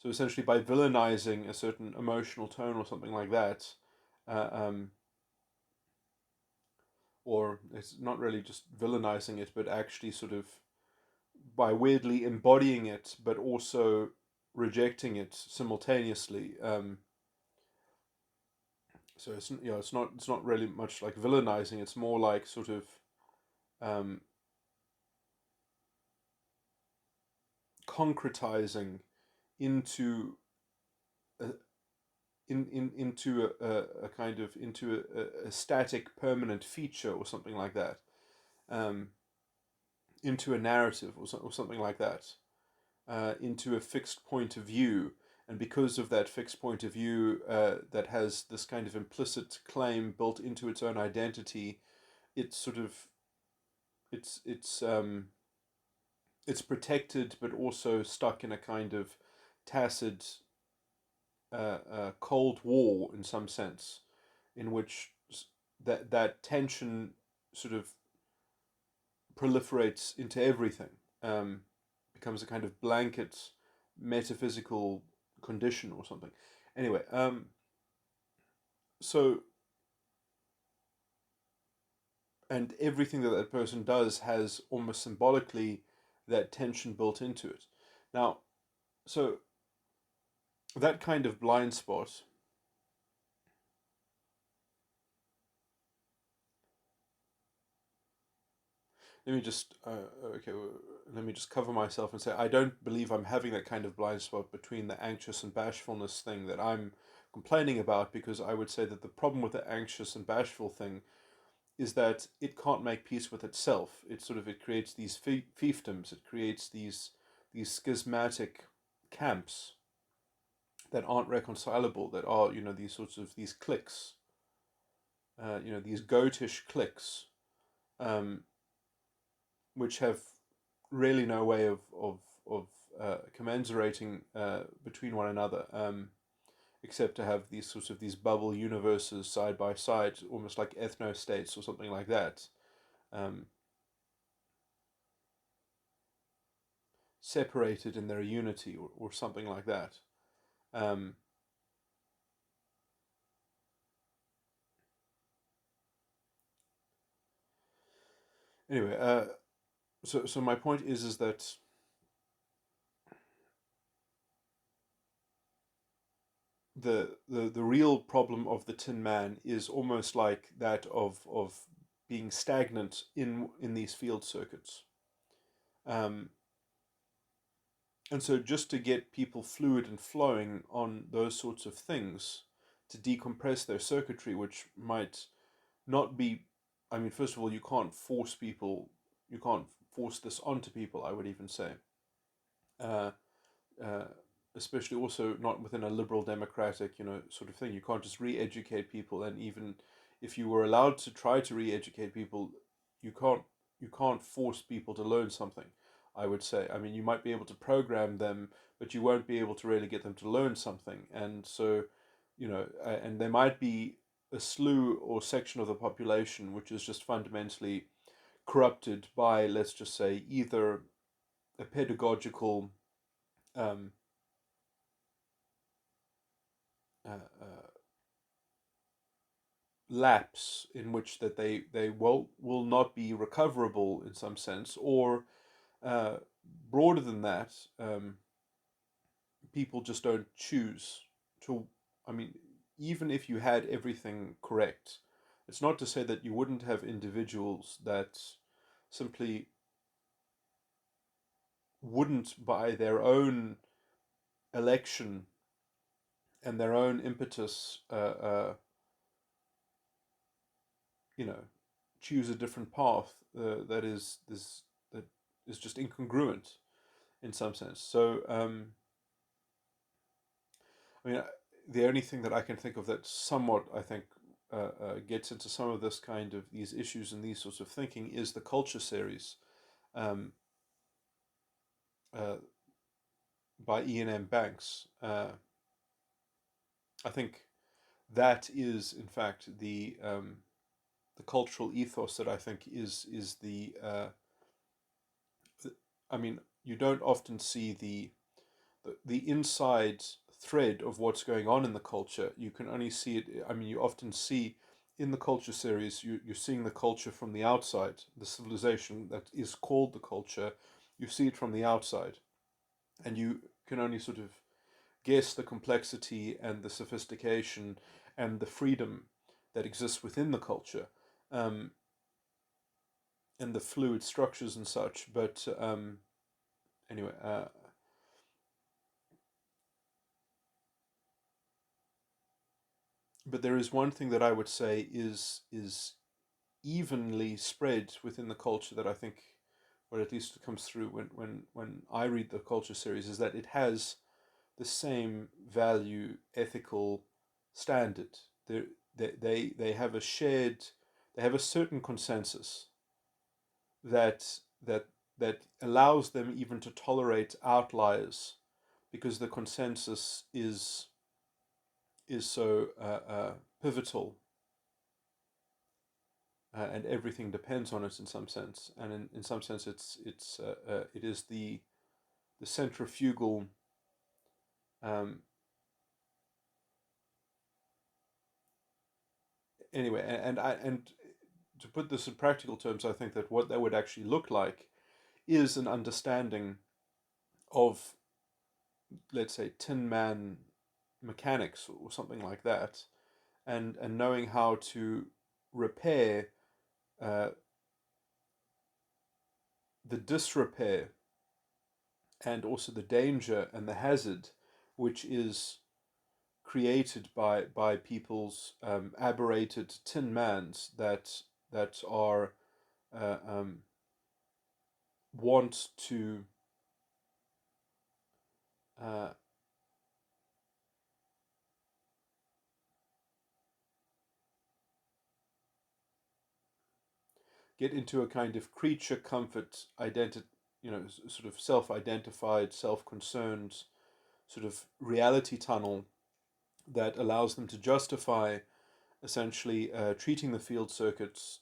Speaker 1: so essentially by villainizing a certain emotional tone or something like that, uh, um, or it's not really just villainizing it, but actually sort of by weirdly embodying it, but also rejecting it simultaneously. So it's it's not really much like villainizing. It's more like sort of um, concretizing into a, into a kind of into a static permanent feature or something like that, um, into a narrative or something like that, into a fixed point of view. And because of that fixed point of view that has this kind of implicit claim built into its own identity, it's sort of it's it's um, it's protected, but also stuck in a kind of tacit Cold War in some sense, in which that tension sort of proliferates into everything, um, becomes a kind of blanket metaphysical condition or something. Anyway, so and everything that that person does has almost symbolically that tension built into it. Now, so that kind of blind spot. Let me just okay. Let me just cover myself and say I don't believe I'm having that kind of blind spot between the anxious and bashfulness thing that I'm complaining about, because I would say that the problem with the anxious and bashful thing is that it can't make peace with itself. It creates these fiefdoms. It creates these schismatic camps that aren't reconcilable. That are these sorts of these cliques. These goatish cliques, um, which have really no way of commensurating between one another, except to have these sorts of these bubble universes side by side, almost like ethno states or something like that, um, separated in their unity or something like that. Um, anyway, so my point is that the real problem of the Tin Man is almost like that of being stagnant in these field circuits. Um, And so, just to get people fluid and flowing on those sorts of things, to decompress their circuitry, which might not be, I mean, first of all, you can't force this onto people, I would even say. Uh, uh, Especially also not within a liberal democratic, sort of thing. You can't just re-educate people, and even if you were allowed to try to re-educate people, you can't you can't force people to learn something. I would say. I mean, you might be able to program them, but you won't be able to really get them to learn something. And so, and there might be a slew or section of the population which is just fundamentally corrupted by, let's just say, either a pedagogical um, uh, lapse in which that they will not be recoverable in some sense, or uh, broader than that, people just don't choose to. I mean, even if you had everything correct, it's not to say that you wouldn't have individuals that simply wouldn't, by their own election and their own impetus, you know, choose a different path that is just incongruent in some sense. So, I mean, the only thing that I can think of that somewhat, I think, gets into some of this kind of these issues and these sorts of thinking is the culture series. Um, uh, by Ian M. Banks. I think that is, in fact, the cultural ethos that I think is I mean, you don't often see the inside thread of what's going on in the culture. You can only see it. I mean, you often see in the culture series, you're seeing the culture from the outside, the civilization that is called the culture. You see it from the outside, and you can only sort of guess the complexity and the sophistication and the freedom that exists within the culture, um, and the fluid structures and such. But anyway, but there is one thing that I would say is evenly spread within the culture that I think, or at least it comes through when I read the culture series, is that it has the same value ethical standard. They have a shared, they have a certain consensus that that that allows them even to tolerate outliers, because the consensus is so pivotal, and everything depends on it in some sense. And in some sense, it is the centrifugal, um, anyway. And to put this in practical terms, I think that what that would actually look like is an understanding of, let's say, Tin Man mechanics or something like that, and knowing how to repair uh, the disrepair and also the danger and the hazard which is created by people's aberrated tin mans that are um, want to uh, get into a kind of creature comfort identity, sort of self-identified, self-concerned sort of reality tunnel that allows them to justify essentially treating the field circuits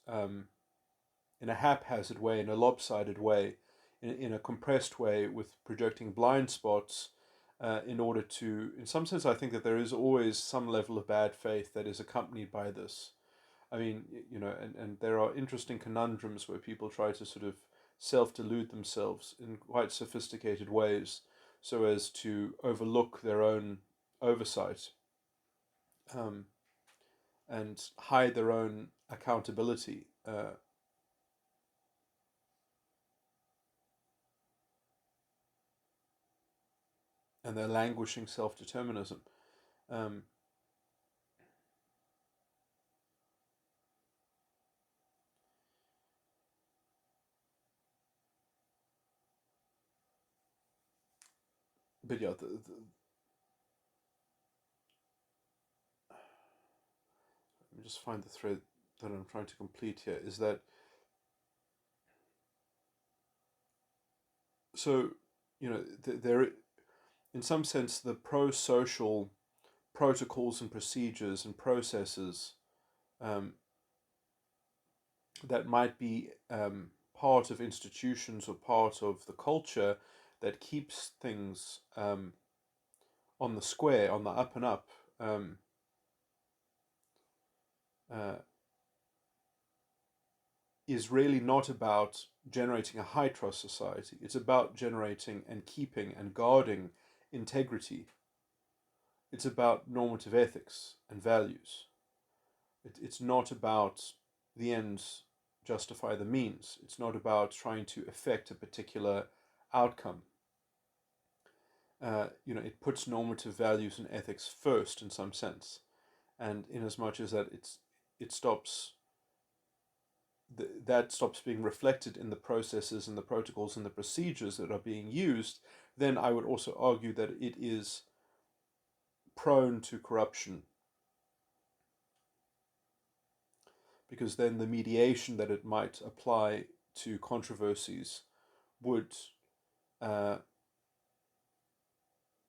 Speaker 1: in a haphazard way, in a lopsided way, in a compressed way, with projecting blind spots, in order to, in some sense, I think that there is always some level of bad faith that is accompanied by this. I mean, and there are interesting conundrums where people try to sort of self delude themselves in quite sophisticated ways so as to overlook their own oversight, um, and hide their own accountability, and their languishing self determinism. Um, but yeah, let me just find the thread that I'm trying to complete here. Is that so? There, in some sense, the pro-social protocols and procedures and processes, um, that might be part of institutions or part of the culture that keeps things on the square, on the up and up. Um, uh, is really not about generating a high trust society. It's about generating and keeping and guarding integrity. It's about normative ethics and values. It's not about the ends justify the means. It's not about trying to affect a particular outcome. It puts normative values and ethics first in some sense, and in as much as that it stops that stops being reflected in the processes and the protocols and the procedures that are being used, then I would also argue that it is prone to corruption, because then the mediation that it might apply to controversies would uh,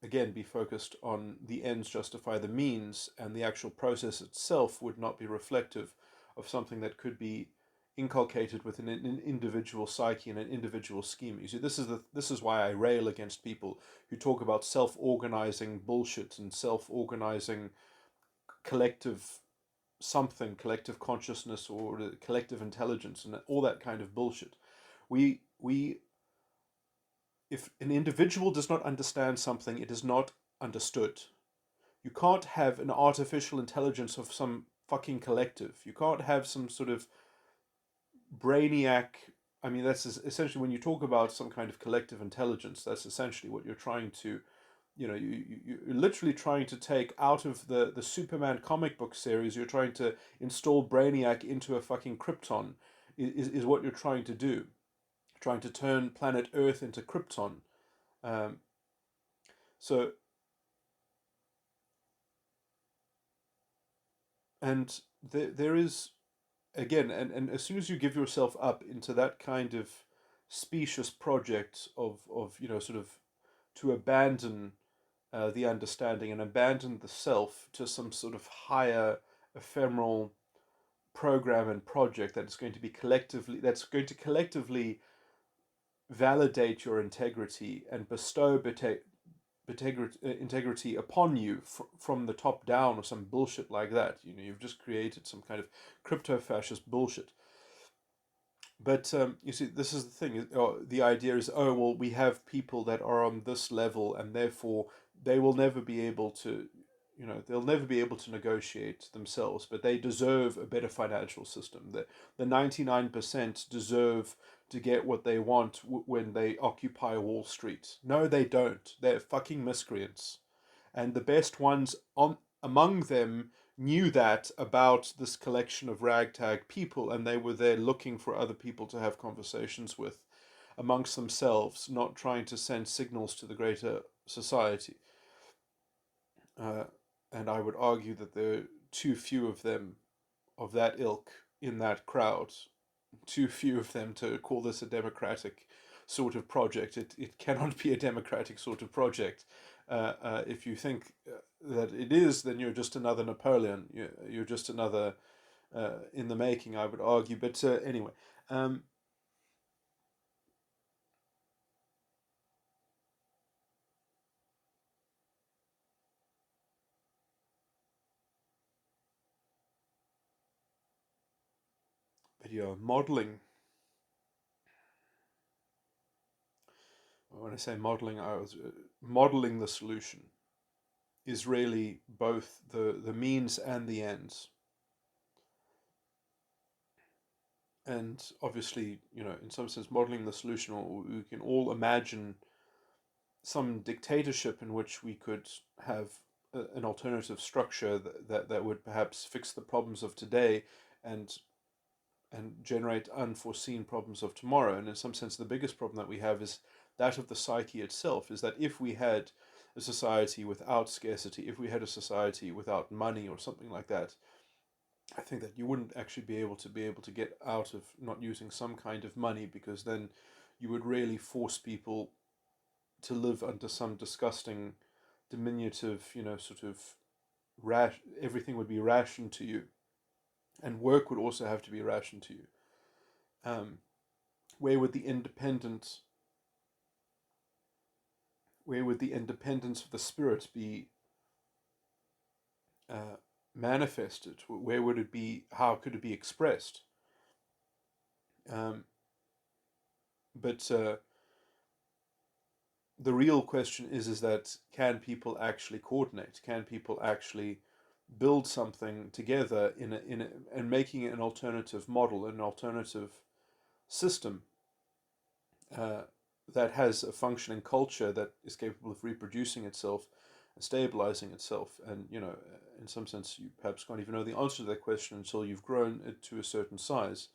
Speaker 1: again be focused on the ends justify the means, and the actual process itself would not be reflective of something that could be inculcated within an individual psyche and an individual schema. You see, this is why I rail against people who talk about self-organizing bullshit and self-organizing collective something, collective consciousness or collective intelligence and all that kind of bullshit. We If an individual does not understand something, it is not understood. You can't have an artificial intelligence of some fucking collective. You can't have some sort of brainiac. I mean, that's essentially when you talk about some kind of collective intelligence, that's essentially what you're trying to, you're literally trying to take out of the Superman comic book series, you're trying to install Brainiac into a fucking Krypton, is what you're trying to do. Trying to turn planet Earth into Krypton. Um, so, and there is, again, and as soon as you give yourself up into that kind of specious project of sort of to abandon the understanding and abandon the self to some sort of higher ephemeral program and project that is going to be collectively validate your integrity and bestow integrity upon you from the top down or some bullshit like that. You've just created some kind of crypto-fascist bullshit. But you see, this is the thing. The idea is, oh well, we have people that are on this level, and therefore they will never be able to, they'll never be able to negotiate themselves. But they deserve a better financial system. The 99% deserve to get what they want when they occupy Wall Street. No, they don't. They're fucking miscreants, and the best ones on among them knew that about this collection of ragtag people, and they were there looking for other people to have conversations with amongst themselves, not trying to send signals to the greater society. Uh, and I would argue that there are too few of them of that ilk in that crowd, too few of them to call this a democratic sort of project. It cannot be a democratic sort of project. If you think that it is, then you're just another Napoleon. You're just another in the making, I would argue. But anyway, video modeling. When I say modeling, I was modeling the solution is really both the means and the ends. And obviously, in some sense, modeling the solution, or we can all imagine some dictatorship in which we could have an alternative structure that would perhaps fix the problems of today and generate unforeseen problems of tomorrow. And in some sense, the biggest problem that we have is that of the psyche itself, is that if we had a society without scarcity, if we had a society without money or something like that, I think that you wouldn't actually be able to get out of not using some kind of money, because then you would really force people to live under some disgusting, diminutive, sort of everything would be rationed to you, and work would also have to be rationed to you. Um, where would the independent, where would the independence of the spirit be uh, manifested? Where would it be? How could it be expressed? Um, but the real question is that can people actually coordinate? Can people actually build something together and making it an alternative model, an alternative system uh, that has a functioning culture that is capable of reproducing itself and stabilizing itself? And in some sense, you perhaps can't even know the answer to that question until you've grown it to a certain size.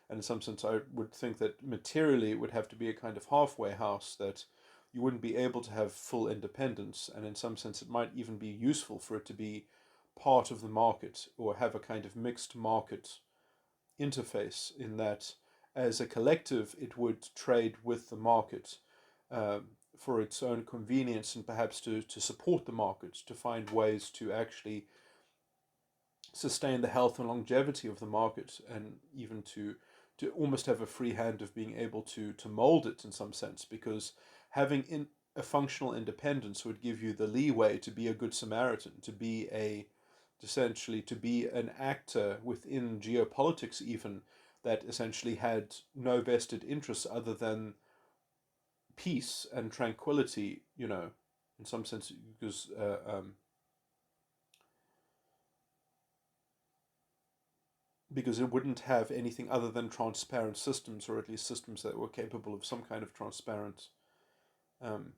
Speaker 1: And in some sense, I would think that materially it would have to be a kind of halfway house, that you wouldn't be able to have full independence. And in some sense, it might even be useful for it to be part of the market, or have a kind of mixed market interface, in that as a collective it would trade with the market, for its own convenience and perhaps to support the market, to find ways to actually sustain the health and longevity of the market, and even to almost have a free hand of being able to mold it in some sense, because having a functional independence would give you the leeway to be a good Samaritan, to be a essentially to be an actor within geopolitics even, that essentially had no vested interests other than peace and tranquility, in some sense, because it wouldn't have anything other than transparent systems, or at least systems that were capable of some kind of transparent. Um,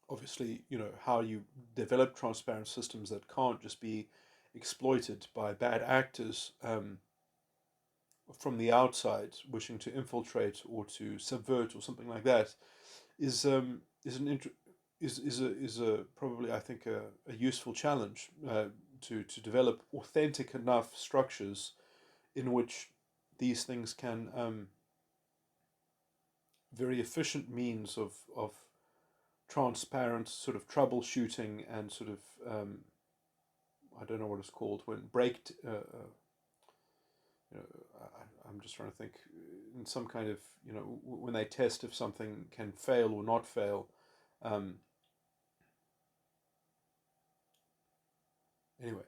Speaker 1: Obviously, how you develop transparent systems that can't just be exploited by bad actors from the outside, wishing to infiltrate or to subvert or something like that, is an int- is a probably, I think, a useful challenge to develop authentic enough structures in which these things can very efficient means of transparent sort of troubleshooting and sort of I don't know what it's called when I'm just trying to think in some kind of when they test if something can fail or not fail. Um, anyway,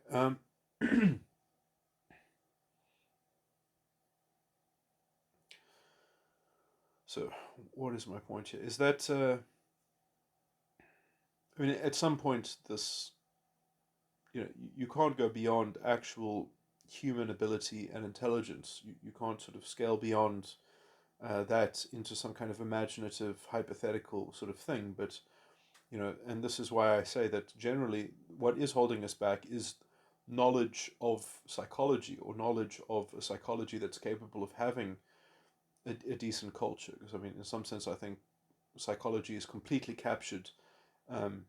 Speaker 1: so what is my point here? Is that I mean, at some point, this you can't go beyond actual human ability and intelligence. You can't sort of scale beyond that into some kind of imaginative, hypothetical sort of thing. But and this is why I say that generally, what is holding us back is knowledge of psychology, or knowledge of a psychology that's capable of having a decent culture. Because I mean, in some sense, I think psychology is completely captured um,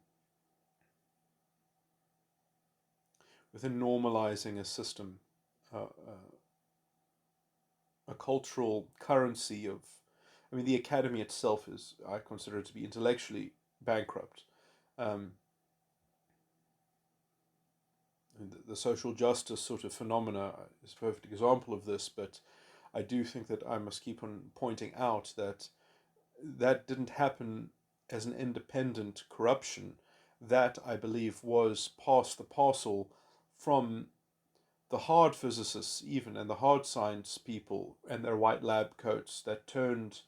Speaker 1: within normalizing a system, a cultural currency of. I mean, the academy itself is, I consider it to be intellectually bankrupt. Um, the social justice sort of phenomena is a perfect example of this, but I do think that I must keep on pointing out that that didn't happen as an independent corruption. That, I believe, was past the parcel from the hard physicists, even, and the hard science people and their white lab coats that turned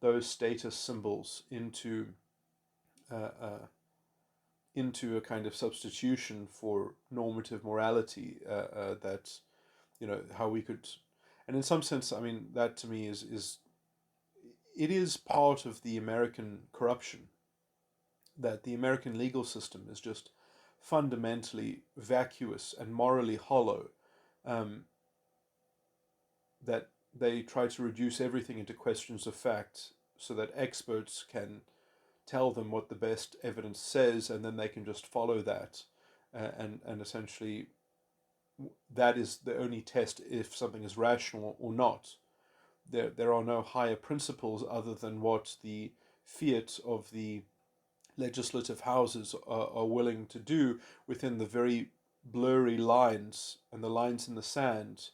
Speaker 1: those status symbols uh, uh, into a kind of substitution for normative morality. That how we could, and in some sense, I mean, that to me is it is part of the American corruption, that the American legal system is just fundamentally vacuous and morally hollow. Um, that they try to reduce everything into questions of fact so that experts can tell them what the best evidence says, and then they can just follow that, and essentially that is the only test if something is rational or not. There are no higher principles other than what the fiat of the legislative houses are willing to do within the very blurry lines and the lines in the sand,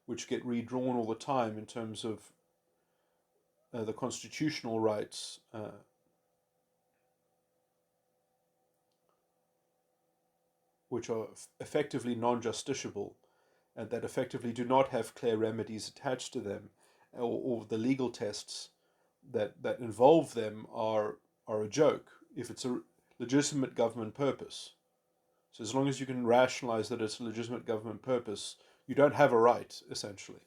Speaker 1: which get redrawn all the time in terms of the constitutional rights, which are effectively non-justiciable, and that effectively do not have clear remedies attached to them, or the legal tests that involve them are a joke if it's a legitimate government purpose. So as long as you can rationalize that it's a legitimate government purpose, you don't have a right, essentially.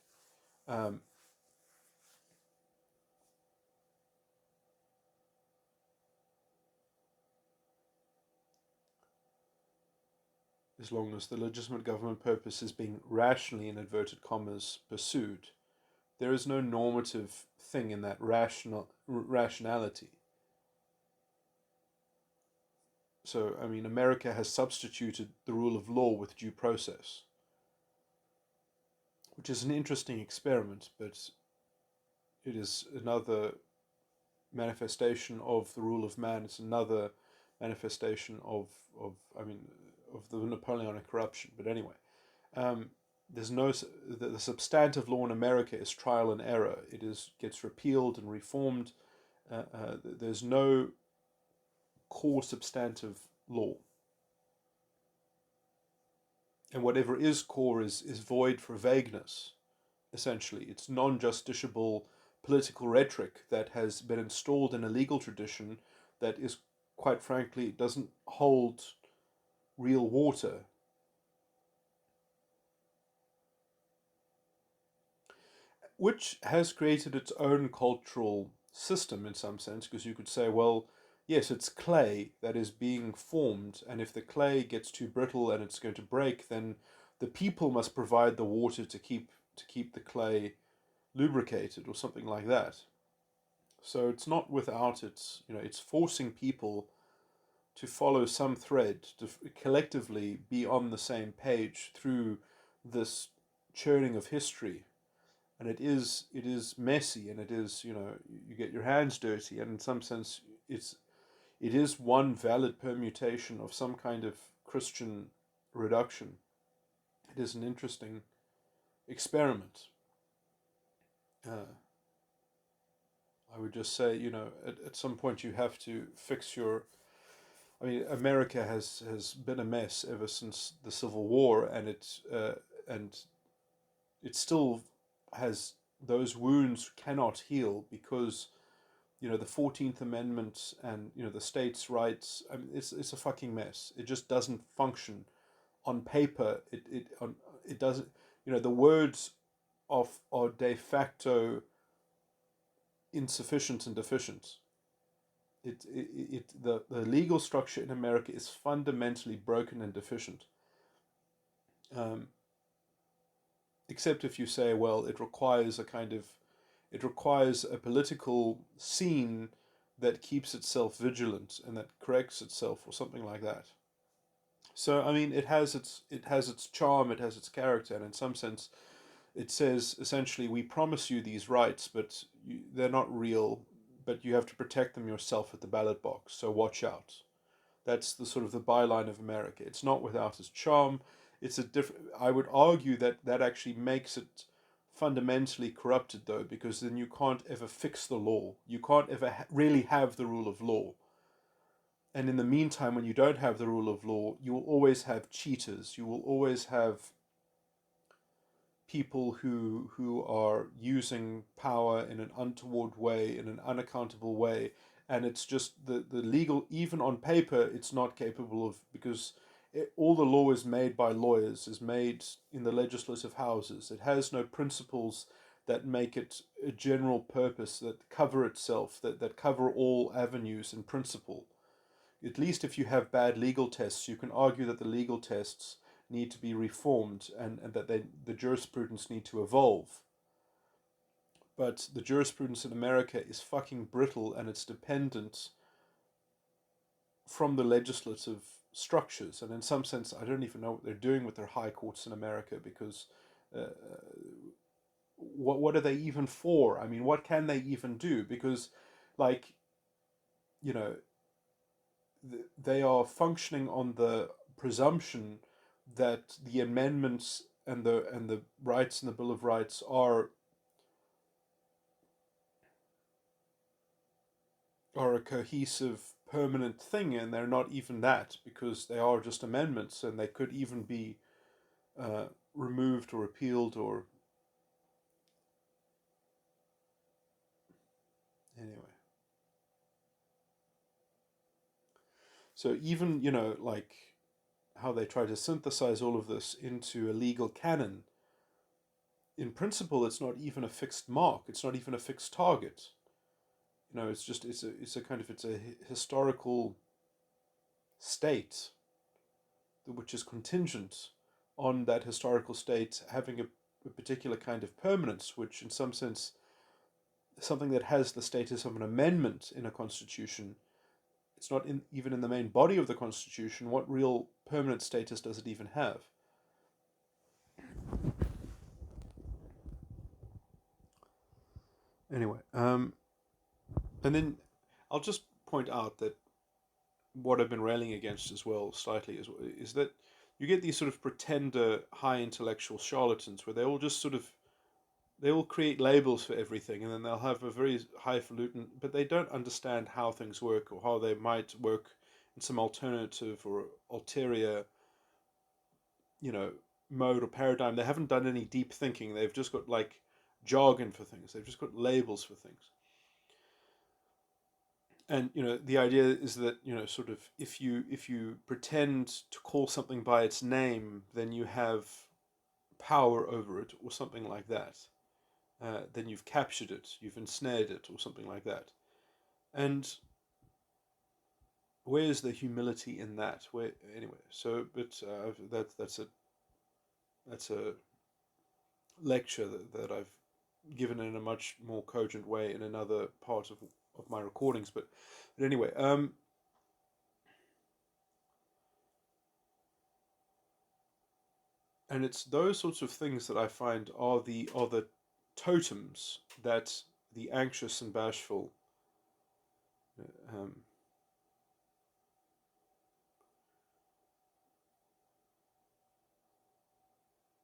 Speaker 1: Um, as long as the legitimate government purpose is being rationally, in inverted commas, pursued, there is no normative thing in that rationality. So, I mean, America has substituted the rule of law with due process, which is an interesting experiment, but it is another manifestation of the rule of man. It's another manifestation of I mean, of the Napoleonic corruption. But anyway, um, there's no the substantive law in America is trial and error. It is gets repealed and reformed. There's no core substantive law, and whatever is core is void for vagueness. Essentially, it's non-justiciable political rhetoric that has been installed in a legal tradition that is, quite frankly, doesn't hold real water. Which has created its own cultural system in some sense, because you could say, well, yes, it's clay that is being formed, and if the clay gets too brittle and it's going to break, then the people must provide the water to keep the clay lubricated or something like that. So it's not without its, it's forcing people to follow some thread, to collectively be on the same page through this churning of history. And it is messy, and it is, you get your hands dirty, and in some sense it is one valid permutation of some kind of Christian reduction. It is an interesting experiment. Uh, I would just say, at some point you have to fix your. I mean, America has been a mess ever since the Civil War, and it still has those wounds cannot heal because the 14th Amendment and the states' rights. I mean, it's a fucking mess. It just doesn't function on paper. It doesn't. The words of are de facto insufficient and deficient. The legal structure in America is fundamentally broken and deficient. Um, except if you say, well, it requires a political scene that keeps itself vigilant and that corrects itself or something like that. So I mean, it has its charm, it has its character, and in some sense, it says essentially, we promise you these rights, but they're not real. But you have to protect them yourself at the ballot box. So watch out. That's the sort of the byline of America. It's not without its charm. It's a different. I would argue that that actually makes it fundamentally corrupted, though, because then you can't ever fix the law. You can't ever really have the rule of law. And in the meantime, when you don't have the rule of law, you will always have cheaters. You will always have people who are using power in an untoward way, in an unaccountable way, and it's just the legal. Even on paper, it's not capable of, because all the law is made by lawyers, is made in the legislative houses. It has no principles that make it a general purpose, that cover itself, that cover all avenues in principle. At least if you have bad legal tests, you can argue that the legal tests need to be reformed, and that the jurisprudence need to evolve. But the jurisprudence in America is fucking brittle, and it's dependent from the legislative structures. And in some sense, I don't even know what they're doing with their high courts in America, because uh, what are they even for? I mean, what can they even do? Because, like, you know, they are functioning on the presumption that the amendments and the rights in the Bill of Rights are a cohesive permanent thing, and they're not even that, because they are just amendments, and they could even be uh, removed or repealed or anyway. So even like how they try to synthesize all of this into a legal canon. In principle, it's not even a fixed mark. It's not even a fixed target. It's just it's a historical state which is contingent on that historical state having a particular kind of permanence, which in some sense, something that has the status of an amendment in a constitution, it's not even in the main body of the constitution. What real permanent status does it even have? Anyway, and then I'll just point out that what I've been railing against as well, slightly, is that you get these sort of pretender high intellectual charlatans where they all just sort of they all create labels for everything, and then they'll have a very highfalutin, but they don't understand how things work or how they might work in some alternative or ulterior, you know, mode or paradigm. They haven't done any deep thinking. They've just got like jargon for things. They've just got labels for things. And the idea is that sort of if you pretend to call something by its name, then you have power over it or something like that. Then you've captured it, you've ensnared it, or something like that. And where's the humility in that? Where anyway? So, but that's a lecture that I've given in a much more cogent way in another part of my recordings. But anyway, and it's those sorts of things that I find are the totems that the anxious and bashful um,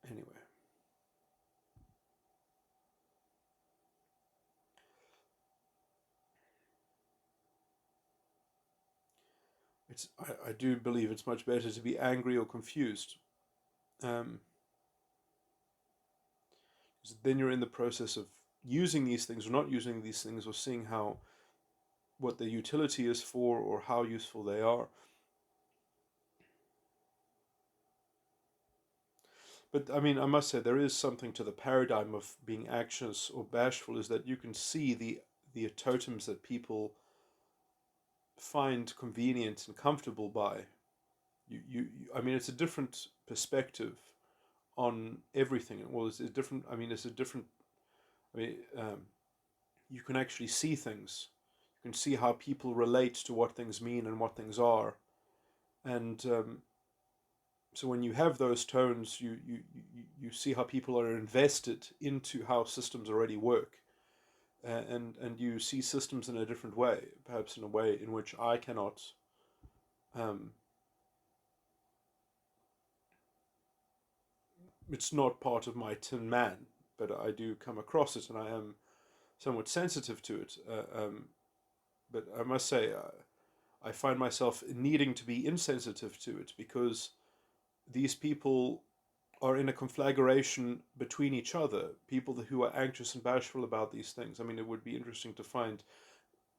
Speaker 1: anyway. I do believe it's much better to be angry or confused. Um, then you're in the process of using these things or not using these things, or seeing how what their utility is for or how useful they are. But I mean, I must say there is something to the paradigm of being anxious or bashful, is that you can see the totems that people find convenient and comfortable by. I mean, it's a different perspective on everything. Well, it's a different. I mean, it's a different. I mean, you can actually see things. You can see how people relate to what things mean and what things are, and so when you have those tones, you see how people are invested into how systems already work, and you see systems in a different way, perhaps in a way in which I cannot. Um, it's not part of my tin man, but I do come across it, and I am somewhat sensitive to it. But I must say, I find myself needing to be insensitive to it, because these people are in a conflagration between each other, people who are anxious and bashful about these things. I mean, it would be interesting to find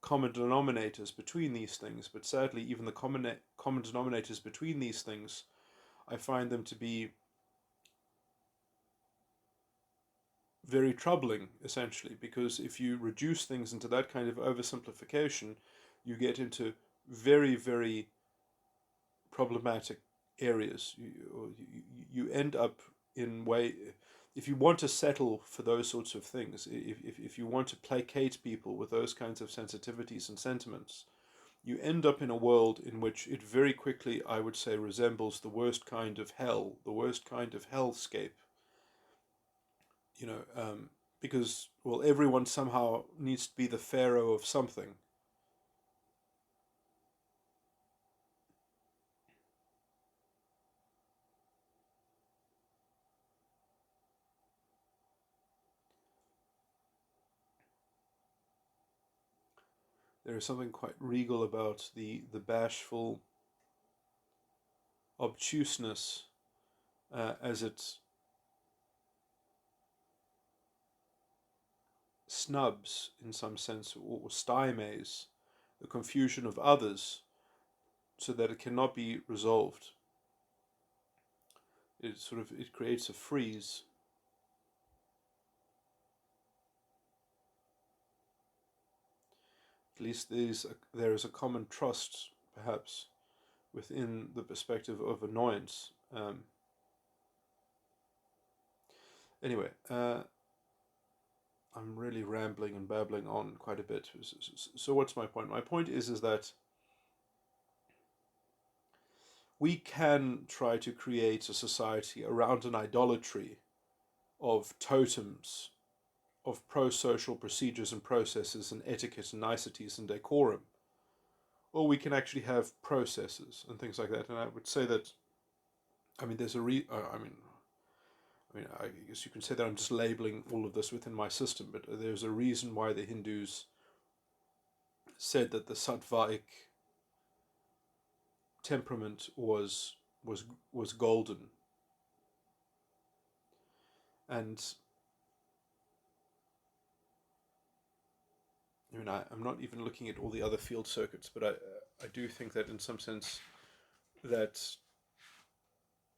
Speaker 1: common denominators between these things, but sadly, even the common denominators between these things, I find them to be very troubling, essentially, because if you reduce things into that kind of oversimplification, you get into very, very problematic areas. You end up in way, if you want to settle for those sorts of things, if you want to placate people with those kinds of sensitivities and sentiments, you end up in a world in which it very quickly, I would say, resembles the worst kind of hell, the worst kind of hellscape. You know, because, well, everyone somehow needs to be the pharaoh of something. There is something quite regal about the bashful obtuseness, as it snubs, in some sense, or stymies the confusion of others, so that it cannot be resolved. It creates a freeze. At least there is a common trust, perhaps, within the perspective of annoyance. Anyway, I'm really rambling and babbling on quite a bit. So what's my point? My point is that we can try to create a society around an idolatry of totems, of pro-social procedures and processes and etiquette and niceties and decorum. or we can actually have processors and things like that. And I would say that, I mean, there's a I guess you can say that I'm just labeling all of this within my system, but there's a reason why the Hindus said that the Sattvaic temperament was golden. And I mean, I'm not even looking at all the other field circuits, but I do think that in some sense that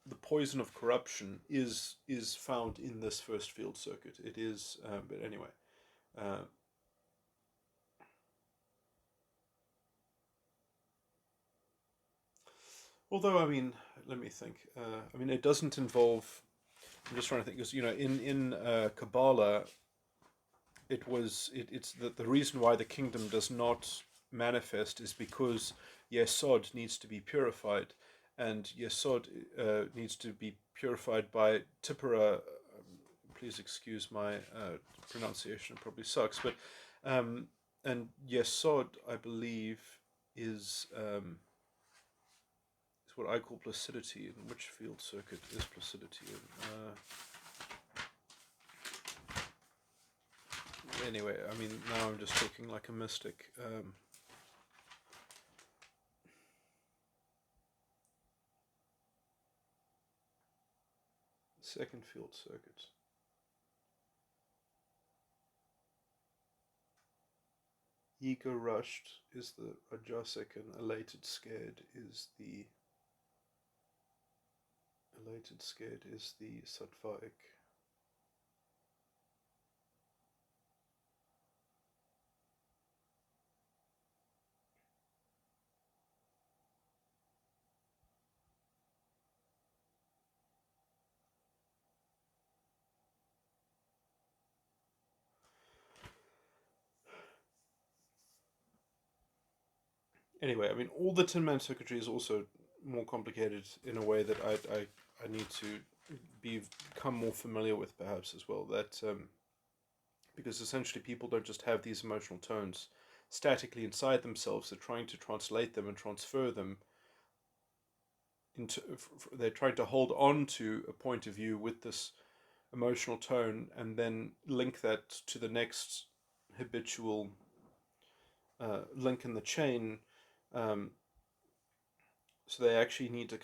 Speaker 1: the poison of corruption is found in this first field circuit. It is, but anyway. Uh, Although, I mean, let me think. I mean, it doesn't involve. I'm just trying to think because in Kabbalah, it's the reason why the kingdom does not manifest is because Yesod needs to be purified, and Yesod needs to be purified by Tipura. Please excuse my pronunciation; it probably sucks, but and Yesod, I believe, is what I call placidity. In which field circuit is placidity in? Anyway, I mean, now I'm just talking like a mystic. Second field circuit. Ego rushed is the Rajasic, and elated scared is the Sattvaic. Anyway, I mean, all the Tin Man circuitry is also more complicated in a way that I need to become more familiar with, perhaps as well. That because essentially people don't just have these emotional tones statically inside themselves; they're trying to translate them and transfer them into. They're trying to hold on to a point of view with this emotional tone, and then link that to the next habitual link in the chain. Um, so they actually need to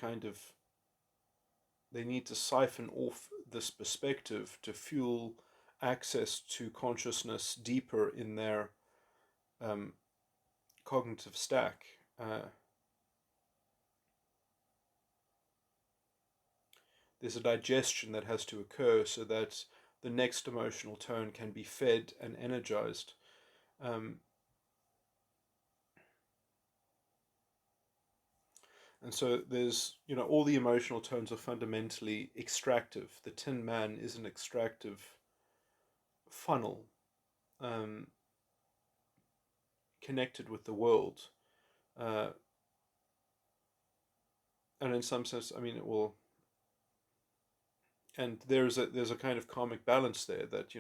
Speaker 1: they need to siphon off this perspective to fuel access to consciousness deeper in their um, cognitive stack. There's a digestion that has to occur so that the next emotional tone can be fed and energized. Um, and so there's, all the emotional tones are fundamentally extractive. The Tin Man is an extractive funnel um, connected with the world. Uh, and in some sense, I mean, it will. And there's a kind of karmic balance there that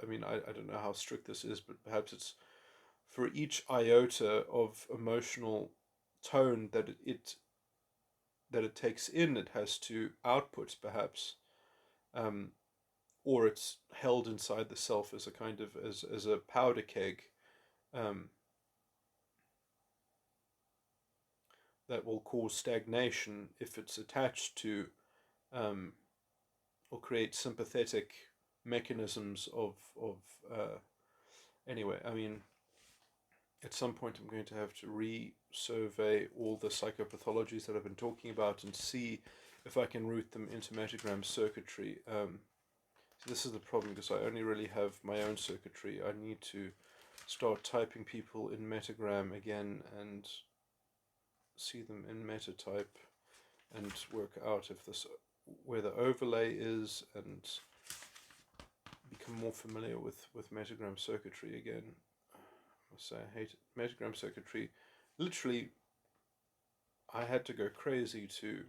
Speaker 1: I mean, I don't know how strict this is, but perhaps it's for each iota of emotional tone that it takes in, it has to output, perhaps, um, or it's held inside the self as a kind of as a powder keg um, that will cause stagnation if it's attached to um, or create sympathetic mechanisms of anyway. I mean, at some point I'm going to have to resurvey all the psychopathologies that I've been talking about and see if I can route them into metagram circuitry. So this is the problem, because I only really have my own circuitry. I need to start typing people in metagram again and see them in metatype and work out if this where the overlay is and become more familiar with metagram circuitry again. I must say I hate it. Metagram circuitry. Literally, I had to go crazy to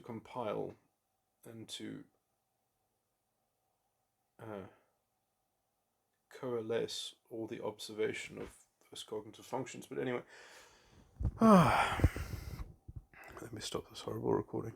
Speaker 1: compile and to uh, coalesce all the observation of as cognitive functions. But anyway, let me stop this horrible recording.